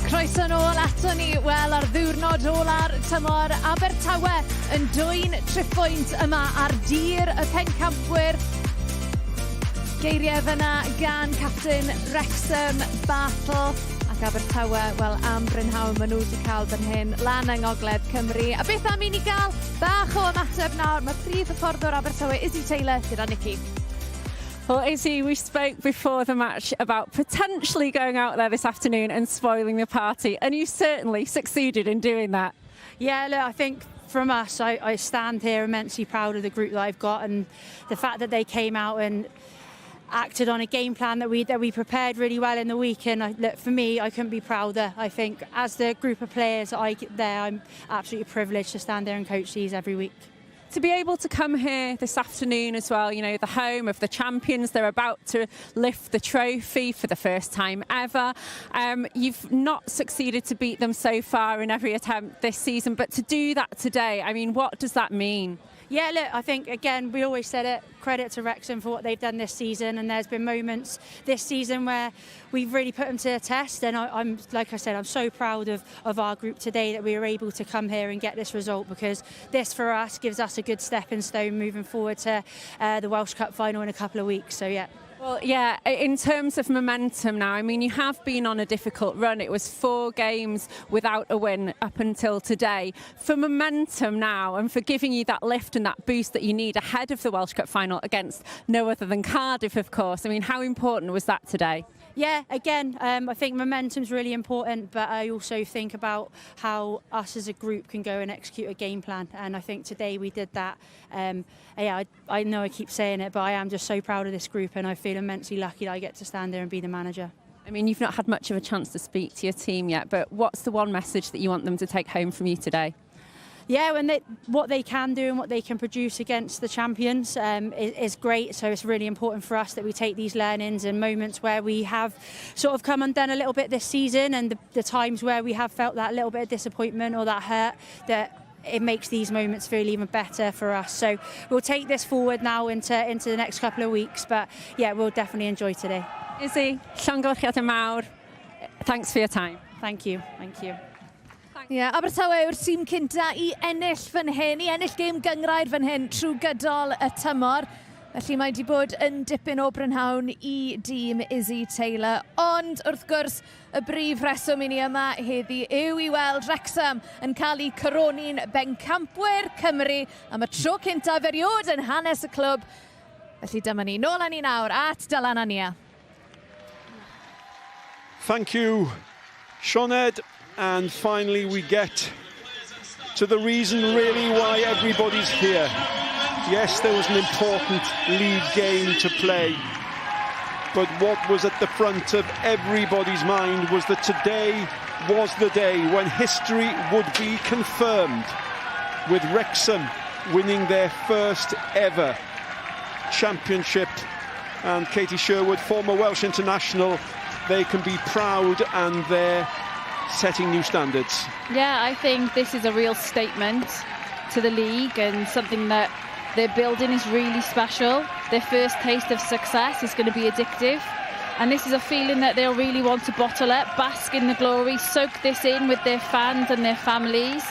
Croeso nôl ato ni, wel, ar ddiwrnod ola'r tymor, Abertawe yn dwyn triphwynt yma ar dir y pencampwyr. Geiriau fyna gan captain Wrexham Bartle, ac Abertawe, wel am brynhawn maen nhw wedi cael fan hyn lan yng Ngogledd Cymru. A beth am i ni gael bach o ymateb nawr, mae prif hyfforddwr Abertawe Izzy Taylor gyda Nicky. Well, Izzy, we spoke before the match about potentially going out there this afternoon and spoiling the party, and you certainly succeeded in doing that. Yeah, look, I think from us, I stand here immensely proud of the group that I've got, and the fact that they came out and acted on a game plan that we prepared really well in the week. And look, for me, I couldn't be prouder. I think as the group of players I'm absolutely privileged to stand there and coach these every week. To be able to come here this afternoon as well, you know, the home of the champions, they're about to lift the trophy for the first time ever. You've not succeeded to beat them so far in every attempt this season, but to do that today, I mean, what does that mean? Yeah, look, I think, again, we always said it, credit to Wrexham for what they've done this season, and there's been moments this season where we've really put them to the test, and I'm like I said, I'm so proud of our group today that we were able to come here and get this result, because this, for us, gives us a good stepping stone moving forward to the Welsh Cup final in a couple of weeks, so yeah. Well, yeah, in terms of momentum now, I mean, you have been on a difficult run. It was 4 games without a win up until today. For momentum now and for giving you that lift and that boost that you need ahead of the Welsh Cup final against no other than Cardiff, of course, I mean, how important was that today? Yeah, again, I think momentum's really important, but I also think about how us as a group can go and execute a game plan, and I think today we did that. Yeah, I know I keep saying it, but I am just so proud of this group, and I feel immensely lucky that I get to stand there and be the manager. I mean, you've not had much of a chance to speak to your team yet, but what's the one message that you want them to take home from you today? Yeah, what they can do and what they can produce against the champions is great. So it's really important for us that we take these learnings and moments where we have sort of come undone a little bit this season, and the times where we have felt that little bit of disappointment or that hurt, that it makes these moments feel even better for us. So we'll take this forward now into the next couple of weeks. But yeah, we'll definitely enjoy today. Izzy, llongyfarchiadau mawr. Thanks for your time. Thank you. Thank you. Abertawe yw'r tîm cynta i ennill fan hyn, i ennill gêm gyngrair fan hyn trwy gydol y tymor. Felly mae wedi bod yn dipyn o brynhawn i dîm Izzy Taylor. Ond wrth gwrs, y brif reswm i ni yma heddi yw i weld Wrexham yn cael ei coroni'n bencampwyr Cymru am y tro cyntaf eriod yn hanes y clwb. Felly dyma ni nôl â ni nawr at Dylan Ania. Thank you, Sioned. And finally we get to the reason really why everybody's here. Yes, there was an important league game to play, but what was at the front of everybody's mind was that today was the day when history would be confirmed, with Wrexham winning their first ever championship. And Katie Sherwood, former Welsh international, they can be proud, and they're setting new standards. Yeah, I think this is a real statement to the league, and something that they're building is really special. Their first taste of success is going to be addictive, and this is a feeling that they'll really want to bottle up, bask in the glory, soak this in with their fans and their families,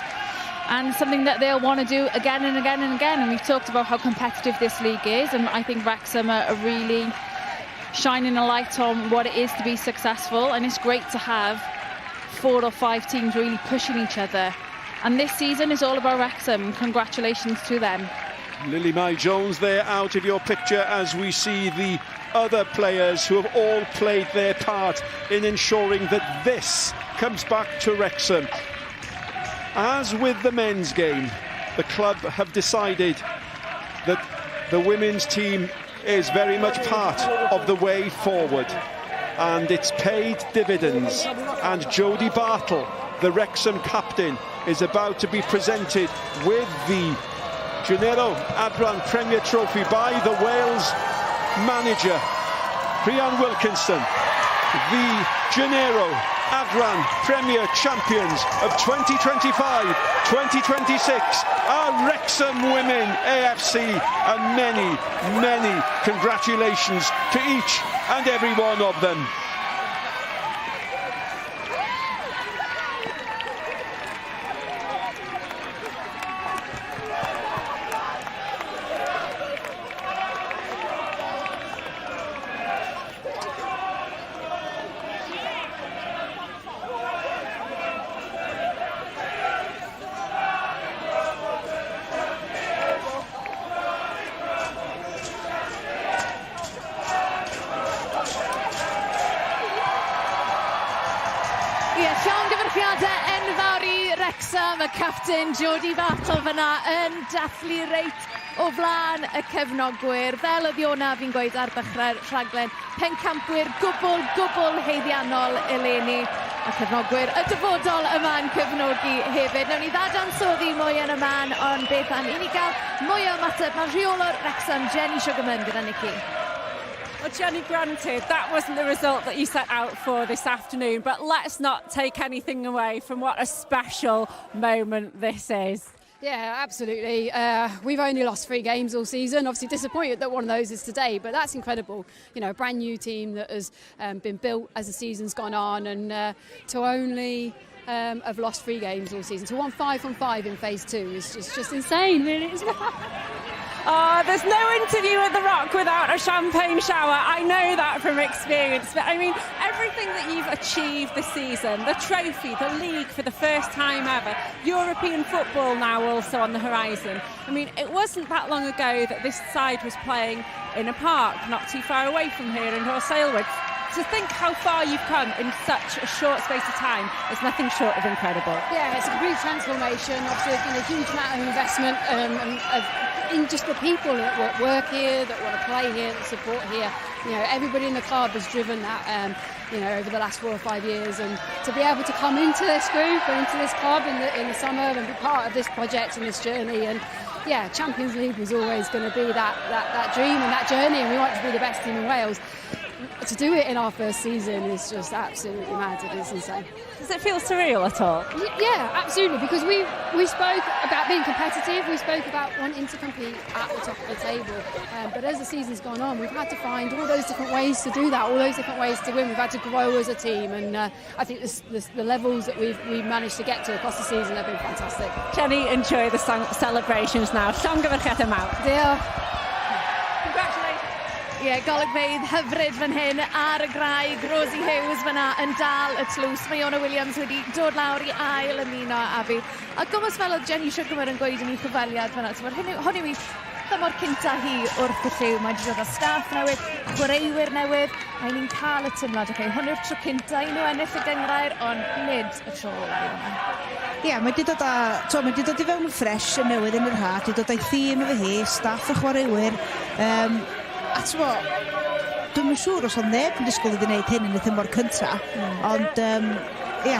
and something that they'll want to do again and again and again. And we've talked about how competitive this league is, and I think Wrexham are really shining a light on what it is to be successful, and it's great to have 4 or 5 teams really pushing each other. And this season is all about Wrexham. Congratulations to them. Lily Mae Jones there out of your picture as we see the other players who have all played their part in ensuring that this comes back to Wrexham. As with the men's game, the club have decided that the women's team is very much part of the way forward, and it's paid dividends. And Jodie Bartle, the Wrexham captain, is about to be presented with the Genero Adran Premier trophy by the Wales manager, Rhian Wilkinson. The Genero Adran Premier champions of 2025-2026 are Wrexham Women AFC, and many, many congratulations to each and every one of them. Llongyfarchiadau enfawr i Wrexham, y captain Jody Battle fyna yn dathlu reit o flaen y cefnogwyr. Fel y ddiona fi'n gweud ar ddechrau'r rhaglen, pencampwyr gwbl heiddiannol eleni. A cefnogwyr y dyfodol yma'n cefnogi hefyd. Nawn ni ddadansoddi mwy yn y man, ond beth am i ni gael mwy o ymateb. Mae rheolwr Wrexham, Jenny Sugarman, gyda Nicky. Well, Jenny, granted, that wasn't the result that you set out for this afternoon, but let's not take anything away from what a special moment this is. Yeah, absolutely. We've only lost 3 games all season. Obviously disappointed that one of those is today, but that's incredible. You know, a brand new team that has been built as the season's gone on, and to only have lost 3 games all season, to 1 5-on-5 in phase 2 is just insane, really, isn't it? Oh, there's no interview at The Rock without a champagne shower. I know that from experience. But I mean, everything that you've achieved this season, the trophy, the league for the first time ever, European football now also on the horizon. I mean, it wasn't that long ago that this side was playing in a park not too far away from here in Horse Aylward. To think how far you've come in such a short space of time is nothing short of incredible. Yeah, it's a complete transformation. Obviously, there's been a huge amount of investment in just the people that work here, that want to play here, that support here. You know, everybody in the club has driven that, you know, over the last 4 or 5 years, and to be able to come into this group and into this club in the summer and be part of this project and this journey, and yeah, Champions League was always going to be that dream and that journey, and we want to be the best team in Wales. To do it in our first season is just absolutely mad. It is insane. Does it feel surreal at all? Yeah, absolutely, because we spoke about being competitive, we spoke about wanting to compete at the top of the table, but as the season's gone on, we've had to find all those different ways to do that, all those different ways to win. We've had to grow as a team, and I think the levels that we've managed to get to across the season have been fantastic. Jenny, enjoy the celebrations now. Llongyfarchiadau mawr. Diolch. Ie, golygfeydd hyfryd fan hyn ar y graig. Rosie Hughes fyna yn dal y tlws. Mae Iona Williams wedi dod lawr i ail ymuno a fi. A gomos fel oedd Jenny Sugarman yn gweud yn ei chyfaliad fyna. Hwn yw i thymor cynta hi wrth y lliw. Mae wedi dod â staff newydd, chwaraewyr newydd. A ni'n cael y tymlad. Hwn yw'r tro cynta i nhw ennill y gyngrair, ond nid y tro olau yma. Ie, mae wedi dod i fewn yn ffres yn newydd yn yr had. Wedi dod â'i thîm efo hi, staff y chwaraewyr. A t'mo, dwi'n yn siŵr os oedd neb yn disgwyl wedi gwneud hyn yn y thymor cynta, ond ie,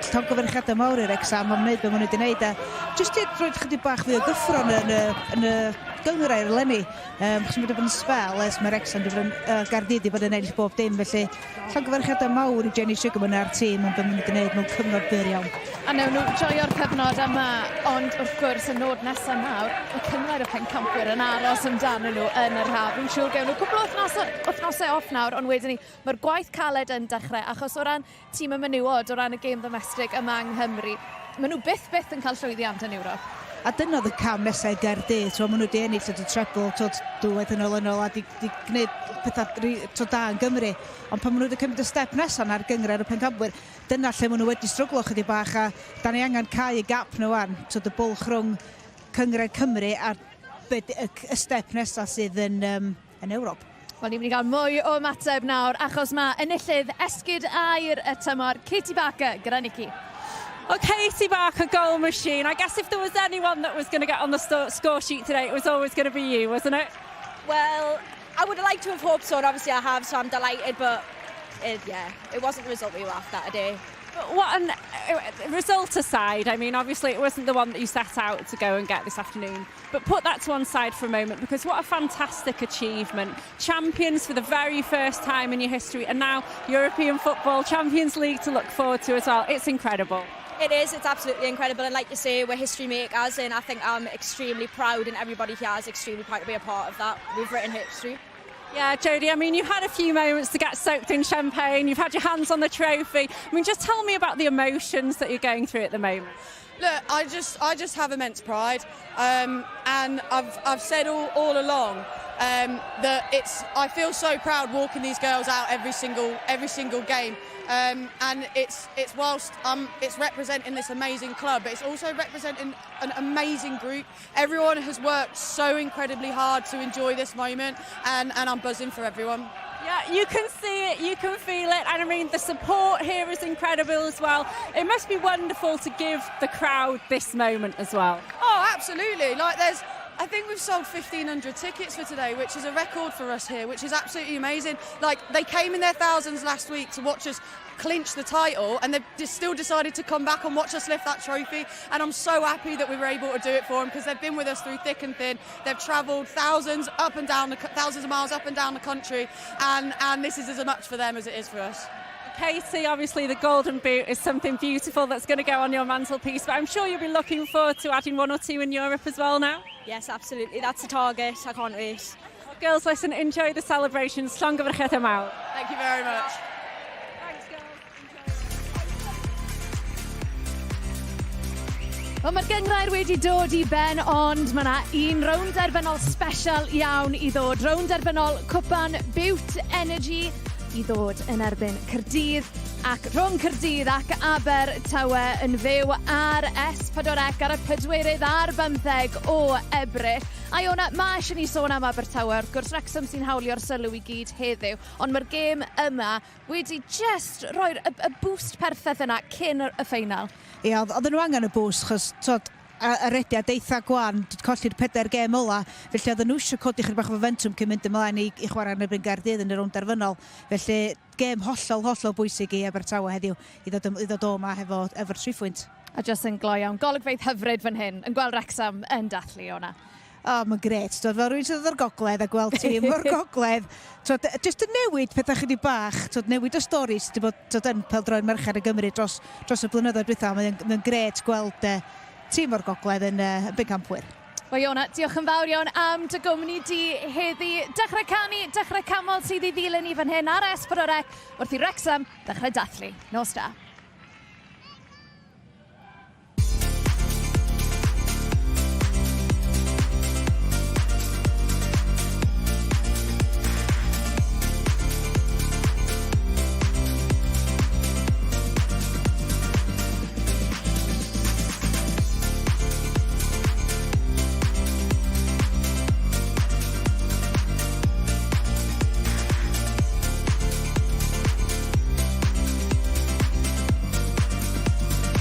llongyfarchiadau mawr i'r Wrexham am wneud be maen nhw wedi gwneud, a jyst i roed chydig bach fwy o gyffron yn y gyngrair eleni, chos mae wedi bod yn sbel ers mae Wrexham wedi bod yn Gaerdydd wedi bod yn ennill bob dim, felly llongyfarchiadau mawr i Jenny Sugarman a'r tîm am be maen nhw wedi gwneud mewn cyfnod byr iawn. A newn nhw joio'r cyfnod yma, ond wrth gwrs y nod nesaf nawr, y cyngrair y pencampwyr yn aros amdano nhw yn yr haf. Fi'n siŵr gewn nhw cwbl o wythnosau off nawr, ond wedyn ni, mae'r gwaith caled yn dechrau, achos o ran tîm y menywod, o ran y gêm domestig yma yng Nghymru, maen nhw byth yn cael llwyddiant yn Ewrop. A dyna oedd y cam nesaf Gaerdydd, maen nhw wedi ennill y treble dwywaith yn ôl a di gwneud pethau da yn Gymru. Ond pan maen nhw wedi cymryd y step nesaf na'r gyngrair y pencampwyr, dyna lle maen nhw wedi stryglo chydig bach, a da ni angen cau y gap nhw wan, y bwlch rhwng cyngrair Cymru a y step nesaf sydd yn Ewrop. Wel, ni'n mynd i gael mwy o ymateb nawr, achos mae enillydd esgyd air y tymor, Katie Barker, gyda Nicky. Oh, Katie Barker, goal machine. I guess if there was anyone that was going to get on the score sheet today, it was always going to be you, wasn't it? Well, I would have liked to have hoped so, and obviously I have, so I'm delighted, but it wasn't the result we were after today. But what result aside, I mean, obviously it wasn't the one that you set out to go and get this afternoon, but put that to one side for a moment, because what a fantastic achievement. Champions for the very first time in your history, and now European football, Champions League to look forward to as well. It's incredible. It is, it's absolutely incredible, and like you say, we're history makers, and I think I'm extremely proud, and everybody here is extremely proud to be a part of that. We've written history. Yeah, Jodie, I mean, you've had a few moments to get soaked in champagne, you've had your hands on the trophy. I mean, just tell me about the emotions that you're going through at the moment. Look, I just have immense pride, and I've said all along that I feel so proud walking these girls out every single game. And it's whilst it's representing this amazing club, but it's also representing an amazing group. Everyone has worked so incredibly hard to enjoy this moment, and I'm buzzing for everyone. Yeah, you can see it, you can feel it, and I mean the support here is incredible as well. It must be wonderful to give the crowd this moment as well. Oh, absolutely. Like I think we've sold 1,500 tickets for today, which is a record for us here, which is absolutely amazing. Like, they came in their thousands last week to watch us clinch the title, and they've still decided to come back and watch us lift that trophy. And I'm so happy that we were able to do it for them, because they've been with us through thick and thin. They've travelled thousands of miles up and down the country, and this is as much for them as it is for us. Katie, obviously the golden boot is something beautiful that's going to go on your mantelpiece, but I'm sure you'll be looking forward to adding 1 or 2 in Europe as well now. Yes, absolutely. That's the target. I can't wait. Well, girls, listen, enjoy the celebrations. Llong gyfrched am awr. Thank you very much. Thanks, girls. Wel, mae'r gyngrair wedi dod I ben, ond mae yna un rownd derfynol special iawn I ddod. Rownd derfynol cwpan Bute Energy I ddod yn erbyn Caerdydd, ac rhwng Caerdydd ac Abertawe yn fyw ar S4C ar y 4 a'r 15 o Ebrill. A Iona, mae eisiau ni sôn am Abertawe, wrth gwrs Wrexham sy'n hawlio'r sylw I gyd heddiw, ond mae'r gêm yma wedi just roi'r y boost perffaith yna cyn y ffeinal. Ie, oedden nhw angen y boost, chos y rediad eitha gwan, colli'r 4 gêm ola, felly oedden nhw eisiau codi chydig bach o momentum cyn mynd ymlaen I chwarae yn erbyn Gaerdydd yn y rownd derfynol. Felly gêm hollol bwysig I Abertawe heddiw I ddod o yma efo'r 3 pwynt. A just yn gloi iawn, golygfeydd hyfryd fan hyn, yn gweld Wrexham yn dathlu Iona. O, mae'n gret. Fel rwy'n sydd o'r gogledd a gweld tîm o'r gogledd. Just yn newid pethau chydig bach, newid y stori sydd wedi bod yn peldroed merched y Gymru dros y blynyddoedd diwethaf. Mae'n gret gweld tîm o'r gogledd yn bencampwyr. Wel Iona, diolch yn fawr iawn am dy gwmni di heddi. Dechrau canu, dechrau camol sydd I ddilyn ni fan hyn ar S4C wrth I Wrexham dechrau dathlu. Nos da.